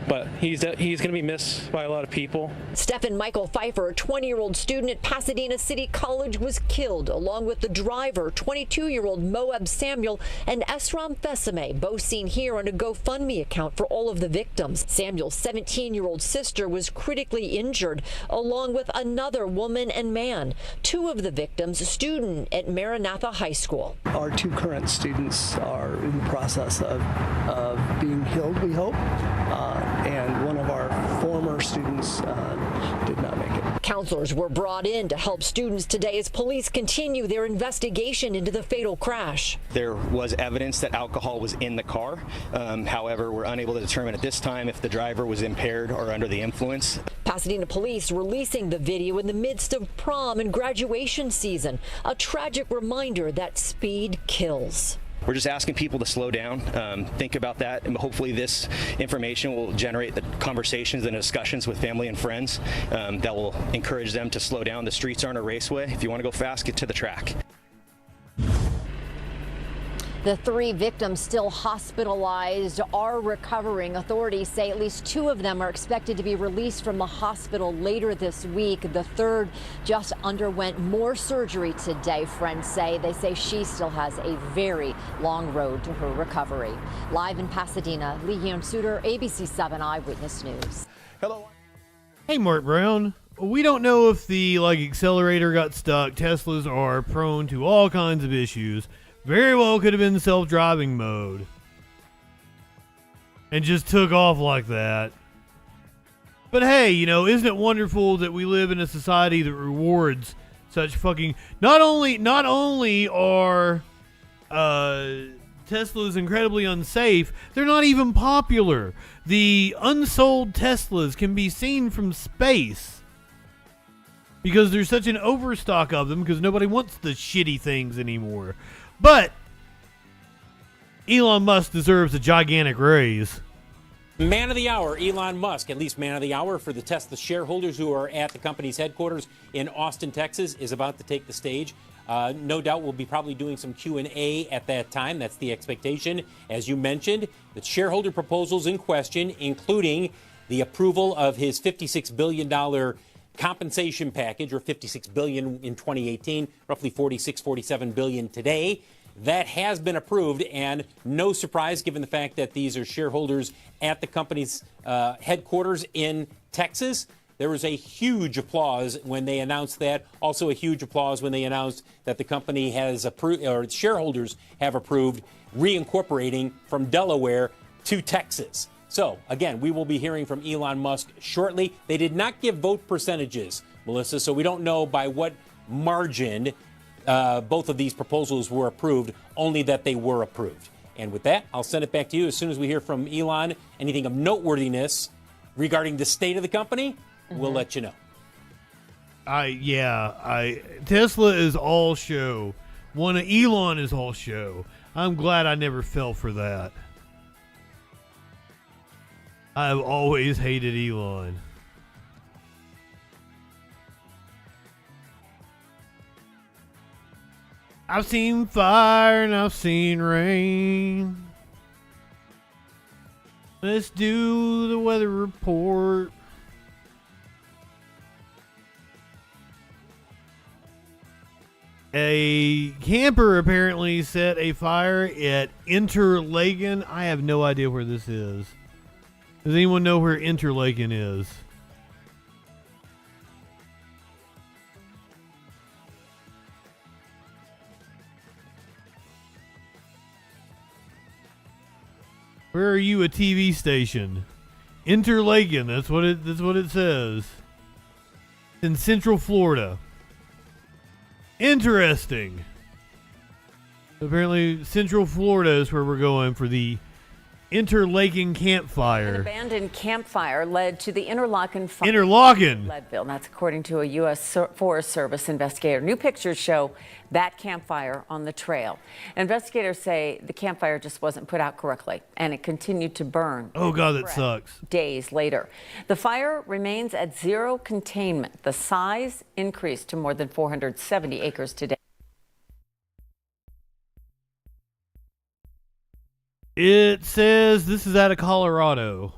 But he's going to be missed by a lot of people. Stephen Michael Pfeiffer, a 20-year-old student at Pasadena City College, was killed, along with the driver, 22-year-old Moab Samuel, and Esram Fesame, both seen here on a GoFundMe account for all of the victims. Samuel's 17-year-old sister was critically injured, along with another woman and man. 2 of the victims, a student at Maranatha High School. Our 2 current students are in the process of being healed, we hope. And one of our former students did not make it. Counselors were brought in to help students today as police continue their investigation into the fatal crash. There was evidence that alcohol was in the car. However, we're unable to determine at this time if the driver was impaired or under the influence. Pasadena police releasing the video in the midst of prom and graduation season. A tragic reminder that speed kills. We're just asking people to slow down, think about that, and hopefully this information will generate the conversations and discussions with family and friends that will encourage them to slow down. The streets aren't a raceway. If you want to go fast, get to the track. The 3 victims still hospitalized are recovering. Authorities say at least 2 of them are expected to be released from the hospital later this week. The third just underwent more surgery today, friends say. They say she still has a very long road to her recovery. Live in Pasadena, Leanne Suter, ABC 7 Eyewitness News. Hello. Hey, Mark Brown. We don't know if the accelerator got stuck. Teslas are prone to all kinds of issues. Very well could have been self-driving mode. And just took off like that. But hey, isn't it wonderful that we live in a society that rewards such fucking... Not only are Teslas incredibly unsafe, they're not even popular. The unsold Teslas can be seen from space. Because there's such an overstock of them because nobody wants the shitty things anymore. But Elon Musk deserves a gigantic raise. Man of the hour, Elon Musk, at least man of the hour for the Tesla shareholders who are at the company's headquarters in Austin, Texas, is about to take the stage. No doubt we'll be probably doing some Q&A at that time. That's the expectation. As you mentioned, the shareholder proposals in question, including the approval of his $56 billion compensation package, or $56 billion in 2018, roughly $47 billion today. That has been approved, and no surprise given the fact that these are shareholders at the company's headquarters in Texas. There was a huge applause when they announced that. Also a huge applause when they announced that the company has approved, or shareholders have approved, reincorporating from Delaware to Texas. So, again, we will be hearing from Elon Musk shortly. They did not give vote percentages, Melissa, so we don't know by what margin both of these proposals were approved, only that they were approved. And with that, I'll send it back to you as soon as we hear from Elon. Anything of noteworthiness regarding the state of the company, we'll let you know. Tesla is all show. Elon is all show. I'm glad I never fell for that. I've always hated Elon. I've seen fire and I've seen rain. Let's do the weather report. A camper apparently set a fire at Interlaken. I have no idea where this is. Does anyone know where Interlaken is? Where are you, a TV station? Interlaken, that's what it says. In Central Florida. Interesting. Apparently Central Florida is where we're going for the Interlaken campfire. An abandoned campfire led to the Interlaken fire. Interlaken. Leadville. That's according to a U.S. Forest Service investigator. New pictures show that campfire on the trail. Investigators say the campfire just wasn't put out correctly, and it continued to burn. Oh, God, that sucks. Days later. The fire remains at zero containment. The size increased to more than 470 acres today. It says this is out of Colorado.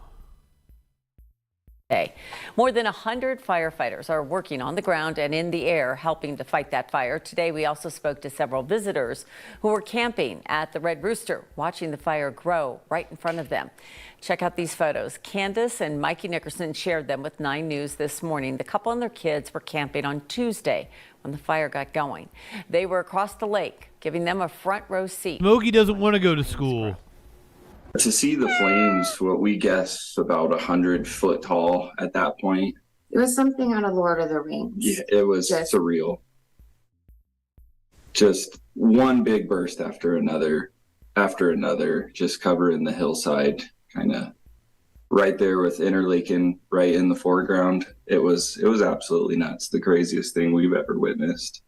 More than 100 firefighters are working on the ground and in the air helping to fight that fire. Today, we also spoke to several visitors who were camping at the Red Rooster, watching the fire grow right in front of them. Check out these photos. Candace and Mikey Nickerson shared them with 9 News this morning. The couple and their kids were camping on Tuesday when the fire got going. They were across the lake, giving them a front row seat. Smokey doesn't want to go to school. To see the flames, what we guess about 100 foot tall at that point. It was something out of Lord of the Rings. Yeah, it was surreal. Just one big burst after another, just covering the hillside, kind of right there with Interlaken right in the foreground. It was absolutely nuts. The craziest thing we've ever witnessed.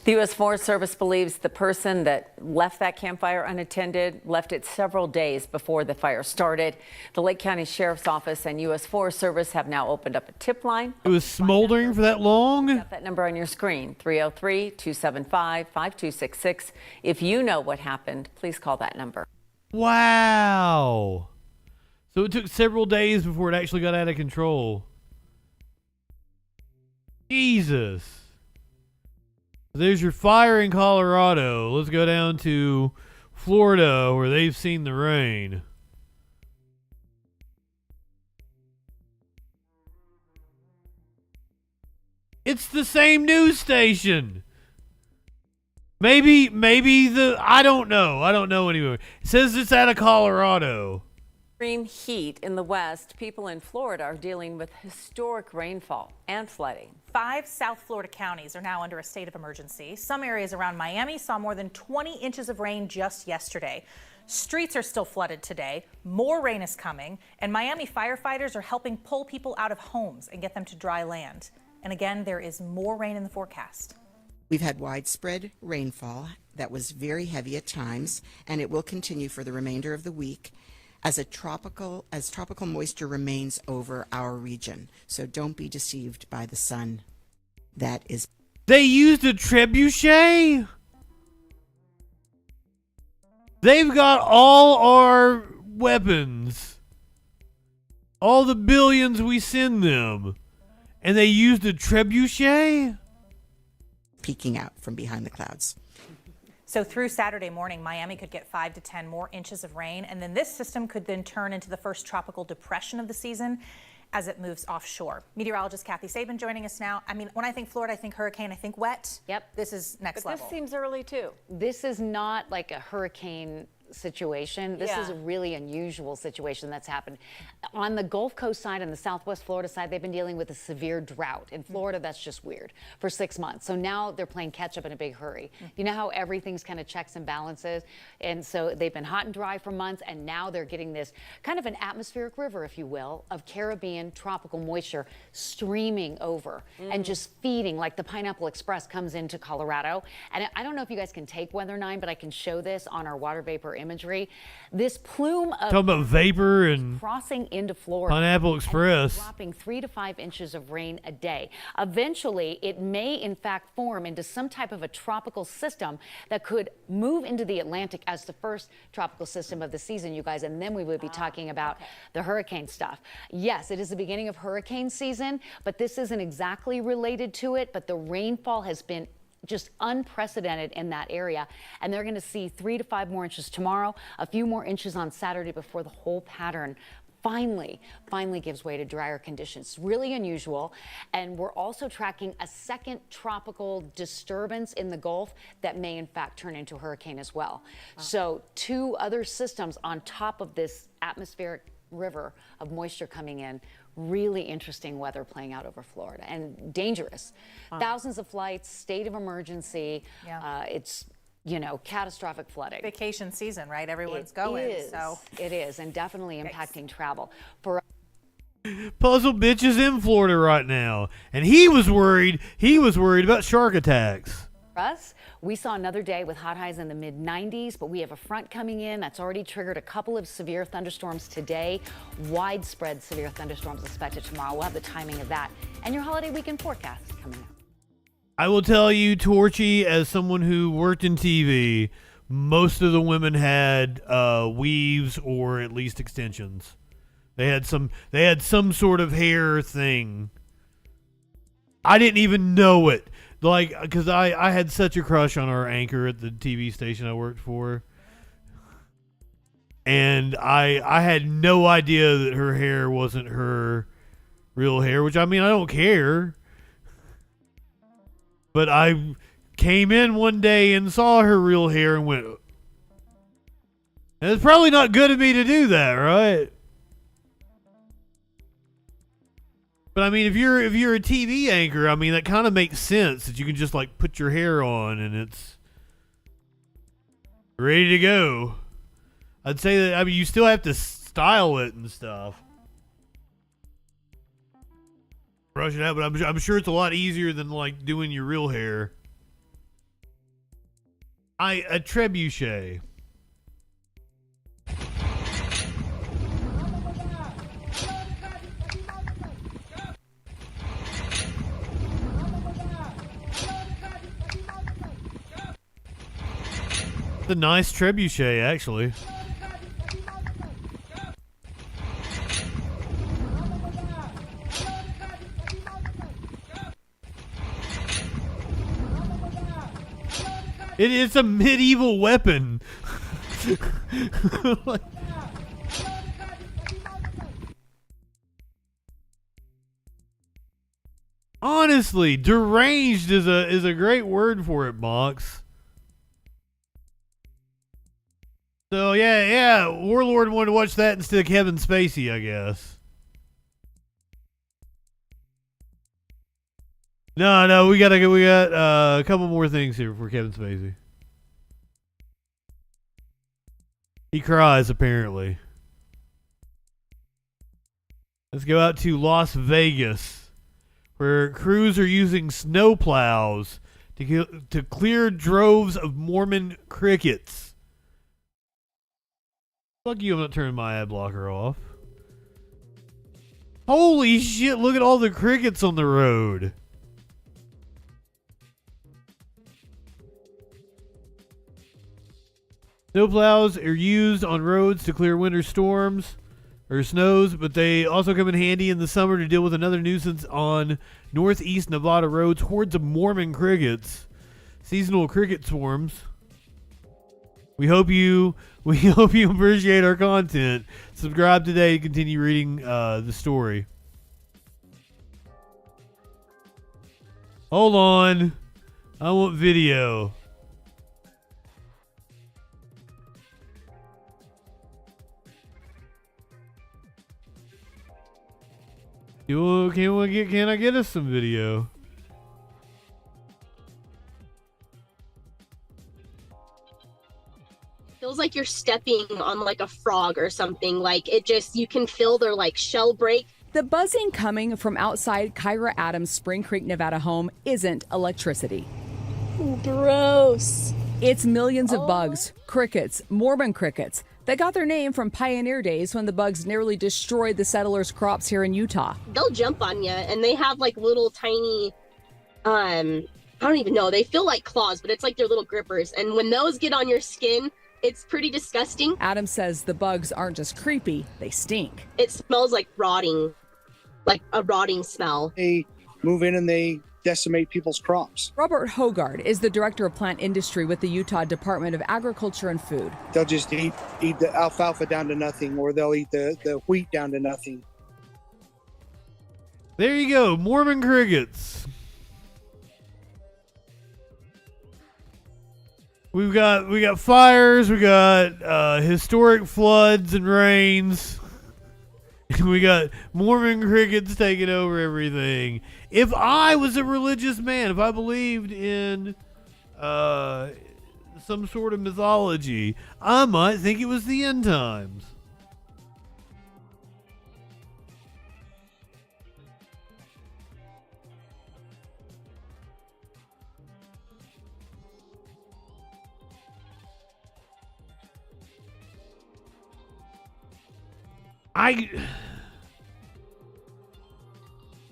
The U.S. Forest Service believes the person that left that campfire unattended left it several days before the fire started. The Lake County Sheriff's Office and U.S. Forest Service have now opened up a tip line. It was smoldering for that long? Got that number on your screen, 303-275-5266. If you know what happened, please call that number. Wow. So it took several days before it actually got out of control. Jesus. There's your fire in Colorado. Let's go down to Florida where they've seen the rain. It's the same news station. Maybe I don't know. I don't know anyway. It says it's out of Colorado. Extreme heat in the west. People in Florida are dealing with historic rainfall and flooding. 5 South Florida counties are now under a state of emergency. Some areas around Miami saw more than 20 inches of rain just yesterday. Streets are still flooded today. More rain is coming, and Miami firefighters are helping pull people out of homes and get them to dry land. And again, there is more rain in the forecast. We've had widespread rainfall that was very heavy at times, and it will continue for the remainder of the week as tropical moisture remains over our region. So don't be deceived by the sun. That is. They used a trebuchet? They've got all our weapons. All the billions we send them. And they used a trebuchet? Peeking out from behind the clouds. So through Saturday morning, Miami could get 5 to 10 more inches of rain, and then this system could then turn into the first tropical depression of the season as it moves offshore. Meteorologist Kathy Sabin joining us now. I mean, when I think Florida, I think hurricane, I think wet. Yep. This is next level. This seems early too. This is not like a hurricane situation. This is a really unusual situation that's happened. On the Gulf Coast side and the Southwest Florida side, they've been dealing with a severe drought. In Florida, that's just weird for 6 months. So now they're playing catch up in a big hurry. You know how everything's kind of checks and balances? And so they've been hot and dry for months, and now they're getting this kind of an atmospheric river, if you will, of Caribbean tropical moisture streaming over and just feeding, like the Pineapple Express comes into Colorado. And I don't know if you guys can take Weather 9, but I can show this on our water vapor imagery. This plume of talking about vapor and crossing into Florida. Pineapple Express. Dropping 3 to 5 inches of rain a day. Eventually, it may in fact form into some type of a tropical system that could move into the Atlantic as the first tropical system of the season, you guys. And then we would be talking about the hurricane stuff. Yes, it is the beginning of hurricane season, but this isn't exactly related to it. But the rainfall has been just unprecedented in that area, and they're going to see 3 to 5 more inches tomorrow, a few more inches on Saturday before the whole pattern finally gives way to drier conditions. Really unusual. And we're also tracking a second tropical disturbance in the Gulf that may in fact turn into a hurricane as well. So 2 other systems on top of this atmospheric river of moisture coming in. Really interesting weather playing out over Florida, and dangerous. Thousands of flights, state of emergency. It's, you know, catastrophic flooding. Vacation season, right? Everyone's going. So it is, and definitely impacting travel. For Puzzle Bitch is in Florida right now, and he was worried about shark attacks. us, we saw another day with hot highs in the mid-90s, but we have a front coming in that's already triggered a couple of severe thunderstorms today. Widespread severe thunderstorms expected tomorrow. We'll have the timing of that and your holiday weekend forecast coming up. I will tell you, Torchy, as someone who worked in TV, most of the women had weaves or at least extensions. They had some sort of hair thing. I didn't even know it. Like, because I had such a crush on our anchor at the TV station I worked for. And I had no idea that her hair wasn't her real hair, which, I mean, I don't care. But I came in one day and saw her real hair and went, And it's probably not good of me to do that, right? But I mean, if you're a TV anchor, I mean, that kind of makes sense that you can just like put your hair on and it's ready to go. I'd say that, I mean, you still have to style it and stuff. Brush it out, but I'm sure it's a lot easier than like doing your real hair. A trebuchet. It's a nice trebuchet, actually. It's a medieval weapon. Honestly, deranged is a great word for it, Mox. So yeah, Warlord wanted to watch that instead of Kevin Spacey, I guess. No, we got a couple more things here for Kevin Spacey. He cries, apparently. Let's go out to Las Vegas, where crews are using snowplows to clear droves of Mormon crickets. Fuck you, I'm not turning my ad blocker off. Holy shit, look at all the crickets on the road. Snowplows are used on roads to clear winter storms or snows, but they also come in handy in the summer to deal with another nuisance on northeast Nevada roads, hordes of Mormon crickets. Seasonal cricket swarms. We hope you appreciate our content. Subscribe today to continue reading the story. Hold on. I want video. Can I get us some video? Feels like you're stepping on like a frog or something. Like it just, you can feel their like shell break. The buzzing coming from outside Kyra Adams' Spring Creek, Nevada home isn't electricity. Ooh, gross. It's millions of bugs, crickets, Mormon crickets, that got their name from pioneer days when the bugs nearly destroyed the settlers' crops here in Utah. They'll jump on you and they have like little tiny, I don't even know. They feel like claws, but it's like they're little grippers. And when those get on your skin, it's pretty disgusting. Adam says the bugs aren't just creepy, they stink. It smells like rotting, like a rotting smell. They move in and they decimate people's crops. Robert Hogard is the director of plant industry with the Utah Department of Agriculture and Food. They'll just eat the alfalfa down to nothing, or they'll eat the wheat down to nothing. There you go, Mormon crickets. We got fires, we got historic floods and rains. We got Mormon crickets taking over everything. If I was a religious man, if I believed in some sort of mythology, I might think it was the end times.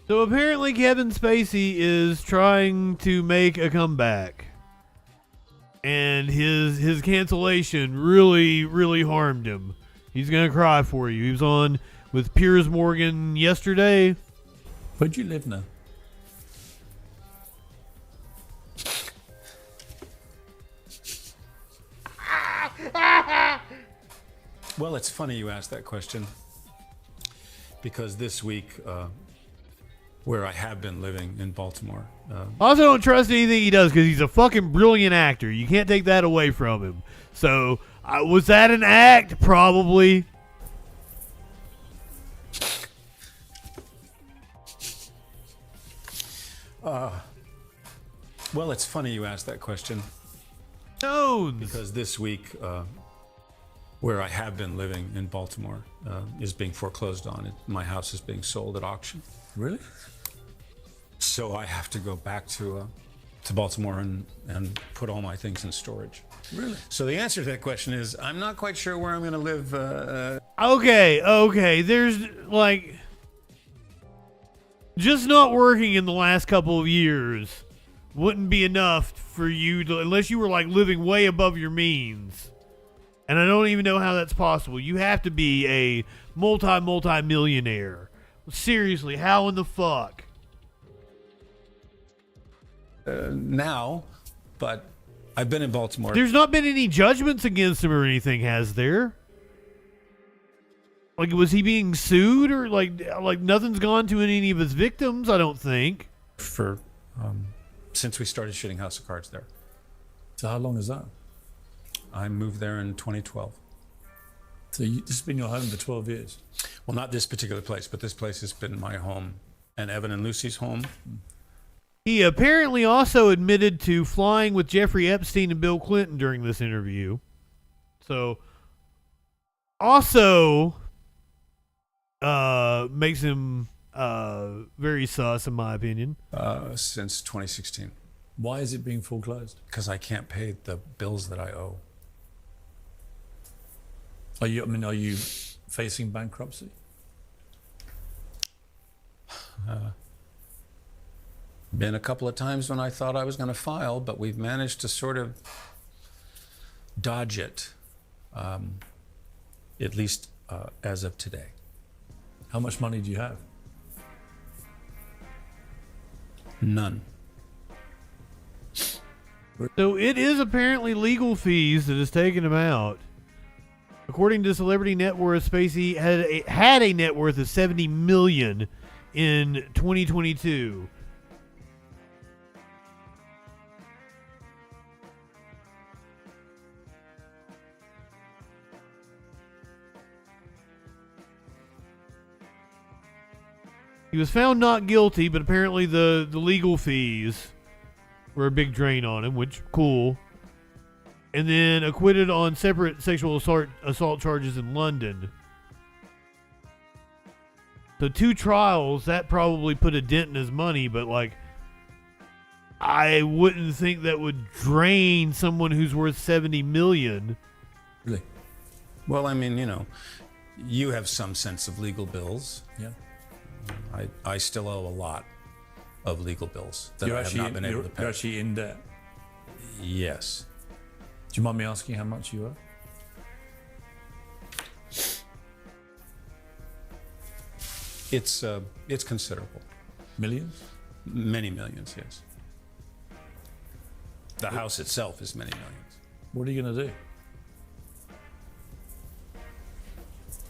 So apparently Kevin Spacey is trying to make a comeback. And his cancellation really harmed him. He's going to cry for you. He was on with Piers Morgan yesterday. Where'd you live now? Well, it's funny you asked that question, because this week where I have been living in Baltimore. I also don't trust anything he does because he's a fucking brilliant actor. You can't take that away from him. So, was that an act? Probably. Well, it's funny you asked that question. Tones. Because this week, where I have been living in Baltimore, is being foreclosed on. My house is being sold at auction. Really? So I have to go back to Baltimore and put all my things in storage. Really? So the answer to that question is, I'm not quite sure where I'm going to live. Okay. There's, like, just not working in the last couple of years wouldn't be enough for you to, unless you were, like, living way above your means. And I don't even know how that's possible. You have to be a multi-millionaire. Seriously, how in the fuck? Now, but I've been in Baltimore. There's not been any judgments against him or anything, has there? Like, was he being sued or like nothing's gone to any of his victims? I don't think. For since we started shooting House of Cards there. So how long is that? I moved there in 2012. So this has been your home for 12 years? Well, not this particular place, but this place has been my home and Evan and Lucy's home. He apparently also admitted to flying with Jeffrey Epstein and Bill Clinton during this interview. So, also makes him very sus, in my opinion. Since 2016. Why is it being foreclosed? Because I can't pay the bills that I owe. Are you facing bankruptcy? Been a couple of times when I thought I was going to file, but we've managed to sort of dodge it, at least as of today. How much money do you have? None. So it is apparently legal fees that has taken him out. According to Celebrity Net Worth, Spacey had a net worth of $70 million in 2022. He was found not guilty, but apparently the legal fees were a big drain on him, which, cool. And then acquitted on separate sexual assault charges in London. So 2 trials, that probably put a dent in his money, but like, I wouldn't think that would drain someone who's worth $70 million. Really? Well, I mean, you have some sense of legal bills. Yeah. I still owe a lot of legal bills that I have not been able to pay. You're actually in debt? Yes. Do you mind me asking how much you owe? It's considerable. Millions? Many millions, yes. The house itself is many millions. What are you going to do?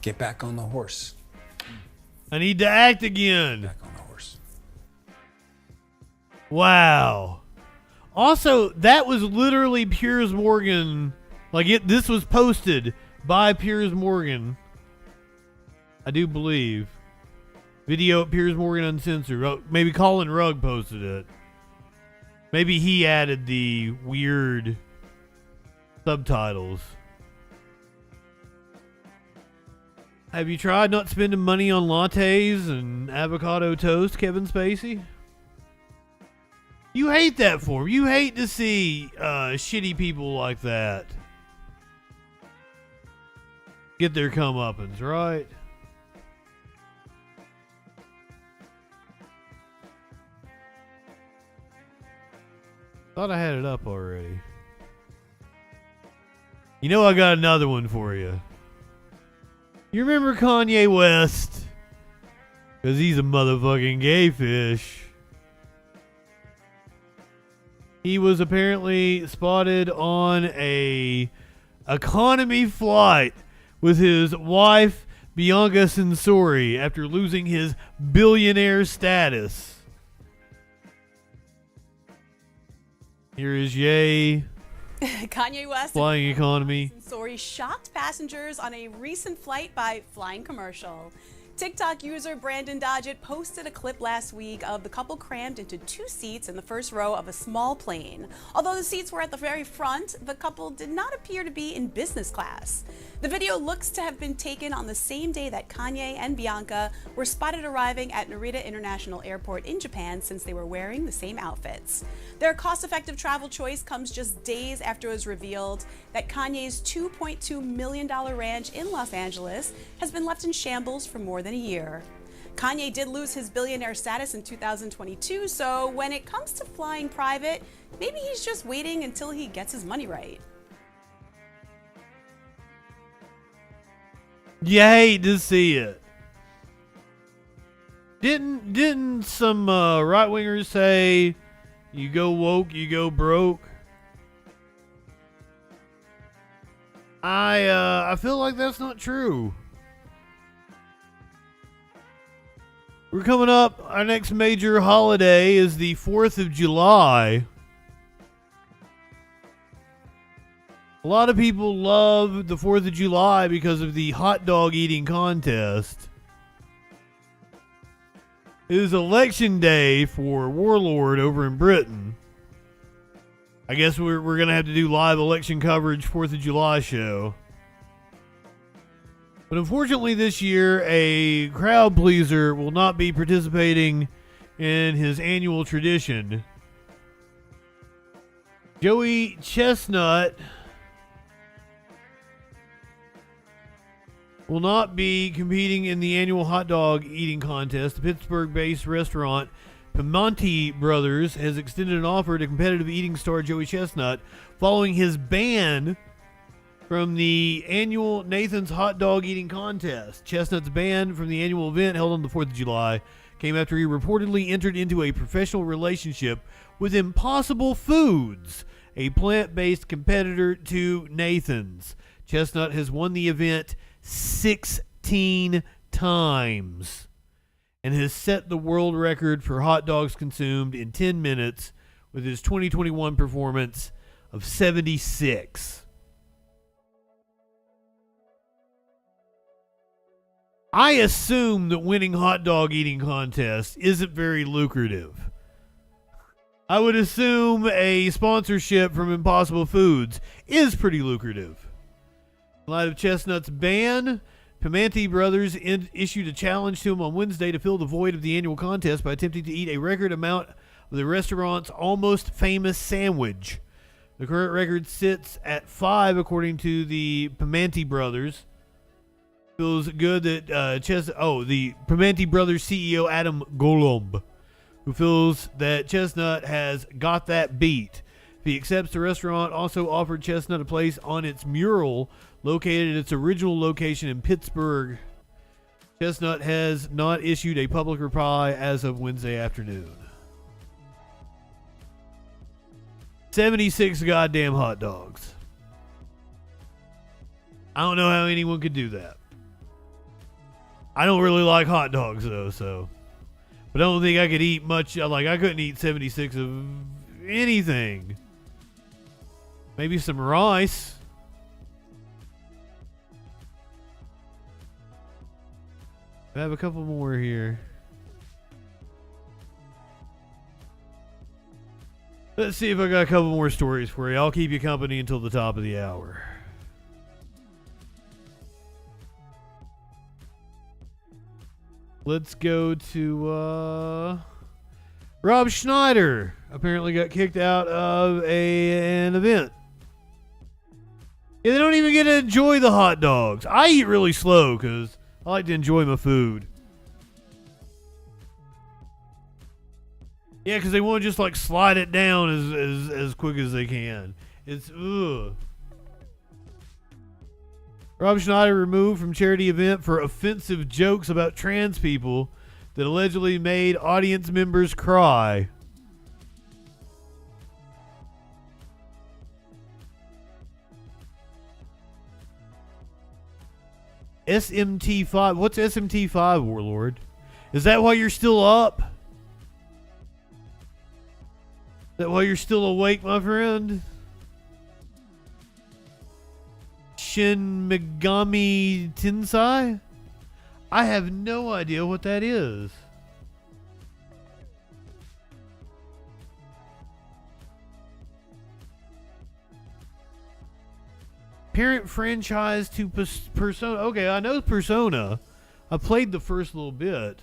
Get back on the horse. I need to act again. Back on the horse. Wow. Also, that was literally Piers Morgan. This was posted by Piers Morgan. I do believe. Video at Piers Morgan Uncensored. Oh, maybe Colin Rugg posted it. Maybe he added the weird subtitles. Have you tried not spending money on lattes and avocado toast, Kevin Spacey? You hate that for him. You hate to see shitty people like that get their comeuppance, right? Thought I had it up already. You know I got another one for you. You remember Kanye West? Because he's a motherfucking gay fish. He was apparently spotted on a economy flight with his wife, Bianca Censori after losing his billionaire status. Here is Ye. Kanye West Flying economy. Sorry shocked passengers on a recent flight by flying commercial. TikTok user Brandon Dodgett posted a clip last week of the couple crammed into 2 seats in the first row of a small plane. Although the seats were at the very front, the couple did not appear to be in business class. The video looks to have been taken on the same day that Kanye and Bianca were spotted arriving at Narita International Airport in Japan, since they were wearing the same outfits. Their cost-effective travel choice comes just days after it was revealed that Kanye's $2.2 million ranch in Los Angeles has been left in shambles for more than a year. Kanye did lose his billionaire status in 2022, so when it comes to flying private, maybe he's just waiting until he gets his money right. You hate to see it. Didn't some right wingers say, "You go woke, you go broke"? I feel like that's not true. We're coming up. Our next major holiday is the 4th of July. A lot of people love the 4th of July because of the hot dog eating contest. It is election day for Warlord over in Britain. I guess we're going to have to do live election coverage 4th of July show. But unfortunately this year, a crowd pleaser will not be participating in his annual tradition. Joey Chestnut will not be competing in the annual hot dog eating contest. The Pittsburgh-based restaurant Piemonte Brothers has extended an offer to competitive eating star Joey Chestnut following his ban from the annual Nathan's hot dog eating contest. Chestnut's ban from the annual event held on the 4th of July came after he reportedly entered into a professional relationship with Impossible Foods, a plant-based competitor to Nathan's. Chestnut has won the event 16 times and has set the world record for hot dogs consumed in 10 minutes with his 2021 performance of 76. I assume that winning hot dog eating contests isn't very lucrative. I would assume a sponsorship from Impossible Foods is pretty lucrative. In light of Chestnut's ban, Piemonte Brothers issued a challenge to him on Wednesday to fill the void of the annual contest by attempting to eat a record amount of the restaurant's almost famous sandwich. The current record sits at 5, according to the Piemonte Brothers. Feels good that the Piemonte Brothers CEO Adam Golomb, who feels that Chestnut has got that beat. If he accepts, the restaurant also offered Chestnut a place on its mural located at its original location in Pittsburgh. Chestnut has not issued a public reply as of Wednesday afternoon. 76 goddamn hot dogs. I don't know how anyone could do that. I don't really like hot dogs though, but I don't think I could eat much. I couldn't eat 76 of anything. Maybe some rice. I have a couple more here. Let's see if I got a couple more stories for you. I'll keep you company until the top of the hour. Let's go to Rob Schneider. Apparently got kicked out of an event. Yeah, they don't even get to enjoy the hot dogs. I eat really slow because I like to enjoy my food. Yeah, because they want to just slide it down as quick as they can. It's ugh. Rob Schneider removed from charity event for offensive jokes about trans people that allegedly made audience members cry. SMT5. What's SMT5, Warlord? Is that why you're still up? Is that why you're still awake, my friend? Shin Megami Tensei? I have no idea what that is. Parent franchise to Persona. Okay, I know Persona. I played the first little bit.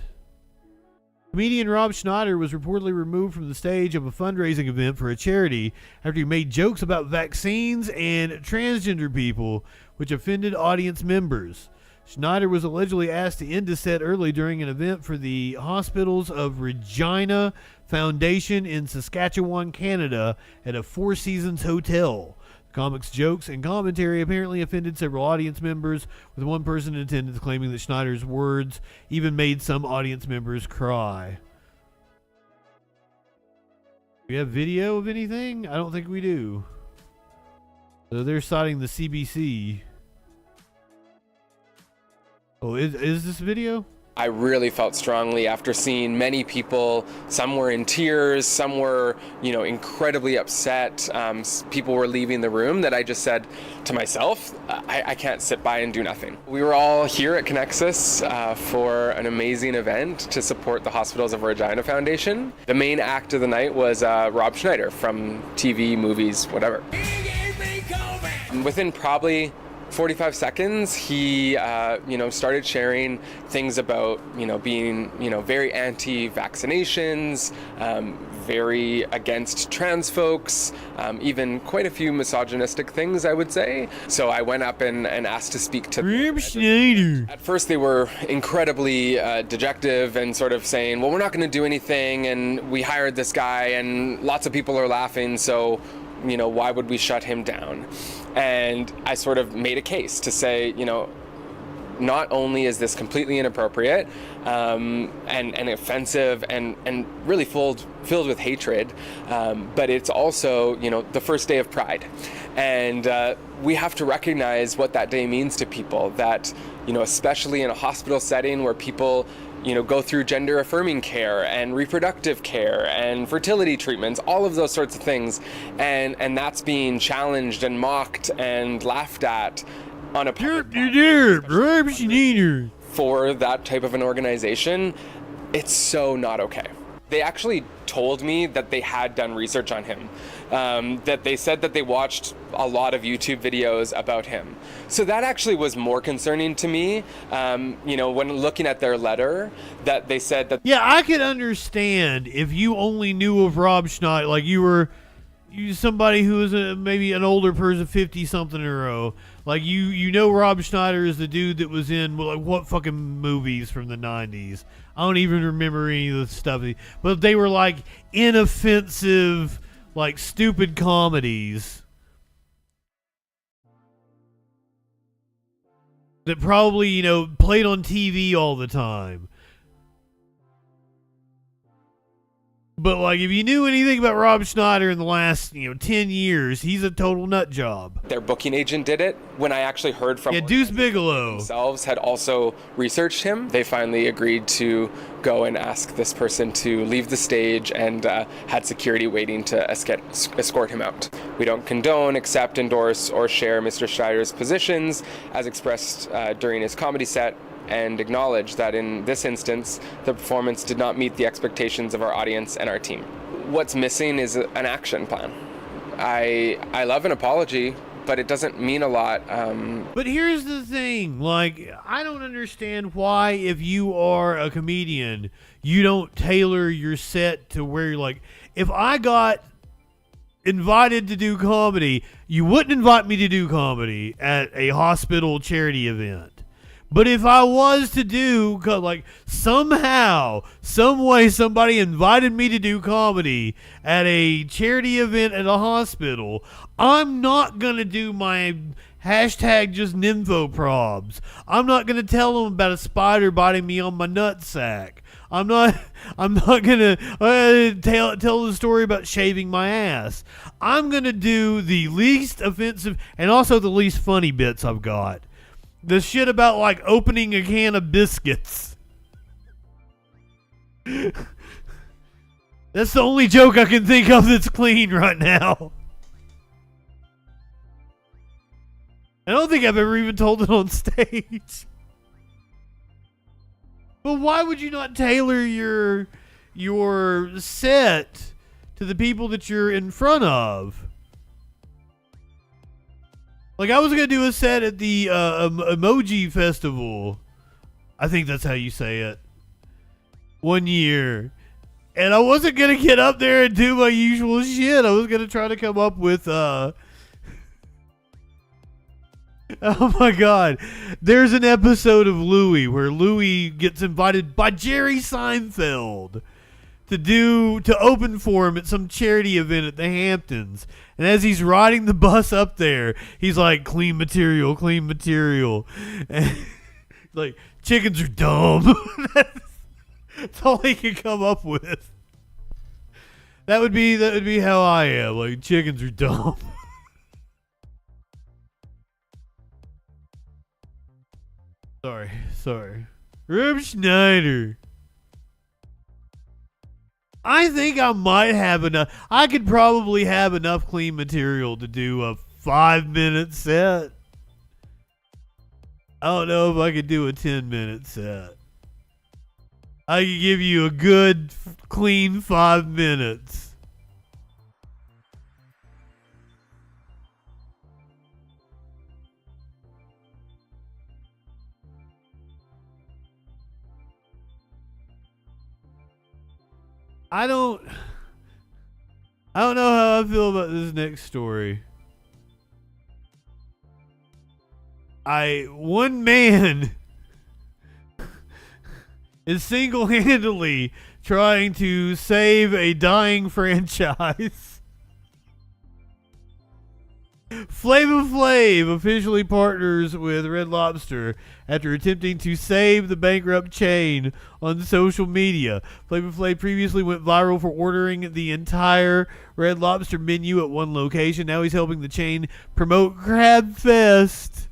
Comedian Rob Schneider was reportedly removed from the stage of a fundraising event for a charity after he made jokes about vaccines and transgender people, which offended audience members. Schneider was allegedly asked to end his set early during an event for the Hospitals of Regina Foundation in Saskatchewan, Canada, at a Four Seasons hotel. The comic's jokes and commentary apparently offended several audience members, with one person in attendance claiming that Schneider's words even made some audience members cry. Do we have video of anything? I don't think we do. So they're citing the CBC. Oh, is this video? I really felt strongly after seeing many people. Some were in tears, some were, incredibly upset. People were leaving the room, that I just said to myself, I can't sit by and do nothing. We were all here at Connexus for an amazing event to support the Hospitals of Regina Foundation. The main act of the night was Rob Schneider from TV, movies, whatever. Within probably 45 seconds, he, started sharing things about, being, very anti-vaccinations, very against trans folks, even quite a few misogynistic things, I would say. So I went up and asked to speak to Rob Schneider. At first they were incredibly dejective and sort of saying, well, we're not going to do anything, and we hired this guy, and lots of people are laughing, so, why would we shut him down? And I sort of made a case to say, not only is this completely inappropriate and offensive and really filled with hatred, but it's also, the first day of Pride. And we have to recognize what that day means to people, that, especially in a hospital setting where people go through gender affirming care and reproductive care and fertility treatments, all of those sorts of things. And that's being challenged and mocked and laughed at on a public for that type of an organization. It's so not okay. They actually told me that they had done research on him, that they said that they watched a lot of YouTube videos about him. So that actually was more concerning to me, when looking at their letter, that they said that... Yeah, I could understand if you only knew of Rob Schneider, like you somebody who was maybe an older person, 50-something or oh, like you know Rob Schneider is the dude that was in, like, what fucking movies from the 90s? I don't even remember any of the stuff. But they were like inoffensive, like stupid comedies that probably, played on TV all the time. But, like, if you knew anything about Rob Schneider in the last, 10 years, he's a total nut job. Their booking agent did it. When I actually heard from Deuce Bigelow themselves had also researched him, they finally agreed to go and ask this person to leave the stage and had security waiting to escort him out. We don't condone, accept, endorse, or share Mr. Schneider's positions as expressed during his comedy set, and acknowledge that in this instance, the performance did not meet the expectations of our audience and our team. What's missing is an action plan. I love an apology, but it doesn't mean a lot. But here's the thing, like, I don't understand why, if you are a comedian, you don't tailor your set to where you're like, if I got invited to do comedy, you wouldn't invite me to do comedy at a hospital charity event. But if I was to do, like, somehow, some way somebody invited me to do comedy at a charity event at a hospital, I'm not going to do my hashtag just nymphoprobs. I'm not going to tell them about a spider biting me on my nutsack. I'm not going to tell the story about shaving my ass. I'm going to do the least offensive and also the least funny bits I've got. The shit about like opening a can of biscuits. That's the only joke I can think of that's clean right now. I don't think I've ever even told it on stage. But why would you not tailor your set to the people that you're in front of? Like, I was going to do a set at the Emoji Festival. I think that's how you say it. One year. And I wasn't going to get up there and do my usual shit. I was going to try to come up with... Oh my God. There's an episode of Louie where Louie gets invited by Jerry Seinfeld to open for him at some charity event at the Hamptons. And as he's riding the bus up there, he's like, clean material, clean material. And like, chickens are dumb. That's all he can come up with. That would be how I am. Like, chickens are dumb. Sorry. Rube Schneider. I think I might have enough. I could probably have enough clean material to do a 5-minute set. I don't know if I could do a 10-minute set. I could give you a good, clean 5 minutes. I don't know how I feel about this next story. One man is single-handedly trying to save a dying franchise. Flava Flav officially partners with Red Lobster after attempting to save the bankrupt chain on social media. Flava Flav previously went viral for ordering the entire Red Lobster menu at one location. Now he's helping the chain promote Crab Fest.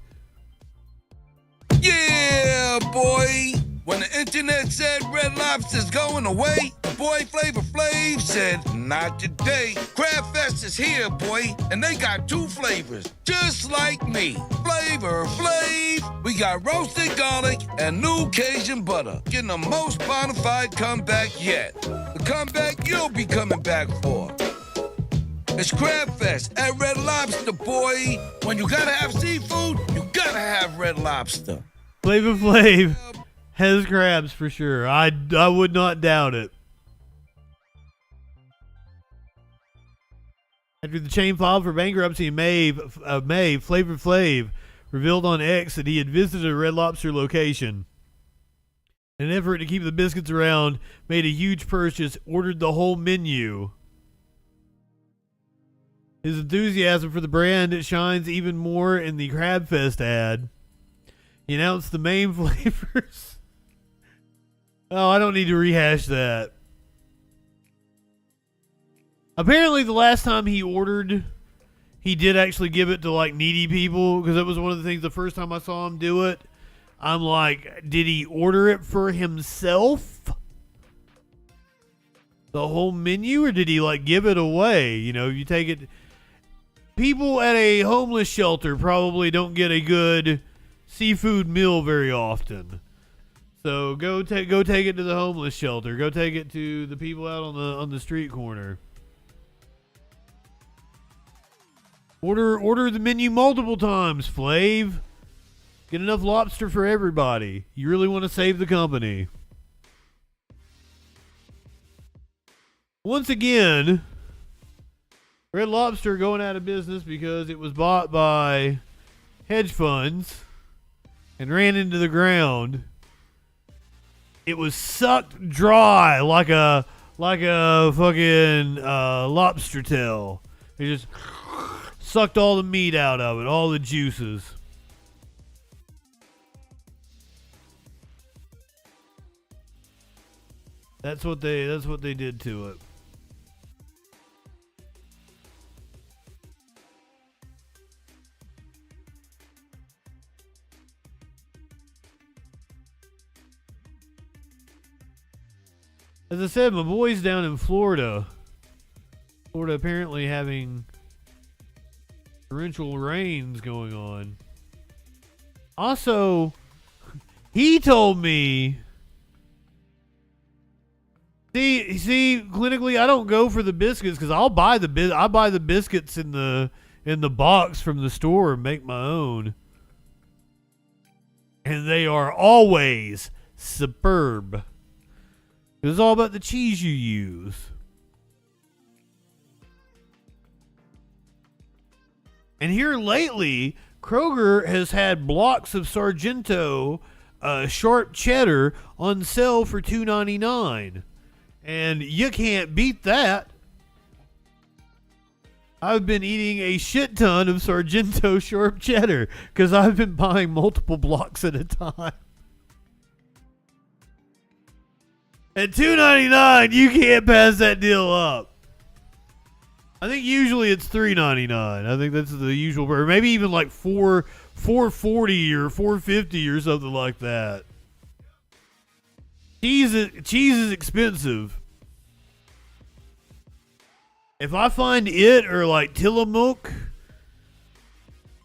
Yeah, boy! When the internet said Red Lobster's going away, the boy Flava Flav said, not today. Crab Fest is here, boy, and they got 2 flavors, just like me. Flavor Flav. We got roasted garlic and new Cajun butter. Getting the most bona fide comeback yet. The comeback you'll be coming back for. It's Crab Fest at Red Lobster, boy. When you gotta have seafood, you gotta have Red Lobster. Flava Flav has crabs for sure. I would not doubt it. After the chain filed for bankruptcy in May, Flava Flav revealed on X that he had visited a Red Lobster location. In an effort to keep the biscuits around, made a huge purchase, ordered the whole menu. His enthusiasm for the brand shines even more in the Crab Fest ad. He announced the main flavors. Oh, I don't need to rehash that. Apparently, the last time he ordered, he did actually give it to, like, needy people, because that was one of the things the first time I saw him do it. I'm like, did he order it for himself? The whole menu, or did he, like, give it away? You know, you take it... People at a homeless shelter probably don't get a good seafood meal very often. So go take it to the homeless shelter. Go take it to the people out on the street corner. Order the menu multiple times, Flav. Get enough lobster for everybody. You really want to save the company. Once again, Red Lobster going out of business because it was bought by hedge funds and ran into the ground. It was sucked dry like a fucking lobster tail. It just sucked all the meat out of it, all the juices. That's what they did to it. As I said, my boy's down in Florida. Florida apparently having torrential rains going on. Also, he told me, see, clinically, I don't go for the biscuits because I buy the biscuits in the box from the store and make my own, and they are always superb. It's all about the cheese you use. And here lately, Kroger has had blocks of Sargento sharp cheddar on sale for $2.99. And you can't beat that. I've been eating a shit ton of Sargento sharp cheddar because I've been buying multiple blocks at a time. At $2.99, you can't pass that deal up. I think usually it's $3.99. I think that's the usual, or maybe even like $4.40 or $4.50 or something like that. Cheese is expensive. If I find it or like Tillamook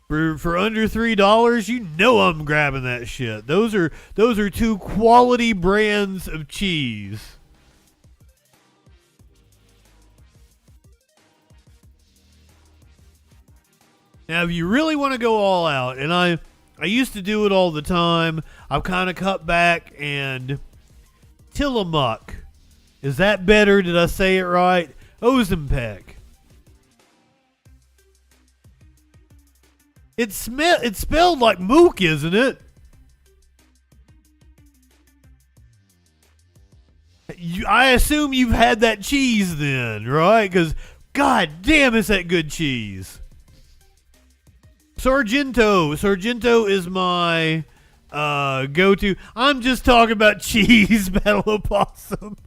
for under $3, you know I'm grabbing that shit. Those are two quality brands of cheese. Now, if you really want to go all out, and I used to do it all the time, I've kind of cut back, and Tillamook. Is that better? Did I say it right? Ozempic. It's spelled like mook, isn't it? I assume you've had that cheese then, right? Because, god damn, is that good cheese. Sargento is my go-to. I'm just talking about cheese, Battle Opossum.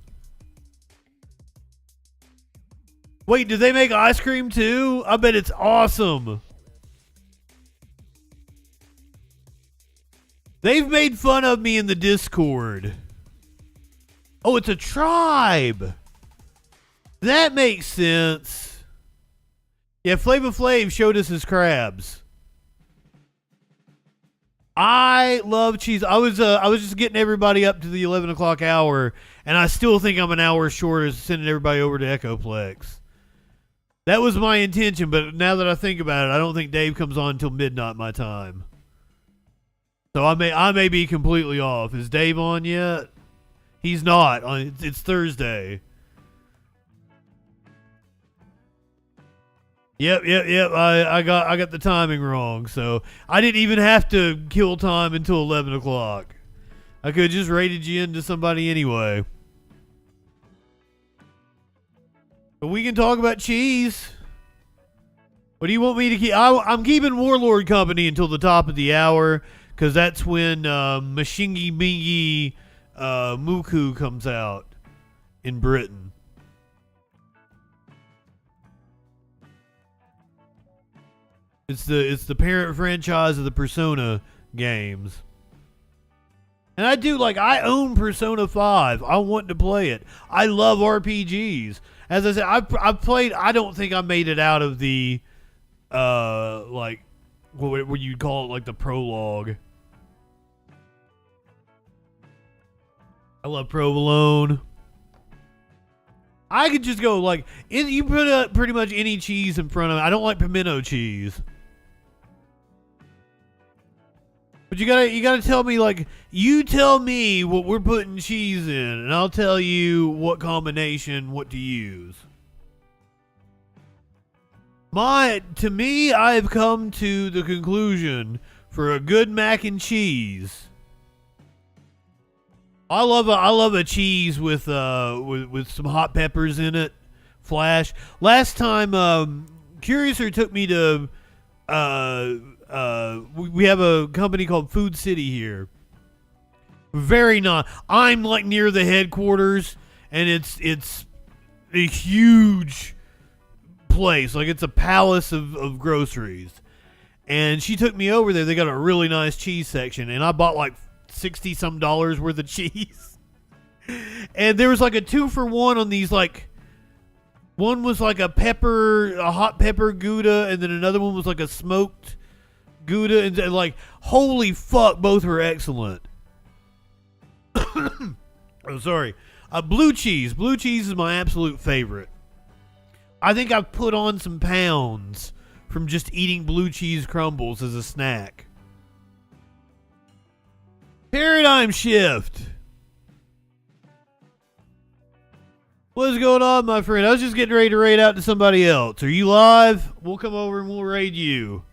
Wait, do they make ice cream too? I bet it's awesome. They've made fun of me in the Discord. Oh, it's a tribe. That makes sense. Yeah, Flava Flav showed us his crabs. I love cheese. I was just getting everybody up to the 11 o'clock hour, and I still think I'm an hour short of sending everybody over to Echoplex. That was my intention, but now that I think about it, I don't think Dave comes on until midnight my time. So I may be completely off. Is Dave on yet? He's not. It's Thursday. Yep. I got the timing wrong, so I didn't even have to kill time until 11 o'clock. I could have just raided you into somebody anyway. But we can talk about cheese. What do you want me to keep? I'm keeping Warlord company until the top of the hour, because that's when Mashingi Mingi Muku comes out in Britain. It's the parent franchise of the Persona games. And I own Persona 5. I want to play it. I love RPGs. As I said, I've played, I don't think I made it out of the, what you'd call it, like the prologue. I love provolone. I could just go, you put pretty much any cheese in front of me. I don't like pimento cheese. But you gotta tell me, you tell me what we're putting cheese in, and I'll tell you what combination, what to use. To me, I've come to the conclusion for a good mac and cheese. I love a cheese with some hot peppers in it. Flash. Last time, Curiouser took me to we have a company called Food City here. Very nice. I'm near the headquarters, and it's a huge place. It's a palace of groceries. And she took me over there. They got a really nice cheese section, and I bought $60 some worth of cheese. And there was like a 2-for-1 on these, like, one was like a hot pepper Gouda, and then another one was like a smoked Gouda, and like, holy fuck, both were excellent. Oh, sorry. Blue cheese. Blue cheese is my absolute favorite. I think I've put on some pounds from just eating blue cheese crumbles as a snack. Paradigm shift. What's going on, my friend? I was just getting ready to raid out to somebody else. Are you live? We'll come over and we'll raid you.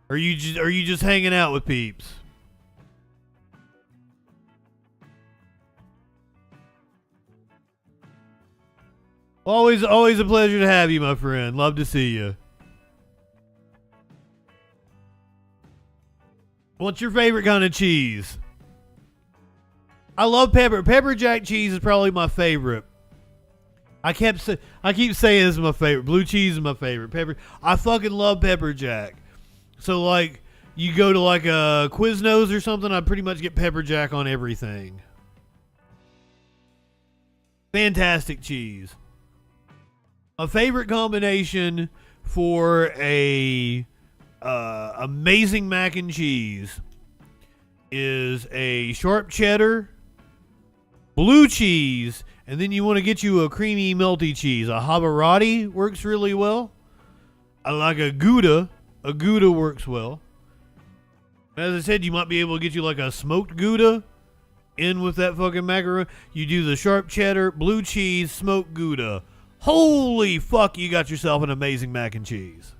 Are you just hanging out with peeps? Always a pleasure to have you, my friend. Love to see you. What's your favorite kind of cheese? I love pepper jack cheese is probably my favorite. I keep saying this is my favorite. Blue cheese is my favorite. I fucking love pepper jack. So like, you go to like a Quiznos or something, I pretty much get pepper jack on everything. Fantastic cheese. A favorite combination for a amazing mac and cheese is a sharp cheddar, blue cheese, and then you want to get you a creamy melty cheese. A Havarti works really well. I like a Gouda. A Gouda works well. As I said, you might be able to get you like a smoked Gouda in with that fucking macaroni. You do the sharp cheddar, blue cheese, smoked Gouda. Holy fuck, you got yourself an amazing mac and cheese.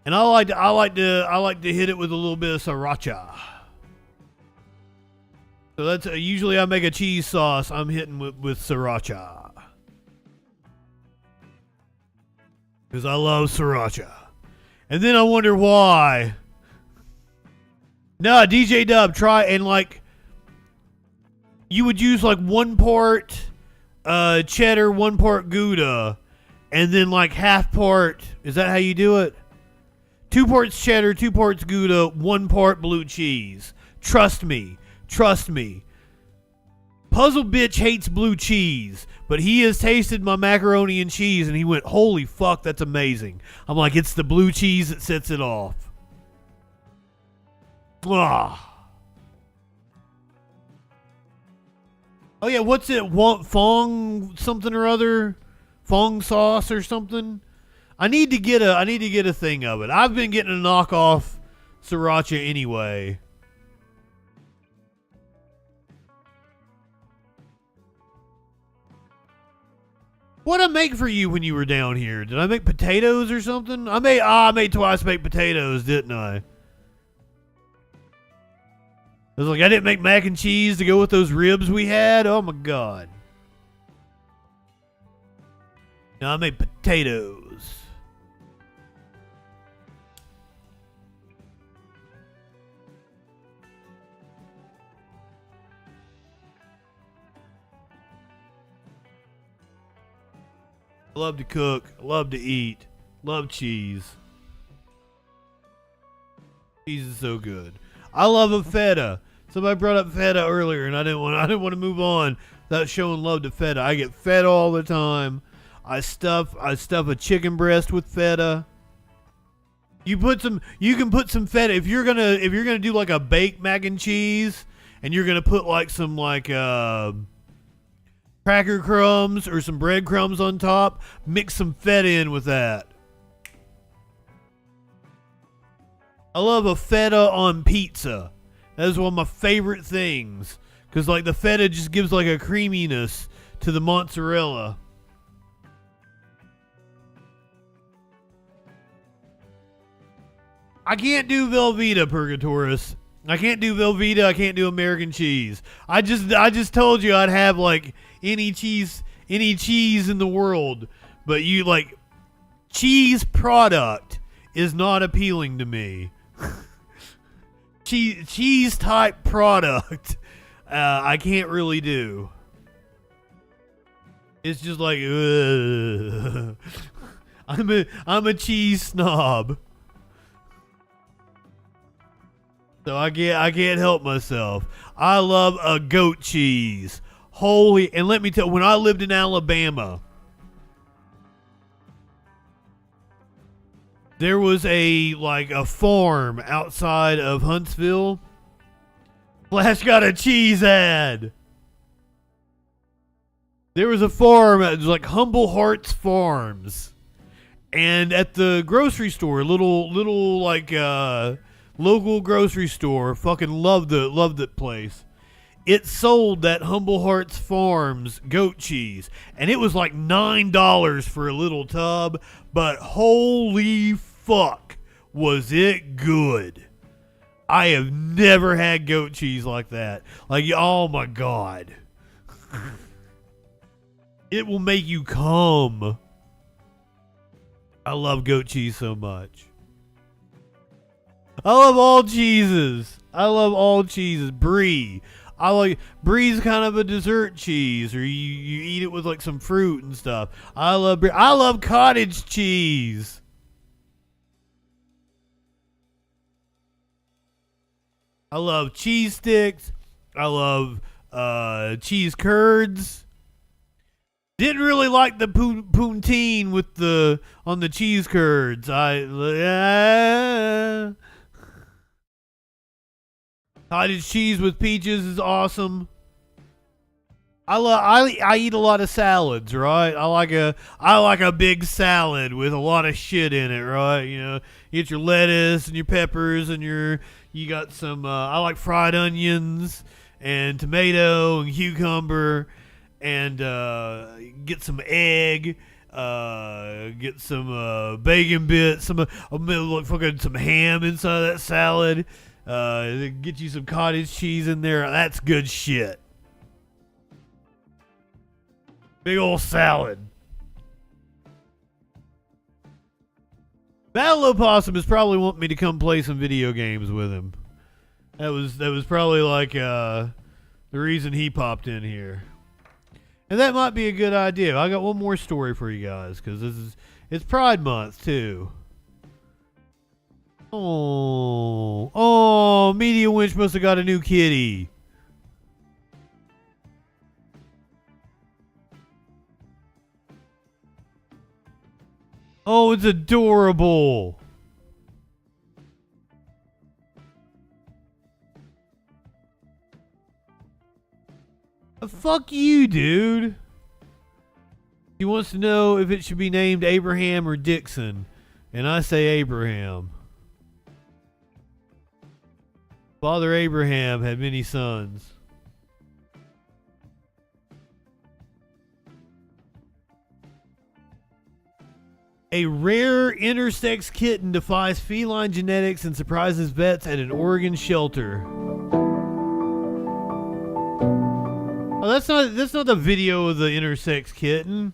And I like to hit it with a little bit of sriracha. So that's usually I make a cheese sauce. I'm hitting with sriracha because I love sriracha. And then I wonder why. Nah, DJ Dub, try and like you would use like 1 part cheddar, 1 part Gouda, and then like half part. Is that how you do it? 2 parts cheddar, 2 parts Gouda, 1 part blue cheese. Trust me. Puzzle bitch hates blue cheese, but he has tasted my macaroni and cheese and he went, holy fuck, that's amazing. I'm like, it's the blue cheese that sets it off. Ah. Oh yeah, what's it? Fong something or other? Fong sauce or something? I need to get a thing of it. I've been getting a knockoff sriracha anyway. What'd I make for you when you were down here? Did I make potatoes or something? I made twice baked potatoes, didn't I? I was like, I didn't make mac and cheese to go with those ribs we had. Oh my god. No, I made potatoes. Love to cook, love to eat, love cheese. Cheese is so good. I love a feta. Somebody brought up feta earlier, and I didn't want to move on without showing love to feta. I get feta all the time. I stuff a chicken breast with feta. You can put some feta if you're gonna do like a baked mac and cheese, and you're gonna put like some like cracker crumbs or some breadcrumbs on top. Mix some feta in with that. I love a feta on pizza. That is one of my favorite things because like the feta just gives like a creaminess to the mozzarella. I can't do Velveeta, Purgatorus. I can't do Velveeta. I can't do American cheese. I just told you I'd have like any cheese in the world, but you like cheese product is not appealing to me. cheese type product, I can't really do. It's just like I'm a cheese snob. So I can't help myself. I love a goat cheese. Holy, and let me tell you, when I lived in Alabama, there was a farm outside of Huntsville. Flash got a cheese ad. There was a farm, it was like Humble Hearts Farms. And at the grocery store, little local grocery store, fucking loved that place. It sold that Humble Hearts Farms goat cheese, and it was like $9 for a little tub, but holy fuck, was it good. I have never had goat cheese like that. Like, oh my God. It will make you come. I love goat cheese so much. I love all cheeses. Brie. Brie's kind of a dessert cheese, or you eat it with like some fruit and stuff. I love brie. I love cottage cheese. I love cheese sticks. I love cheese curds. Didn't really like the poutine on the cheese curds. Cottage cheese with peaches is awesome. I eat a lot of salads, right? I like a big salad with a lot of shit in it, right? You know, you get your lettuce and your peppers and you got some I like fried onions and tomato and cucumber and get some egg, get some bacon bits, some ham inside of that salad. Get you some cottage cheese in there. That's good shit. Big old salad. Battle Opossum is probably wanting me to come play some video games with him. That was probably like the reason he popped in here. And that might be a good idea. I got one more story for you guys because it's Pride Month too. Oh, Media Winch must have got a new kitty. Oh, it's adorable. Fuck you, dude. He wants to know if it should be named Abraham or Dixon. And I say Abraham. Father Abraham had many sons. A rare intersex kitten defies feline genetics and surprises vets at an Oregon shelter. Oh, that's not the video of the intersex kitten.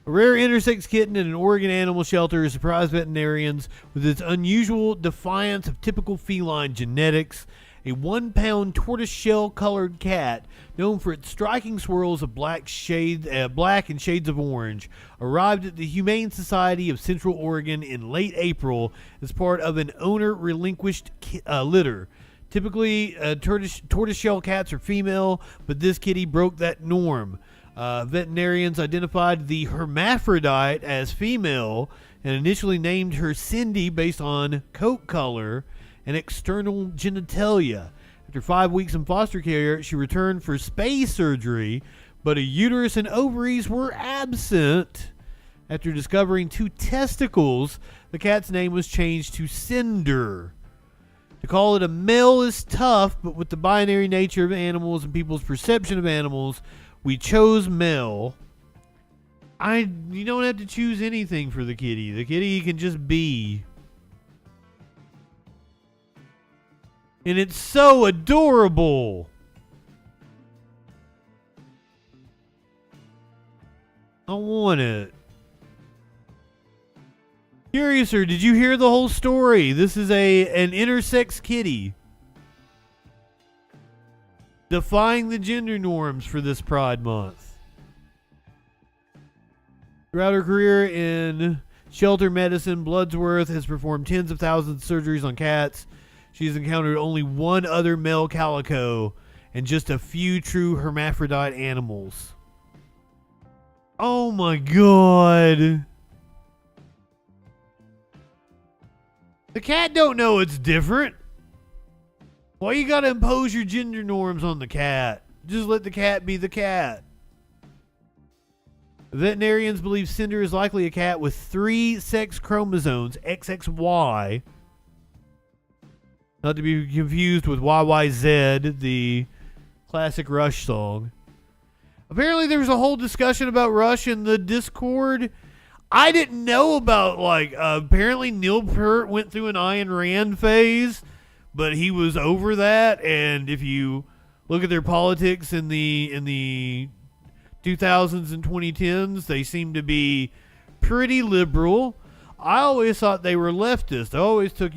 A rare intersex kitten at an Oregon animal shelter has surprised veterinarians with its unusual defiance of typical feline genetics. A 1-pound tortoiseshell-colored cat, known for its striking swirls of black and shades of orange, arrived at the Humane Society of Central Oregon in late April as part of an owner-relinquished litter. Typically, tortoiseshell cats are female, but this kitty broke that norm. Veterinarians identified the hermaphrodite as female and initially named her Cindy based on coat color and external genitalia. After 5 weeks in foster care, she returned for spay surgery, but a uterus and ovaries were absent. After discovering 2 testicles, the cat's name was changed to Cinder. To call it a male is tough, but with the binary nature of animals and people's perception of animals, we chose male. You don't have to choose anything for the kitty. The kitty can just be. And it's so adorable. I want it. Curiouser, did you hear the whole story? This is an intersex kitty defying the gender norms for this Pride Month. Throughout her career in shelter medicine, Bloodsworth has performed tens of thousands of surgeries on cats. She's encountered only one other male calico and just a few true hermaphrodite animals. Oh my god. The cat don't know it's different. Why you gotta impose your gender norms on the cat? Just let the cat be the cat. Veterinarians believe Cinder is likely a cat with 3 sex chromosomes, XXY. Not to be confused with YYZ, the classic Rush song. Apparently there was a whole discussion about Rush in the Discord. I didn't know about, apparently Neil Peart went through an Ayn Rand phase, but he was over that, and if you look at their politics in the 2000s and 2010s, they seem to be pretty liberal. I always thought they were leftist. I always took,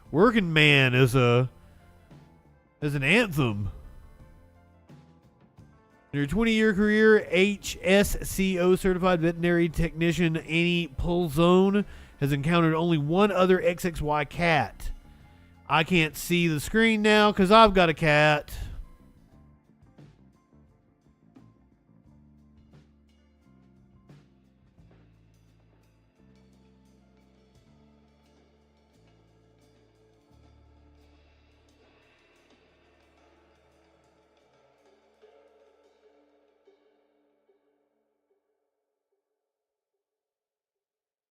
working man as an anthem. In her 20-year career, HSCO certified veterinary technician Annie Pulzone has encountered only one other XXY cat. I can't see the screen now because I've got a cat.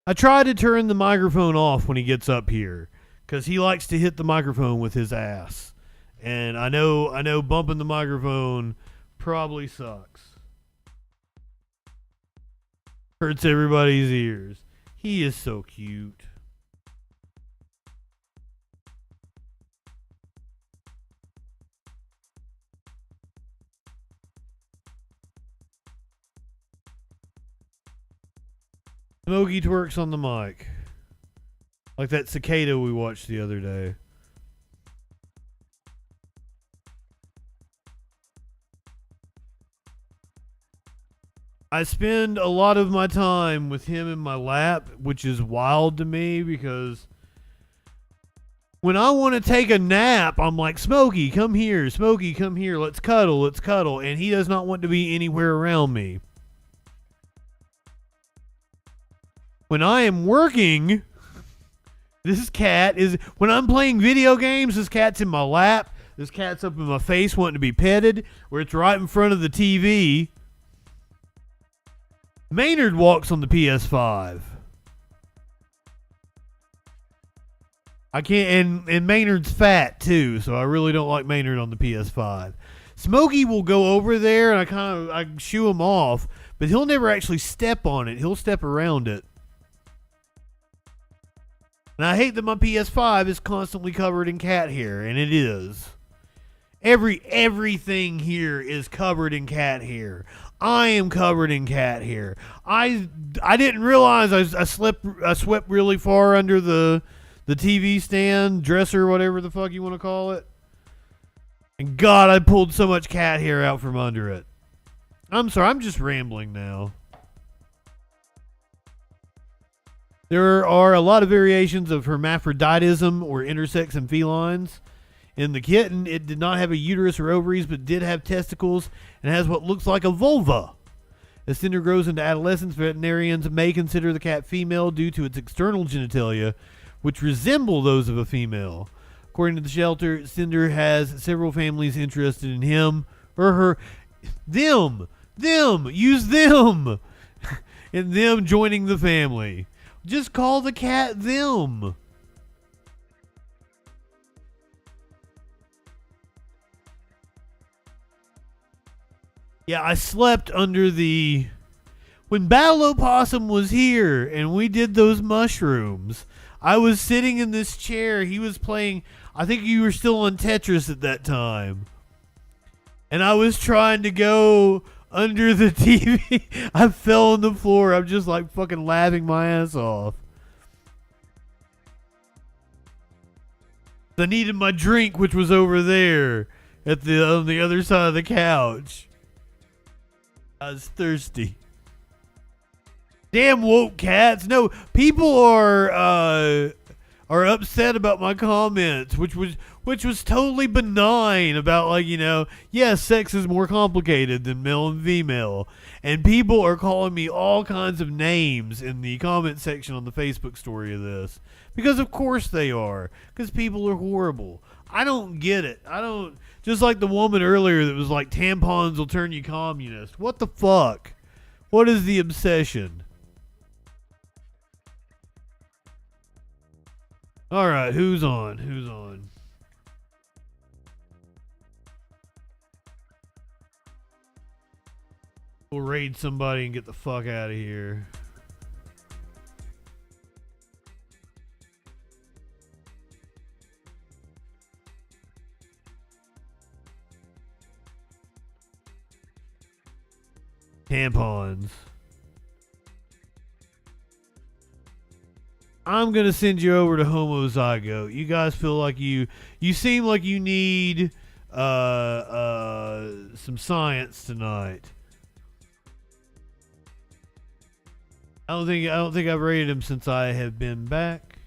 I try to turn the microphone off when he gets up here because he likes to hit the microphone with his ass. And I know bumping the microphone probably sucks. Hurts everybody's ears. He is so cute. Smokey twerks on the mic. Like that cicada we watched the other day. I spend a lot of my time with him in my lap, which is wild to me because when I want to take a nap, I'm like, Smokey, come here. Smokey, come here. Let's cuddle. Let's cuddle. And he does not want to be anywhere around me. When I am working, this cat is... When I'm playing video games, this cat's in my lap. This cat's up in my face wanting to be petted, where it's right in front of the TV. Maynard walks on the PS5. I can't... And Maynard's fat, too, so I really don't like Maynard on the PS5. Smokey will go over there, and I shoo him off, but he'll never actually step on it. He'll step around it. And I hate that my PS5 is constantly covered in cat hair, and it is. Everything here is covered in cat hair. I am covered in cat hair. I didn't realize I swept really far under the TV stand, dresser, whatever the fuck you want to call it. And God, I pulled so much cat hair out from under it. I'm sorry, I'm just rambling now. There are a lot of variations of hermaphroditism or intersex in felines. In the kitten, it did not have a uterus or ovaries, but did have testicles and has what looks like a vulva. As Cinder grows into adolescence, veterinarians may consider the cat female due to its external genitalia, which resemble those of a female. According to the shelter, Cinder has several families interested in him or her. Them! Use them! And them joining the family. Just call the cat them. Yeah, I slept under the... When Battle Opossum was here and we did those mushrooms, I was sitting in this chair. He was playing... I think you were still on Tetris at that time. And I was trying to go under the TV. I fell on the floor. I'm just like fucking laughing my ass off. I needed my drink, which was over there on the other side of the couch. I was thirsty. Damn woke cats. No, people are are upset about my comments, which was totally benign about, like, you know, yes, sex is more complicated than male and female. And people are calling me all kinds of names in the comment section on the Facebook story of this. Because of course they are. Because people are horrible. I don't get it. I don't, just like the woman earlier that was like, tampons will turn you communist. What the fuck? What is the obsession? All right, who's on? Who's on? We'll raid somebody and get the fuck out of here. Tampons. I'm gonna send you over to Homozygote. You guys feel like you seem like you need some science tonight. I don't think I've rated him since I have been back.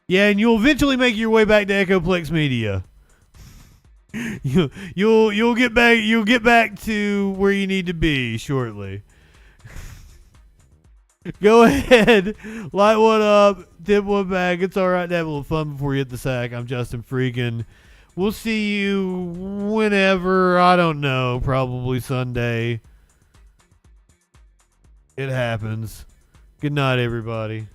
Yeah, and you'll eventually make your way back to Echoplex Media. You'll get back to where you need to be shortly. Go ahead, light one up, tip one back. It's all right to have a little fun before you hit the sack. I'm JustinFREAKIN. We'll see you whenever. I don't know. Probably Sunday. It happens. Good night, everybody.